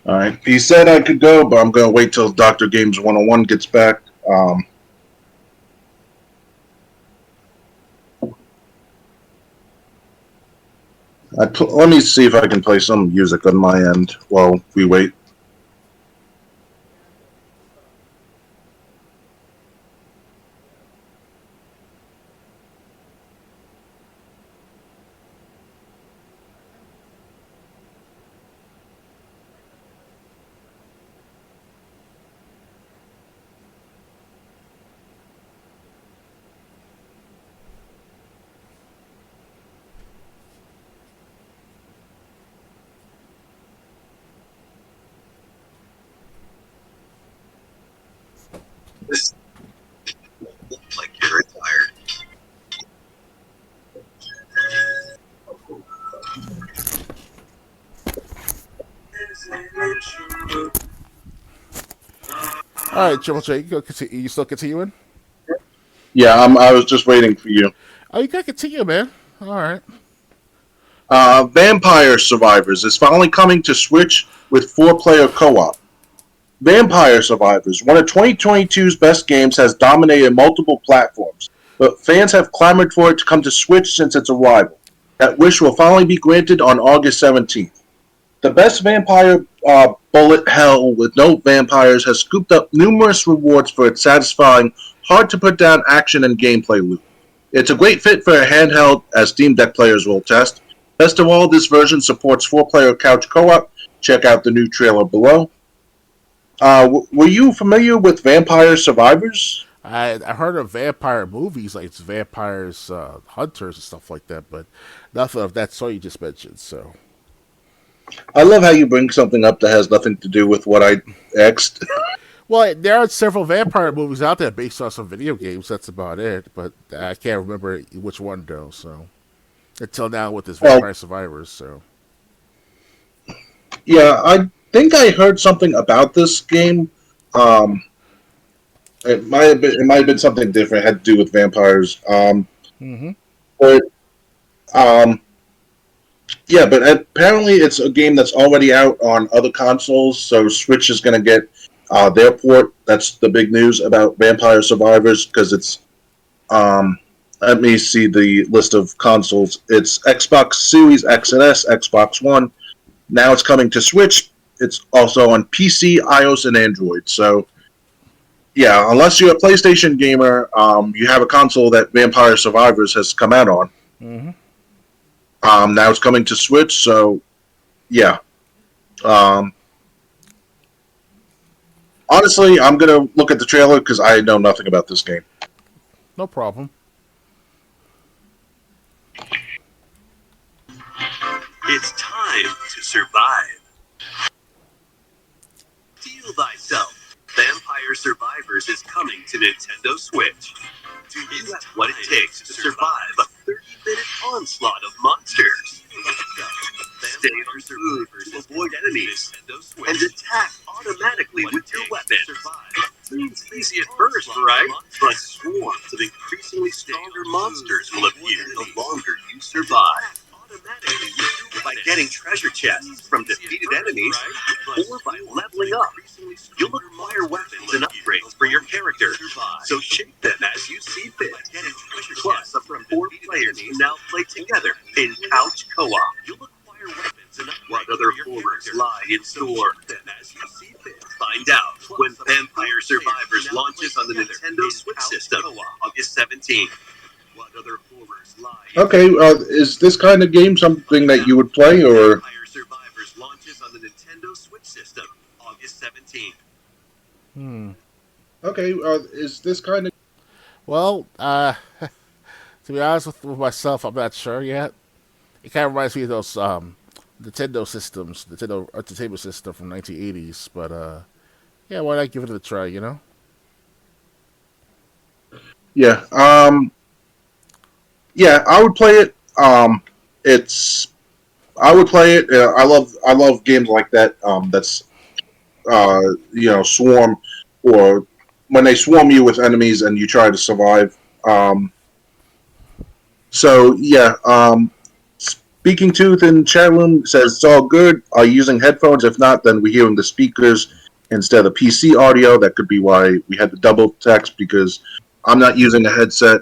All right. He said I could go, but I'm going to wait till Dr. Games 101 gets back. Let me see if I can play some music on my end while we wait. This looks like you're retired. All right, Triple J. You still continuing? Yeah, I was just waiting for you. Oh, you gotta continue, man. All right. Vampire Survivors is finally coming to Switch with 4-player co-op. Vampire Survivors, one of 2022's best games, has dominated multiple platforms, but fans have clamored for it to come to Switch since its arrival. That wish will finally be granted on August 17th. The best vampire bullet hell with no vampires has scooped up numerous rewards for its satisfying, hard-to-put-down action and gameplay loop. It's a great fit for a handheld, as Steam Deck players will test. Best of all, this version supports 4-player couch co-op. Check out the new trailer below. Were you familiar with Vampire Survivors? I heard of vampire movies, like it's vampires, hunters and stuff like that, but nothing of that sort you just mentioned. So I love how you bring something up that has nothing to do with what I asked. Well, there are several vampire movies out there based on some video games. That's about it. But I can't remember which one though. So until now, with this Vampire Survivors. So yeah, I think I heard something about this game. It might have been something different. It had to do with vampires. But yeah, but apparently it's a game that's already out on other consoles. So Switch is going to get their port. That's the big news about Vampire Survivors, because it's let me see the list of consoles. It's Xbox Series X and S, Xbox One. Now it's coming to Switch. It's also on PC, iOS, and Android. So yeah, unless you're a PlayStation gamer, you have a console that Vampire Survivors has come out on. Now it's coming to Switch. So yeah. Honestly, I'm going to look at the trailer because I know nothing about this game. no problem. It's time to survive. Steel thyself. Vampire Survivors is coming to Nintendo Switch. Do you have what it takes to survive a 30-minute onslaught of monsters? Stay on your move to avoid enemies and attack automatically with your weapon. crazy at first, right? But swarms of increasingly stronger monsters will appear the longer you survive. By getting treasure chests from defeated enemies, or by leveling up, you'll acquire weapons and upgrades for your character. So shape them as you see fit. Plus, up to 4 players can now play together in couch co-op. What other horrors lie in store? Find out when Vampire Survivors launches on the Nintendo Switch system, August 17th. What other horrors lie in Okay, is this kind of game something that you would play, or? Vampire Survivors launches on the Nintendo Switch system, August 17th. Okay, is this kind of? Well, to be honest with myself, I'm not sure yet. It kind of reminds me of those Nintendo systems, Nintendo Entertainment System from 1980s. But yeah, why not give it a try? You know? Yeah. Yeah, I would play it. I would play it. I love games like that. That's swarm, or when they swarm you with enemies and you try to survive. So yeah. Speaking Tooth in chat room says it's all good. Are you using headphones? If not, then we're hearing the speakers instead of PC audio. That could be why we had the double text, because I'm not using a headset.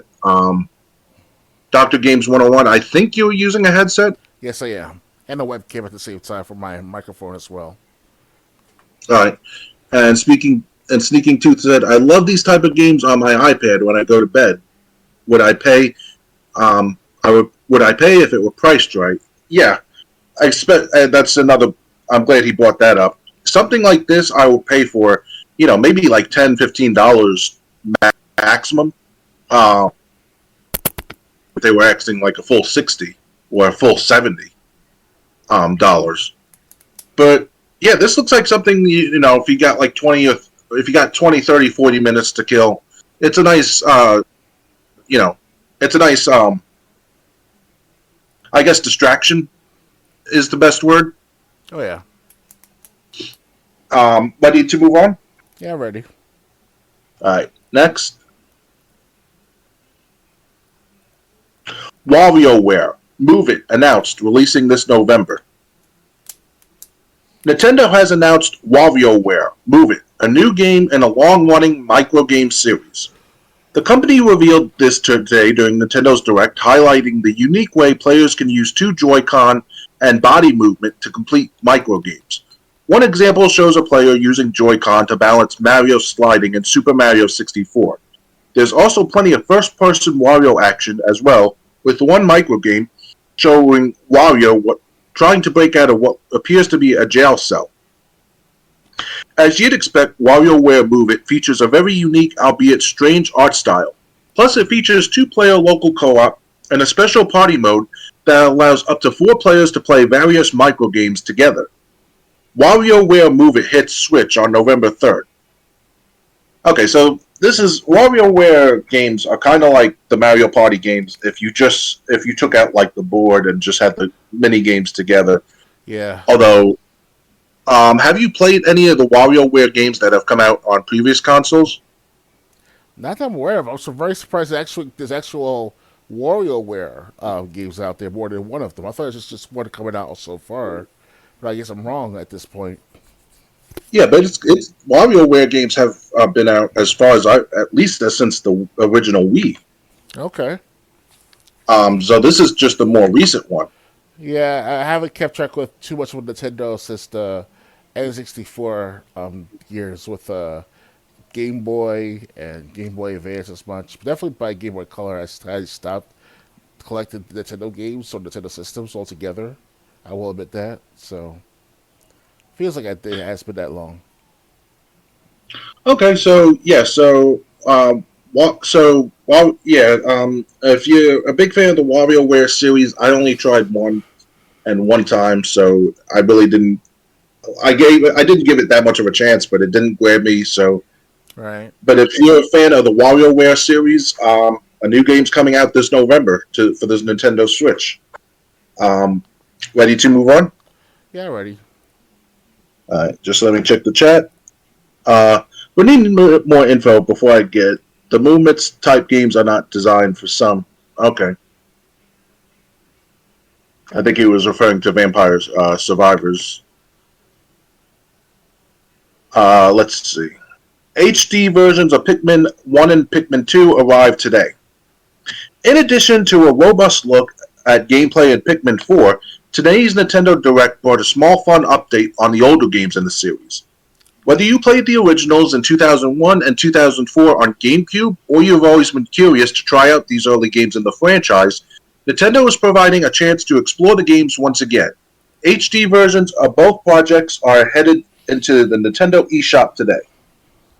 Dr. Games 101, I think you were using a headset? Yes, I am. And a webcam at the same time for my microphone as well. All right. And Sneaking Tooth said, I love these type of games on my iPad when I go to bed. Would I pay? Would I pay if it were priced right? Yeah. I expect that's another. I'm glad he brought that up. Something like this I will pay for, maybe like $10, $15 maximum. If they were asking like a full 60 or a full 70 dollars. But yeah, this looks like something, if you got like 20 or if you got 20, 30, 40 minutes to kill, it's a nice it's a nice I guess distraction is the best word. Oh yeah. Ready to move on? Yeah, ready. All right. Next. WarioWare. Move It. Announced. Releasing this November. Nintendo has announced WarioWare. Move It. A new game in a long-running microgame series. The company revealed this today during Nintendo's Direct, highlighting the unique way players can use 2 Joy-Con and body movement to complete microgames. One example shows a player using Joy-Con to balance Mario sliding in Super Mario 64. There's also plenty of first-person Wario action as well, with one microgame showing Wario trying to break out of what appears to be a jail cell. As you'd expect, WarioWare Move It features a very unique, albeit strange art style. Plus, it features 2-player local co-op and a special party mode that allows up to 4 players to play various microgames together. WarioWare Move It hits Switch on November 3rd. Okay, so this is WarioWare games are kind of like the Mario Party games if you took out like the board and just had the mini games together. Yeah. Although, have you played any of the WarioWare games that have come out on previous consoles? Not that I'm aware of. I'm so very surprised there's actual WarioWare games out there, more than one of them. I thought it was just one coming out so far, but I guess I'm wrong at this point. Yeah, but it's WarioWare games have been out as far as at least since the original Wii. Okay. So this is just a more recent one. Yeah, I haven't kept track with too much with Nintendo since the N64 years with Game Boy and Game Boy Advance as much. But definitely by Game Boy Color, I stopped collecting Nintendo games or Nintendo systems altogether. I will admit that. So feels like it has been that long. Okay, so yeah, if you're a big fan of the WarioWare series, I only tried one time, so I really didn't. I didn't give it that much of a chance, but it didn't grab me. So, right. But if you're a fan of the WarioWare series, a new game's coming out this November for this Nintendo Switch. Ready to move on? Yeah, ready. Just let me check the chat. We need more info before I get the movements type games are not designed for some. Okay. I think he was referring to Vampires Survivors. Let's see. HD versions of Pikmin 1 and Pikmin 2 arrived today. In addition to a robust look at gameplay in Pikmin 4, today's Nintendo Direct brought a small fun update on the older games in the series. Whether you played the originals in 2001 and 2004 on GameCube, or you've always been curious to try out these early games in the franchise, Nintendo is providing a chance to explore the games once again. HD versions of both projects are headed into the Nintendo eShop today.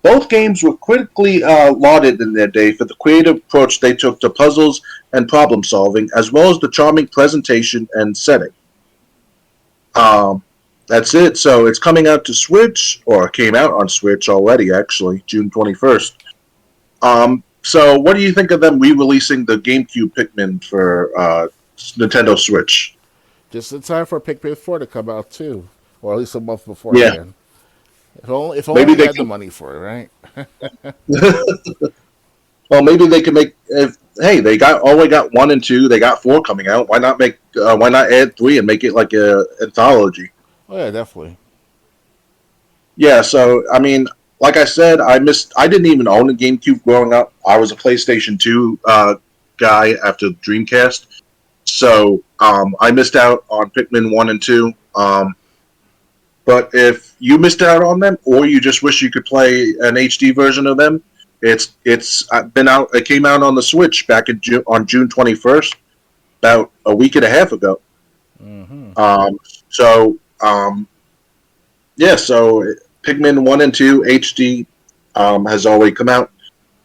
Both games were critically lauded in their day for the creative approach they took to puzzles and problem solving, as well as the charming presentation and setting. That's it. So it's coming out to Switch, or it came out on Switch already, actually, June 21st. So what do you think of them re-releasing the GameCube Pikmin for Nintendo Switch? Just in time for Pikmin 4 to come out, too. Or at least a month before. Yeah. If only maybe they had the money for it, right? Well, maybe they can make. Hey, they only got 1 and 2. They got 4 coming out. Why not add 3 and make it like a anthology? Oh yeah, definitely. Yeah. So I mean, like I said, I didn't even own a GameCube growing up. I was a PlayStation 2 guy after Dreamcast. So I missed out on Pikmin 1 and 2. But if you missed out on them, or you just wish you could play an HD version of them, it's been out. It came out on the Switch back on June 21st, about a week and a half ago. Mm-hmm. So Pikmin 1 and 2 HD has already come out.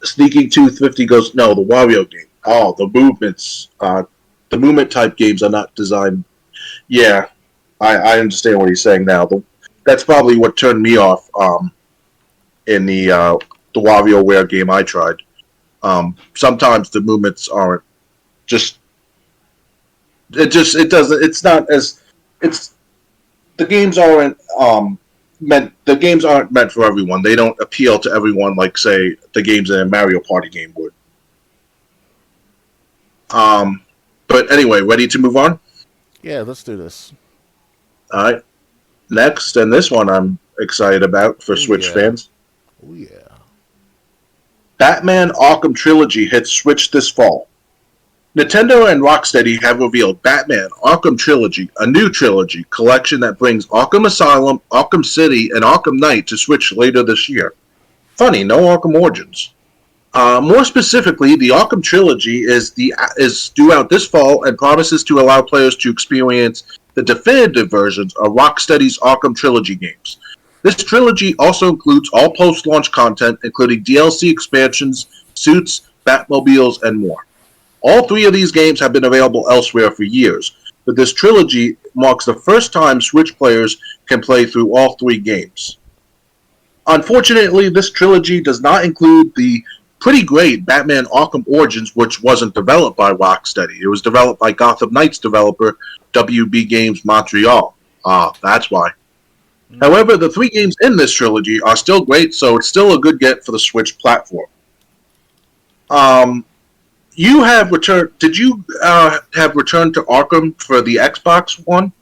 Sneaking Tooth 50 goes, no, the Wario game. Oh, the movements, the movement type games are not designed. Yeah, I understand what he's saying now. That's probably what turned me off in the WarioWare game I tried. Sometimes the movements aren't just. It doesn't. It's not as. It's the games aren't meant. The games aren't meant for everyone. They don't appeal to everyone like, say, the games in a Mario Party game would. But anyway, ready to move on? Yeah, let's do this. All right. Next, and this one I'm excited about for Switch fans. Oh, yeah. Batman Arkham Trilogy hits Switch this fall. Nintendo and Rocksteady have revealed Batman Arkham Trilogy, a new trilogy collection that brings Arkham Asylum, Arkham City, and Arkham Knight to Switch later this year. Funny, no Arkham Origins. More specifically, the Arkham Trilogy is due out this fall and promises to allow players to experience the definitive versions of Rocksteady's Arkham Trilogy games. This trilogy also includes all post-launch content, including DLC expansions, suits, Batmobiles, and more. All 3 of these games have been available elsewhere for years, but this trilogy marks the first time Switch players can play through all 3 games. Unfortunately, this trilogy does not include the pretty great Batman Arkham Origins, which wasn't developed by Rocksteady. It was developed by Gotham Knights developer WB Games Montreal. That's why. However, the 3 games in this trilogy are still great, so it's still a good get for the Switch platform. You have returned. Did you have returned to Arkham for the Xbox One?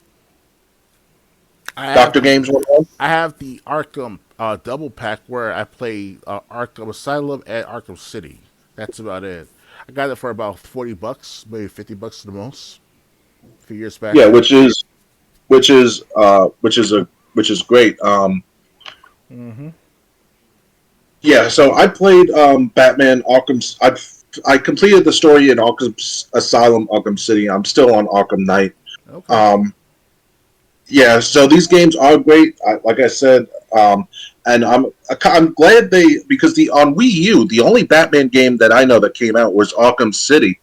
Dr. Games 1? I have the Arkham double pack where I play Arkham Asylum and Arkham City. That's about it. I got it for about $40, maybe $50 the most. A few years back. Yeah, which is great. Mm-hmm. Yeah, so I played Batman Arkham. I completed the story in Arkham Asylum, Arkham City. I'm still on Arkham Knight. Okay. Yeah, so these games are great. Like I said, and I'm glad because on Wii U, the only Batman game that I know that came out was Arkham City,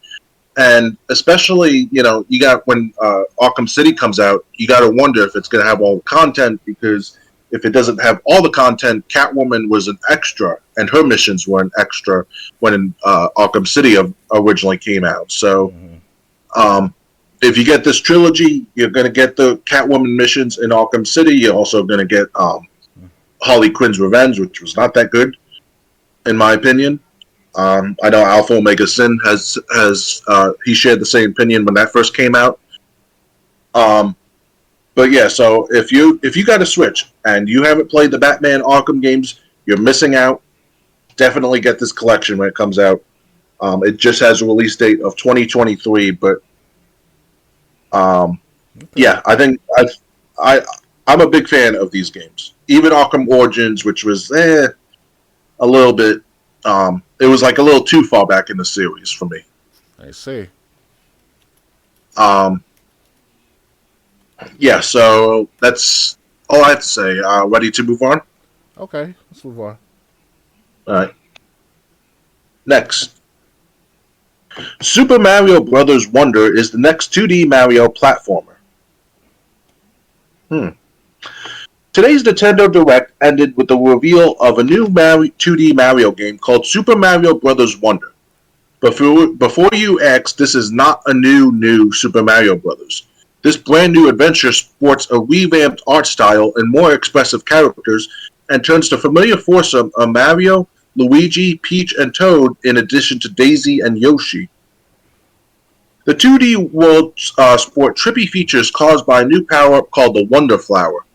and especially you got when Arkham City comes out, you got to wonder if it's going to have all the content, because if it doesn't have all the content, Catwoman was an extra, and her missions were an extra when Arkham City originally came out. So, if you get this trilogy, you're going to get the Catwoman missions in Arkham City. You're also going to get Harley Quinn's Revenge, which was not that good. in my opinion. I know Alpha Omega Sin has he shared the same opinion when that first came out. But yeah, so if you got a Switch and you haven't played the Batman Arkham games, you're missing out. Definitely get this collection when it comes out. It just has a release date of 2023, but yeah, I think I'm a big fan of these games. Even Arkham Origins, which was a little bit, it was like a little too far back in the series for me. I see. Yeah, so that's all I have to say. Ready to move on? Okay, let's move on. All right. Next, Super Mario Bros. Wonder is the next 2D Mario platformer. Today's Nintendo Direct ended with the reveal of a new 2D Mario game called Super Mario Bros. Wonder. Before you ask, this is not a new Super Mario Bros. This brand new adventure sports a revamped art style and more expressive characters and turns the familiar foursome of Mario, Luigi, Peach, and Toad in addition to Daisy and Yoshi. The 2D worlds sport trippy features caused by a new power-up called the Wonder Flower.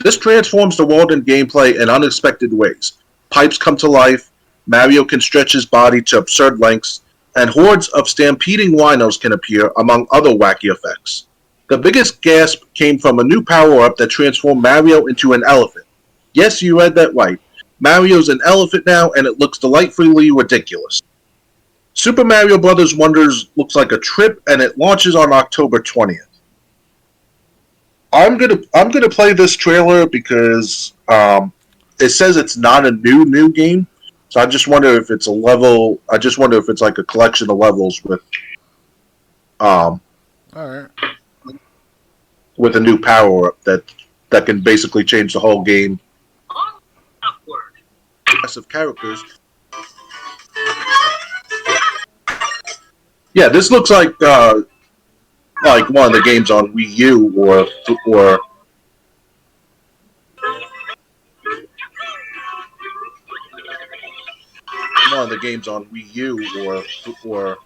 This transforms the world and gameplay in unexpected ways. Pipes come to life, Mario can stretch his body to absurd lengths, and hordes of stampeding rhinos can appear, among other wacky effects. The biggest gasp came from a new power-up that transformed Mario into an elephant. Yes, you read that right. Mario's an elephant now, and it looks delightfully ridiculous. Super Mario Bros. Wonders looks like a trip, and it launches on October 20th. I'm gonna play this trailer because it says it's not a new game, so I just wonder if it's a level. I just wonder if it's like a collection of levels with All right. with a new power up that can basically change the whole game. Of characters. Yeah, this looks like one of the games on Wii U or one of the games on Wii U or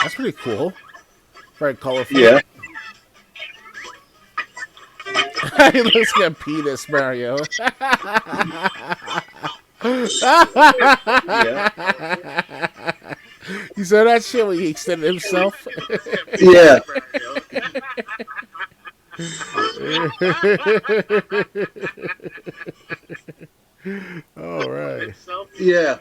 That's pretty cool. Very colorful. yeah. He looks like a penis, Mario. You saw that shit when he extended himself? Yeah. All right. Yeah.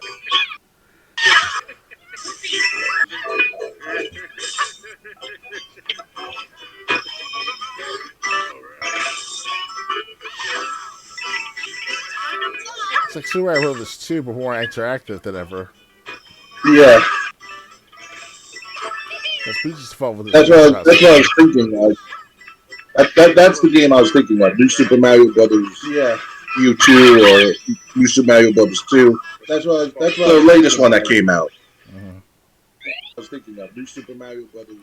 It's like Super Mario Bros. 2, but more interactive than ever. Yeah. That's Peach's fault with That's what I was thinking. Like, that's the game I was thinking of. New Super Mario Brothers. Yeah. U2 or New Super Mario Brothers 2. That's the latest one that came out. Mm-hmm. I was thinking of New Super Mario Brothers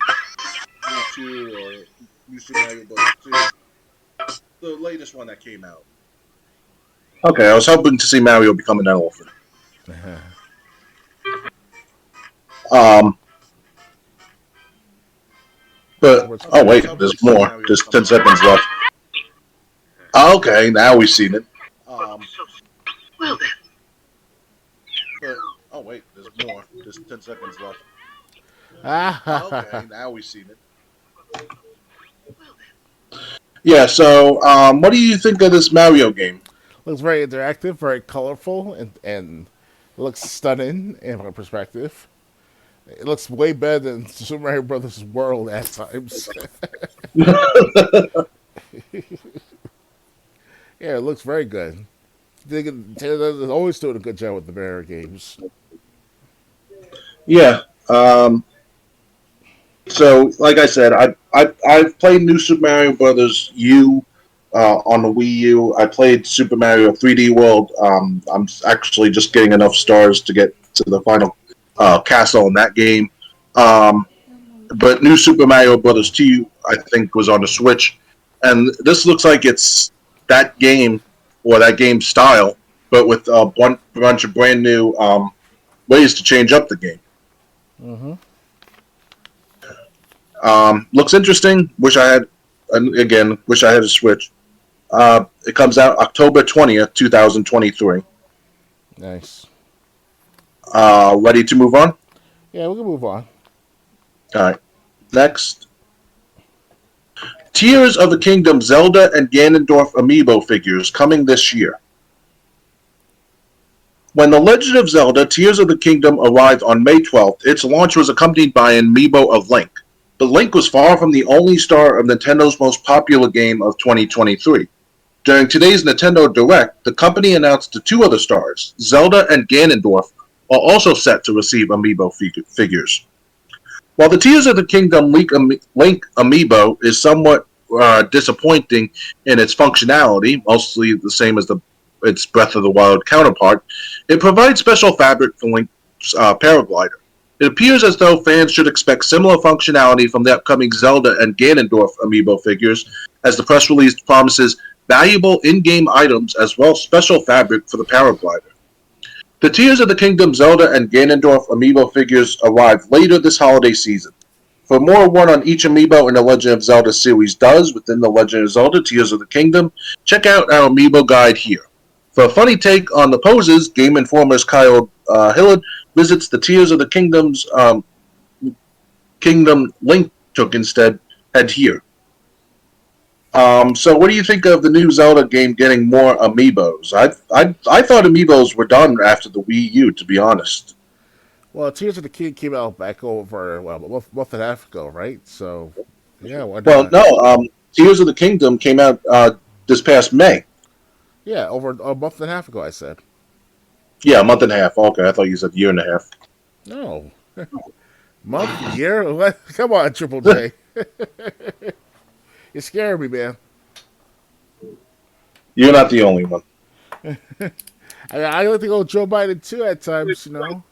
U2 or New Super Mario Brothers 2. The latest one that came out. Okay, I was hoping to see Mario become an elephant. But oh wait, there's more. Just 10 seconds left. Okay, now we've seen it. Well then. But, oh wait, there's more. Just 10 seconds left. Okay, now we've seen it. Yeah. So, what do you think of this Mario game? Looks very interactive, very colorful, and looks stunning in my perspective. It looks way better than Super Mario Brothers World at times. Yeah, it looks very good. Taylor always doing a good job with the Mario games. Yeah. So, like I said, I've played New Super Mario Brothers U on the Wii U. I played Super Mario 3D World. I'm actually just getting enough stars to get to the final castle in that game. But New Super Mario Brothers 2, I think, was on the Switch, and this looks like it's that game or that game style, but with a bunch of brand new ways to change up the game. Mm-hmm. Looks interesting. Wish I had a Switch. It comes out October 20th, 2023. Nice. Ready to move on? Yeah, we can move on. All right. Next. Tears of the Kingdom Zelda and Ganondorf amiibo figures coming this year. When The Legend of Zelda Tears of the Kingdom arrived on May 12th, its launch was accompanied by an amiibo of Link. But Link was far from the only star of Nintendo's most popular game of 2023. During today's Nintendo Direct, the company announced the two other stars, Zelda and Ganondorf, are also set to receive amiibo figures. While the Tears of the Kingdom Link amiibo is somewhat disappointing in its functionality, mostly the same as its Breath of the Wild counterpart, it provides special fabric for Link's paraglider. It appears as though fans should expect similar functionality from the upcoming Zelda and Ganondorf amiibo figures, as the press release promises valuable in-game items as well as special fabric for the paraglider. The Tears of the Kingdom Zelda and Ganondorf amiibo figures arrive later this holiday season. For more one on each amiibo in the Legend of Zelda series does within the Legend of Zelda Tears of the Kingdom, check out our amiibo guide here. For a funny take on the poses, Game Informer's Kyle Hillard visits the Tears of the Kingdom's Kingdom Link took instead. Head here. So what do you think of the new Zelda game getting more amiibos? I thought amiibos were done after the Wii U, to be honest. Well, Tears of the Kingdom came out back over a month and a half ago, right? So, yeah, why not? Well, no, Tears of the Kingdom came out this past May. Yeah, over a month and a half ago, I said. Yeah, a month and a half. Okay, I thought you said year and a half. No. Month, year? What? Come on, Triple J. You're scaring me, man. You're not the only one. I like to go Joe Biden too at times, you know.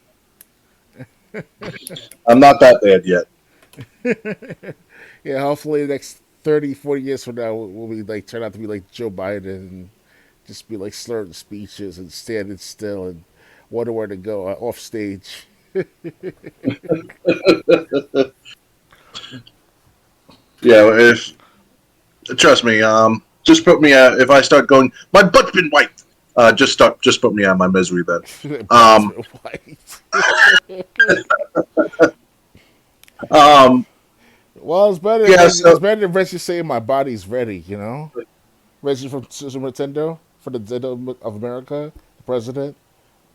I'm not that bad yet. Yeah, hopefully the next 30, 40 years from now we'll be like turn out to be like Joe Biden and just be like slurring speeches and standing still and wonder where to go off stage. Yeah, trust me. Just put me out if I start going. My butt's been wiped. Just put me out of my misery then. Well, it's better. Yeah, It's better than Reggie saying my body's ready. You know, Reggie from Super Nintendo for the Nintendo of America, the president,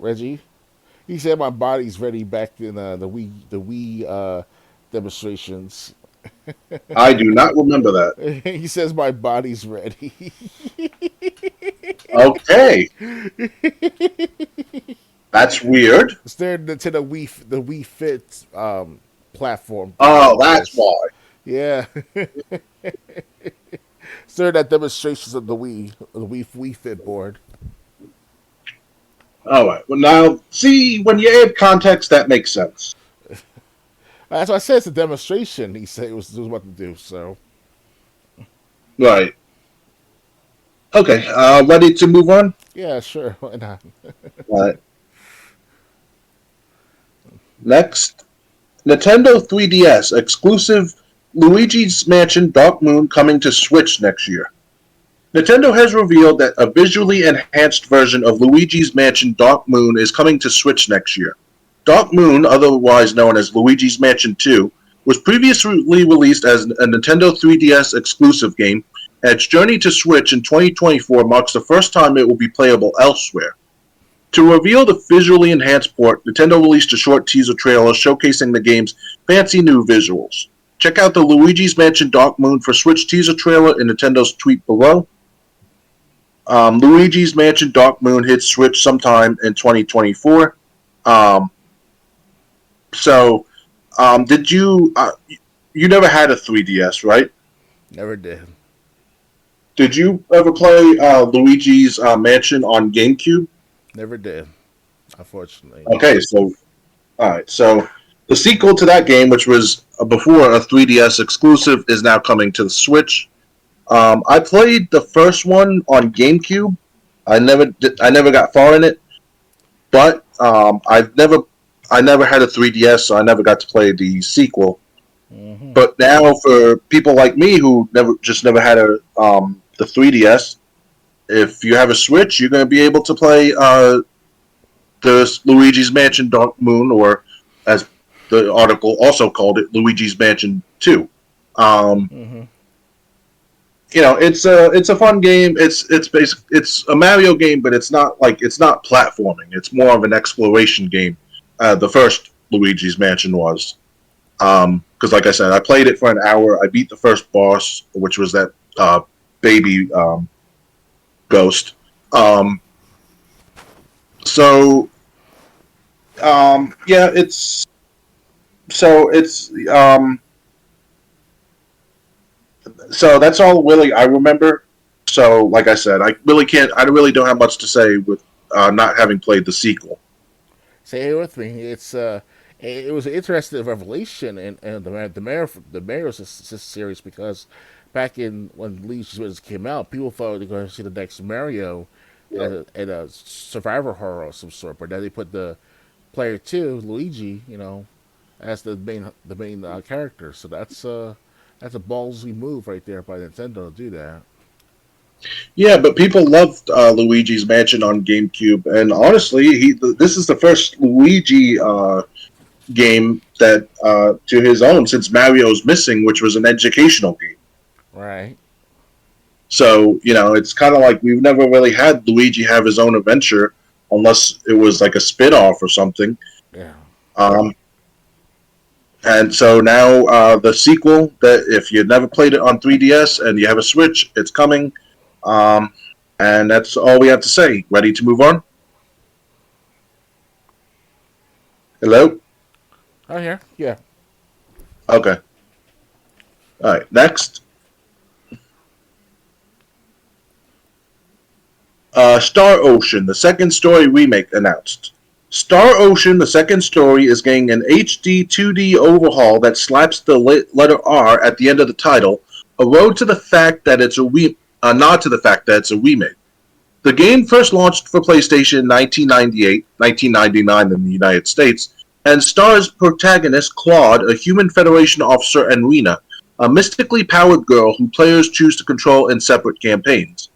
Reggie. He said my body's ready back in the Wii demonstrations. I do not remember that. He says my body's ready. Okay. That's weird. It's their Nintendo the Wii Fit platform. Oh, that's why. Yeah. It's during that demonstrations of the Wii Fit board. All right. Well, now, see, when you add context, that makes sense. That's why I said it's a demonstration. He said it was what to do. So, Right. Okay. Ready to move on? yeah, sure. Why not? All right. Next, Nintendo 3DS exclusive Luigi's Mansion Dark Moon coming to Switch next year. Nintendo has revealed that a visually enhanced version of Luigi's Mansion Dark Moon is coming to Switch next year. Dark Moon, otherwise known as Luigi's Mansion 2, was previously released as a Nintendo 3DS exclusive game, and its journey to Switch in 2024 marks the first time it will be playable elsewhere. To reveal the visually enhanced port, Nintendo released a short teaser trailer showcasing the game's fancy new visuals. Check out the Luigi's Mansion Dark Moon for Switch teaser trailer in Nintendo's tweet below. Luigi's Mansion Dark Moon hits Switch sometime in 2024. Did you... you never had a 3DS, right? Never did. Did you ever play Luigi's Mansion on GameCube? Never did, unfortunately. Okay, so... Alright, so the sequel to that game, which was before a 3DS exclusive, is now coming to the Switch. I played the first one on GameCube. I never got far in it, but I never had a 3DS, so I never got to play the sequel. Mm-hmm. But now, for people like me who never had the 3DS, if you have a Switch, you're going to be able to play the Luigi's Mansion Dark Moon, or as the article also called it, Luigi's Mansion 2. Mm-hmm. You know, it's a fun game. It's a Mario game, but it's not platforming. It's more of an exploration game. The first Luigi's Mansion was, because like I said, I played it for an hour. I beat the first boss, which was that baby ghost. So that's all really I remember. So, like I said, I really don't have much to say with not having played the sequel. Say it with me. It was an interesting revelation in the Mario series, because back in when Luigi's Mansion came out, people thought they were going to see the next Mario in a survivor horror of some sort, but then they put the player 2, Luigi, as the main character. So that's a ballsy move right there by Nintendo to do that. Yeah, but people loved Luigi's Mansion on GameCube, and honestly, this is the first Luigi game that to his own since Mario's Missing, which was an educational game. Right. So, it's kind of like we've never really had Luigi have his own adventure, unless it was like a spin-off or something. Yeah. And so now the sequel, that if you never played it on 3DS and you have a Switch, it's coming. And that's all we have to say. Ready to move on? Hello? Oh, here? Yeah. Okay. All right, next. Star Ocean, the Second Story remake announced. Star Ocean, the Second Story, is getting an HD 2D overhaul that slaps the letter R at the end of the title, a road to the fact that it's a nod to the fact that it's a remake. The game first launched for PlayStation in 1999 in the United States, and stars protagonist Claude, a human Federation officer, and Rena, a mystically powered girl who players choose to control in separate campaigns.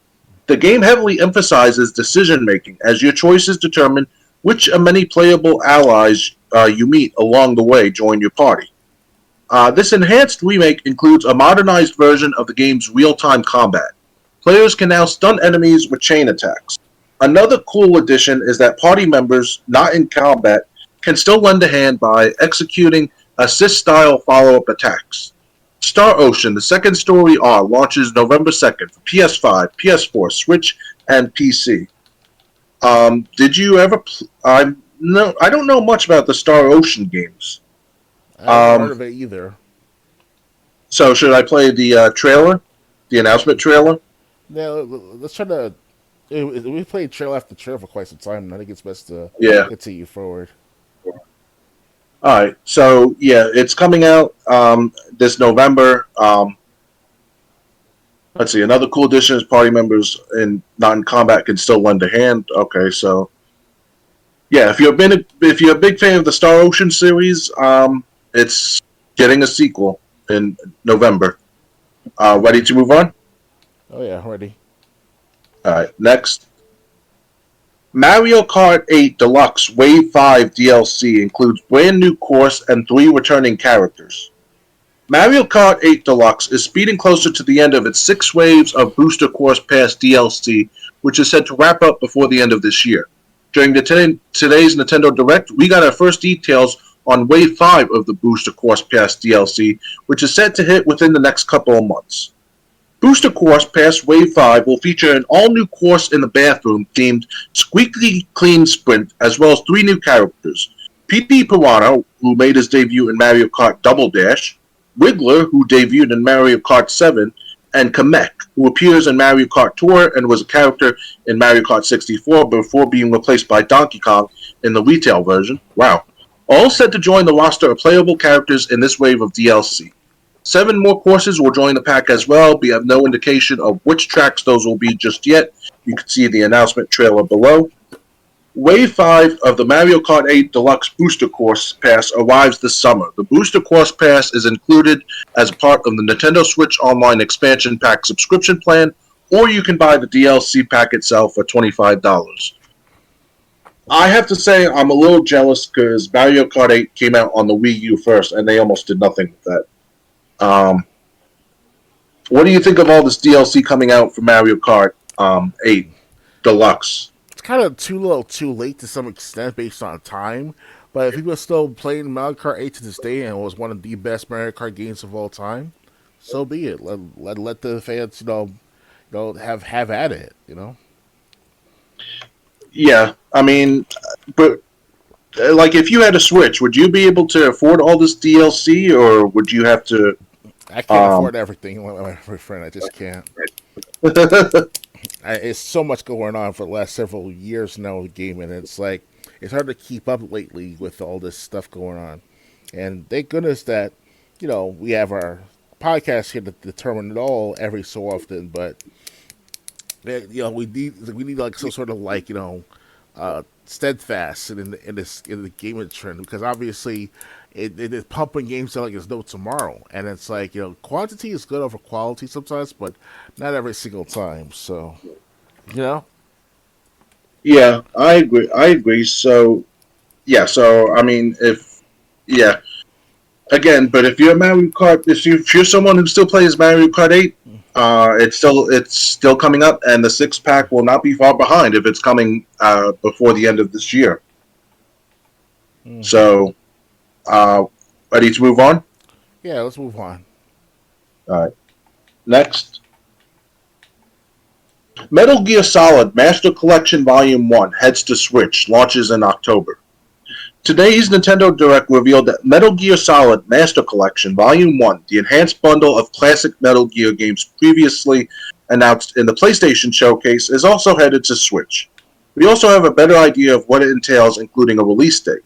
The game heavily emphasizes decision-making, as your choices determine which many playable allies you meet along the way join your party. This enhanced remake includes a modernized version of the game's real-time combat. Players can now stun enemies with chain attacks. Another cool addition is that party members not in combat can still lend a hand by executing assist-style follow-up attacks. Star Ocean, the Second Story R, launches November 2nd for PS5, PS4, Switch, and PC. Did you ever... I don't know much about the Star Ocean games. I haven't heard of it either. So should I play the trailer? The announcement trailer? Yeah, let's try to... We played trailer after trailer for quite some time, and I think it's best to continue forward. Alright, so yeah, it's coming out this November. Let's see, another cool addition is party members not in combat can still lend a hand. Okay, so yeah, if you're a big fan of the Star Ocean series, it's getting a sequel in November. Ready to move on? Oh yeah, ready. Alright, next. Mario Kart 8 Deluxe Wave 5 DLC includes brand new course and 3 returning characters. Mario Kart 8 Deluxe is speeding closer to the end of its 6 waves of Booster Course Pass DLC, which is set to wrap up before the end of this year. During today's Nintendo Direct, we got our first details on Wave 5 of the Booster Course Pass DLC, which is set to hit within the next couple of months. Booster Course Pass Wave 5 will feature an all-new course in the bathroom themed Squeaky Clean Sprint, as well as 3 new characters. P.P. Piranha, who made his debut in Mario Kart Double Dash, Wiggler, who debuted in Mario Kart 7, and Kamek, who appears in Mario Kart Tour and was a character in Mario Kart 64 before being replaced by Donkey Kong in the retail version. Wow. All set to join the roster of playable characters in this wave of DLC. 7 more courses will join the pack as well. We have no indication of which tracks those will be just yet. You can see the announcement trailer below. Wave 5 of the Mario Kart 8 Deluxe Booster Course Pass arrives this summer. The Booster Course Pass is included as part of the Nintendo Switch Online Expansion Pack subscription plan, or you can buy the DLC pack itself for $25. I have to say I'm a little jealous because Mario Kart 8 came out on the Wii U first, and they almost did nothing with that. What do you think of all this DLC coming out for Mario Kart 8 Deluxe? It's kind of too late to some extent based on time, but if people are still playing Mario Kart 8 to this day and it was one of the best Mario Kart games of all time, so be it. Let the fans have at it. Yeah, I mean, but like if you had a Switch, would you be able to afford all this DLC, or would you have to? I can't afford everything, my friend. I just can't. It's so much going on for the last several years now with gaming. It's like it's hard to keep up lately with all this stuff going on. And thank goodness that we have our podcast here to determine it all every so often. But we need like some sort of steadfast in the gaming trend, because obviously it is pumping games out like there's no tomorrow, and it's like quantity is good over quality sometimes, but not every single time. So yeah, I agree. So I mean, but if you're Mario Kart, if you're someone who still plays Mario Kart 8, it's still coming up, and the 6-pack will not be far behind if it's coming before the end of this year. So, ready to move on? Yeah, let's move on. All right. Next, Metal Gear Solid Master Collection Volume 1 heads to Switch, launches in October. Today's Nintendo Direct revealed that Metal Gear Solid Master Collection Volume 1, the enhanced bundle of classic Metal Gear games previously announced in the PlayStation Showcase, is also headed to Switch. We also have a better idea of what it entails, including a release date.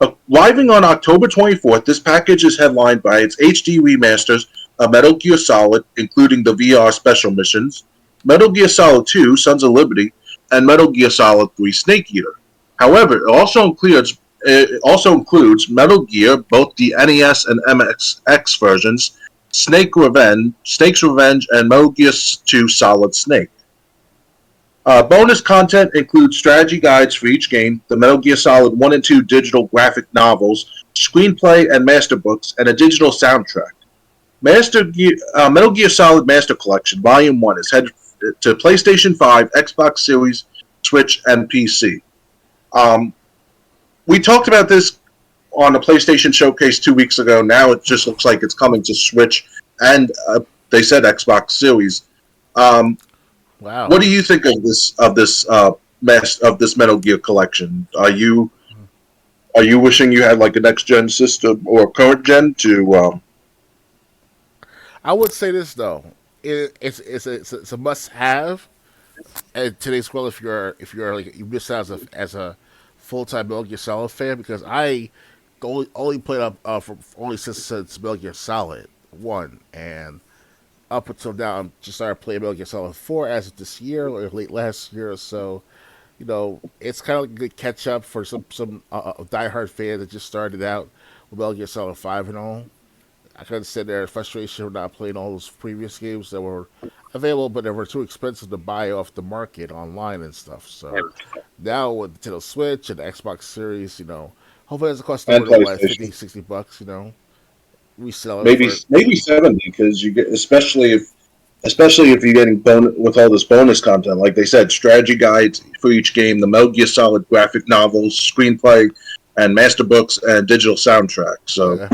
Arriving on October 24th, this package is headlined by its HD remasters of Metal Gear Solid, including the VR special missions, Metal Gear Solid 2, Sons of Liberty, and Metal Gear Solid 3, Snake Eater. However, it also includes Metal Gear, both the NES and MSX versions, Snake's Revenge, and Metal Gear 2 Solid Snake. Bonus content includes strategy guides for each game, the Metal Gear Solid 1 and 2 digital graphic novels, screenplay and master books, and a digital soundtrack. Metal Gear Solid Master Collection Volume 1 is headed to PlayStation 5, Xbox Series, Switch, and PC. We talked about this on the PlayStation Showcase 2 weeks ago. Now it just looks like it's coming to Switch, and they said Xbox Series. Wow! What do you think of this Metal Gear collection? Are you wishing you had like a next gen system or a current gen to? I would say this though, it's a must have in today's world if you're like you miss out as a full time Metal Gear Solid fan, because I only played up since Metal Gear Solid 1, and up until now I'm just started playing Metal Gear Solid 4 as of this year or late last year or so. It's kind of like a good catch up for some diehard fan that just started out with Metal Gear Solid 5 and all. I can understand their frustration of not playing all those previous games that were available, but they were too expensive to buy off the market online and stuff. So now with the Nintendo Switch and the Xbox Series, hopefully it doesn't cost more than like $50-$60, resell it. Maybe 70, because you get, especially if especially if you're getting with all this bonus content. Like they said, strategy guides for each game, the Metal Gear Solid graphic novels, screenplay, and master books and digital soundtrack. So,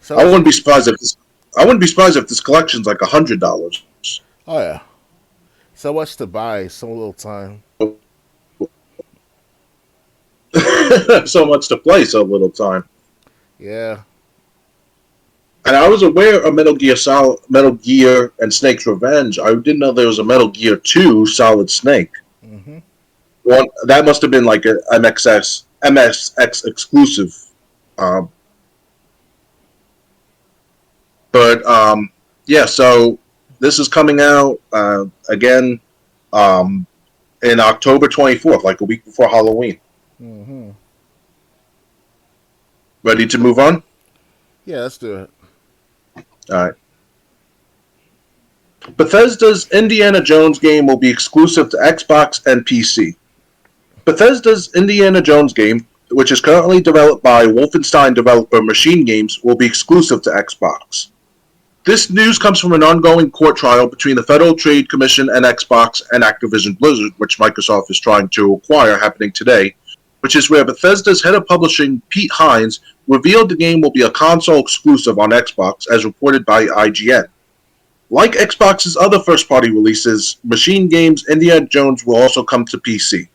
So I wouldn't be surprised if this collection's like $100. oh yeah, so much to buy, so little time. So much to play, so little time. Yeah. And I was aware of Metal Gear and Snake's Revenge. I didn't know there was a Metal Gear 2 Solid Snake. Mm-hmm. One that must have been like a MSX exclusive. Yeah, so this is coming out again in October 24th, like a week before Halloween. Mm-hmm. Ready to move on? Yeah, let's do it. All right. Bethesda's Indiana Jones game will be exclusive to Xbox and PC. Bethesda's Indiana Jones game, which is currently developed by Wolfenstein developer Machine Games, will be exclusive to Xbox. This news comes from an ongoing court trial between the Federal Trade Commission and Xbox and Activision Blizzard, which Microsoft is trying to acquire, happening today, which is where Bethesda's head of publishing, Pete Hines, revealed the game will be a console exclusive on Xbox, as reported by IGN. Like Xbox's other first-party releases, Machine Games' Indiana Jones will also come to PC.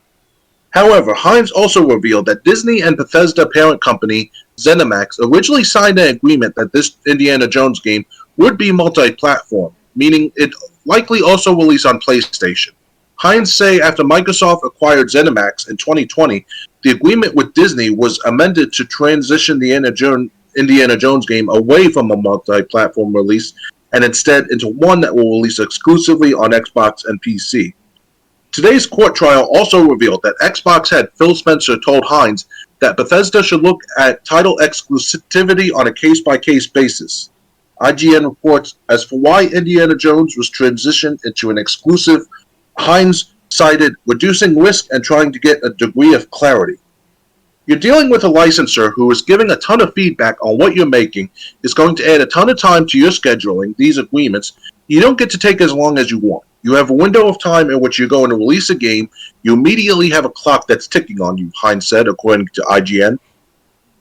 However, Hines also revealed that Disney and Bethesda parent company, ZeniMax, originally signed an agreement that this Indiana Jones game would be multi-platform, meaning it likely also release on PlayStation. Hines say after Microsoft acquired ZeniMax in 2020, the agreement with Disney was amended to transition the Indiana Jones game away from a multi-platform release and instead into one that will release exclusively on Xbox and PC. Today's court trial also revealed that Xbox head Phil Spencer told Hines that Bethesda should look at title exclusivity on a case-by-case basis. IGN reports, as for why Indiana Jones was transitioned into an exclusive, Hines cited reducing risk and trying to get a degree of clarity. You're dealing with a licensor who is giving a ton of feedback on what you're making, is going to add a ton of time to your scheduling, these agreements. You don't get to take as long as you want. You have a window of time in which you're going to release a game. You immediately have a clock that's ticking on you, Hines said, according to IGN.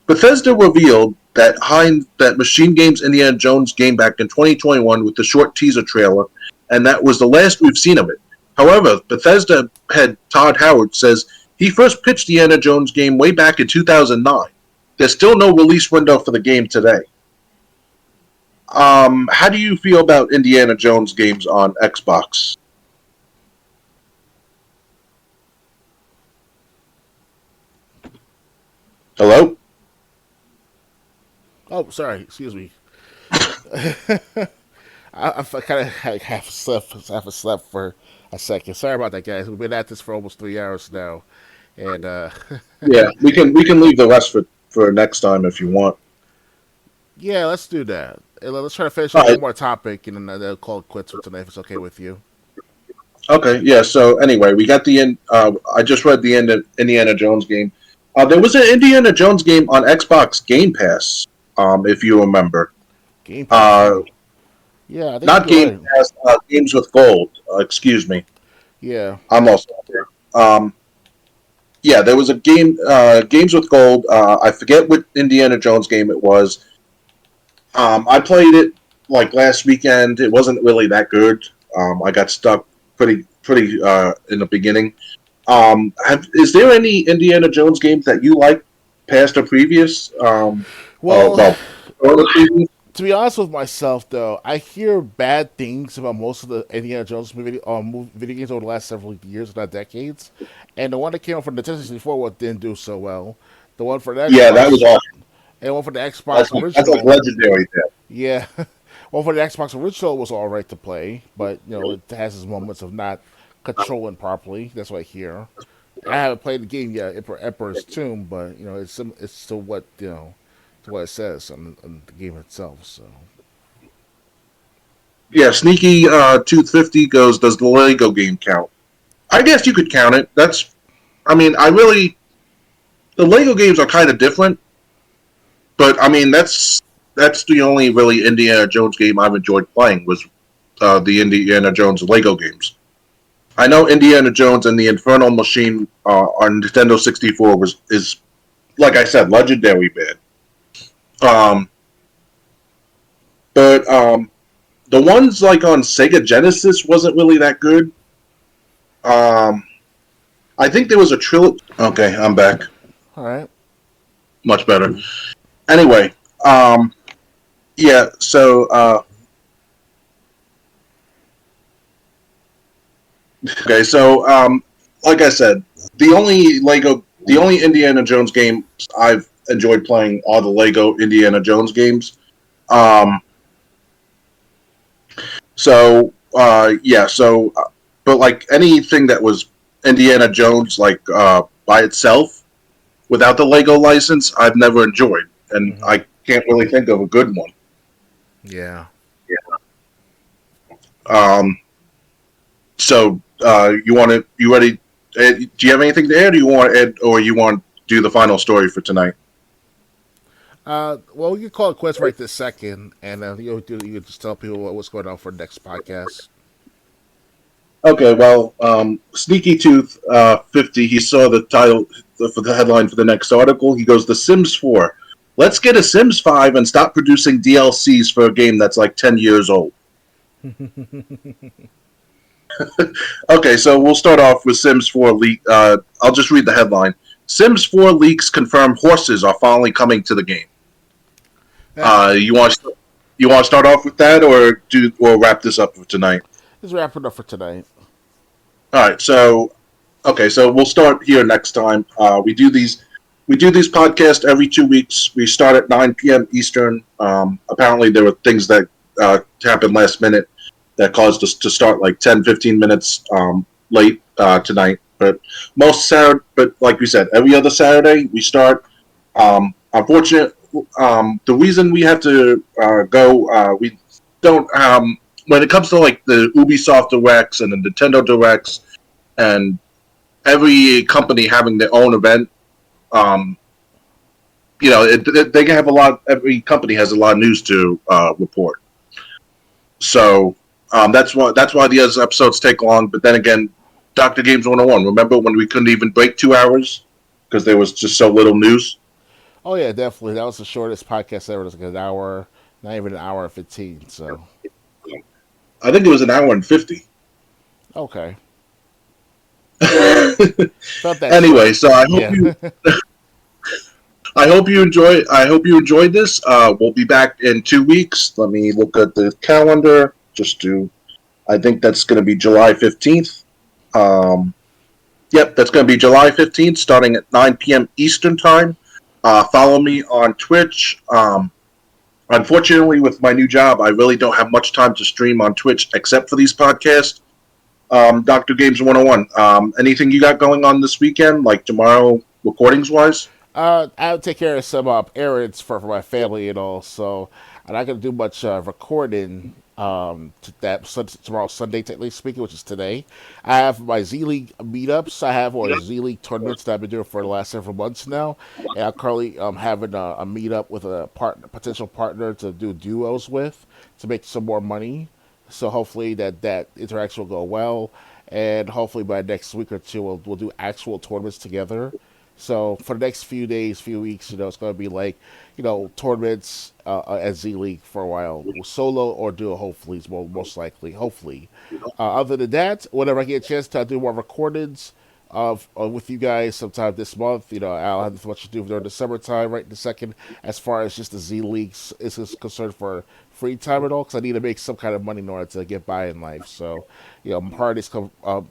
Bethesda revealed that Machine Games' Indiana Jones game back in 2021 with the short teaser trailer, and that was the last we've seen of it. However, Bethesda head Todd Howard says he first pitched the Indiana Jones game way back in 2009. There's still no release window for the game today. How do you feel about Indiana Jones games on Xbox? Hello? Oh, sorry. Excuse me. I kind of half slept for a second. Sorry about that, guys. We've been at this for almost 3 hours now, and yeah, we can leave the rest for next time if you want. Yeah, let's do that. And let's try to finish with one more topic, and then I'll call it quits for tonight if it's okay with you. Okay, yeah. So anyway, we got I just read the Indiana Jones game. There was an Indiana Jones game on Xbox Game Pass, if you remember. Game Pass. Yeah, I think not Game Pass. Games with Gold. Excuse me. Yeah, I'm also there. Yeah, there was a game, Games with Gold. I forget what Indiana Jones game it was. I played it like last weekend. It wasn't really that good. I got stuck pretty in the beginning. Is there any Indiana Jones games that you like, past or previous? To be honest with myself, though, I hear bad things about most of the Indiana Jones video games over the last several years, if not decades. And the one that came out from the Nintendo 64 didn't do so well. The one for the Xbox, that was awesome. And one for the Xbox original. That's like legendary. Yeah. One for the Xbox original was all right to play, but it has its moments of not controlling properly. That's what I hear. I haven't played the game yet, Emperor's Tomb, but it's to what to what it says on the game itself. So. Yeah, Sneaky 250 goes, does the Lego game count? I guess you could count it. The Lego games are kind of different, but that's the only really Indiana Jones game I've enjoyed playing was the Indiana Jones Lego games. I know Indiana Jones and the Infernal Machine on Nintendo 64 is, like I said, legendary bad. But the ones like on Sega Genesis wasn't really that good. I think there was a trilogy. Okay, I'm back. All right. Much better. Anyway, yeah. So, okay. So, like I said, the only Indiana Jones game I've enjoyed playing are the Lego Indiana Jones games. So, yeah. So, but like anything that was Indiana Jones, like by itself, without the Lego license, I've never enjoyed, and I can't really think of a good one. Yeah. So, you ready? Do you have anything to add? Or you want to add, or you want to do the final story for tonight? Well, we can call it quits right this second, and you can just tell people what's going on for the next podcast. Okay, well, Sneaky Tooth 50, he saw the title for the headline for the next article. He goes, The Sims 4. Let's get a Sims 5 and stop producing DLCs for a game that's like 10 years old. Okay, so we'll start off with Sims 4 leak. I'll just read the headline. Sims 4 leaks confirm horses are finally coming to the game. You want to start off with that, or wrap this up for tonight? Let's wrap it up for tonight. All right, so we'll start here next time. We do these podcasts every 2 weeks. We start at 9 p.m. Eastern. Apparently, there were things that happened last minute that caused us to start like 10, 15 minutes late tonight. But like we said, every other Saturday we start. Unfortunately, the reason we have to go, we don't. When it comes to like the Ubisoft Directs and the Nintendo Directs, and every company having their own event, they can have a lot. Every company has a lot of news to report. So that's why the other episodes take long. But then again, Dr. Games 101. Remember when we couldn't even break 2 hours because there was just so little news? Oh yeah, definitely. That was the shortest podcast ever. It was like an hour, not even an hour and 15. So I think it was an hour and 50. Okay. Anyway, so I hope you enjoyed this. We'll be back in 2 weeks. Let me look at the calendar. I think that's going to be July 15th. Yep, that's going to be July 15th, starting at 9 p.m. Eastern Time. Follow me on Twitch. Unfortunately, with my new job, I really don't have much time to stream on Twitch except for these podcasts. Dr. Games 101, anything you got going on this weekend, like tomorrow, recordings-wise? I'll take care of some errands for my family and all, so I'm not going to do much recording tomorrow, Sunday, technically speaking, which is today. I have my Z-League meetups. Or Z-League tournaments that I've been doing for the last several months now. And I'm currently having a meetup with a potential partner to do duos with to make some more money. So hopefully that interaction will go well. And hopefully by next week or two, we'll do actual tournaments together. So for the next few days, few weeks, it's going to be like, tournaments at Z-League for a while. Solo or duo, hopefully, most likely. Hopefully. Other than that, whenever I get a chance to do more recordings with you guys sometime this month, I'll have much to do during the summertime right in the second as far as just the Z-League is concerned for free time and all, because I need to make some kind of money in order to get by in life. So, priorities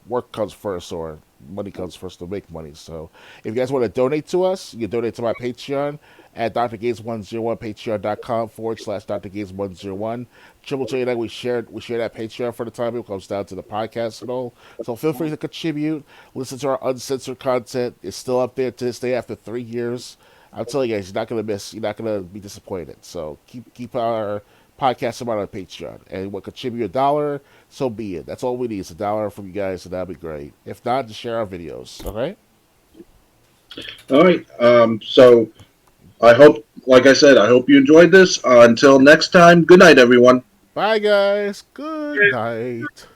work comes first, or money comes first to make money. So if you guys want to donate to us, you can donate to my Patreon at drgames101, patreon.com/drgames101. Triple J and I, we share that Patreon for the time it comes down to the podcast and all. So feel free to contribute, listen to our uncensored content. It's still up there to this day after 3 years. I'm telling you guys, you're not going to miss, you're not going to be disappointed. So keep our podcast about on Patreon, and what contribute $1, so be it. That's all we need is $1 from you guys, and that'd be great. If not, just share our videos. Okay. All right. So I hope, like I said, I hope you enjoyed this. Until next time, good night, everyone. Bye, guys. Good. Good night.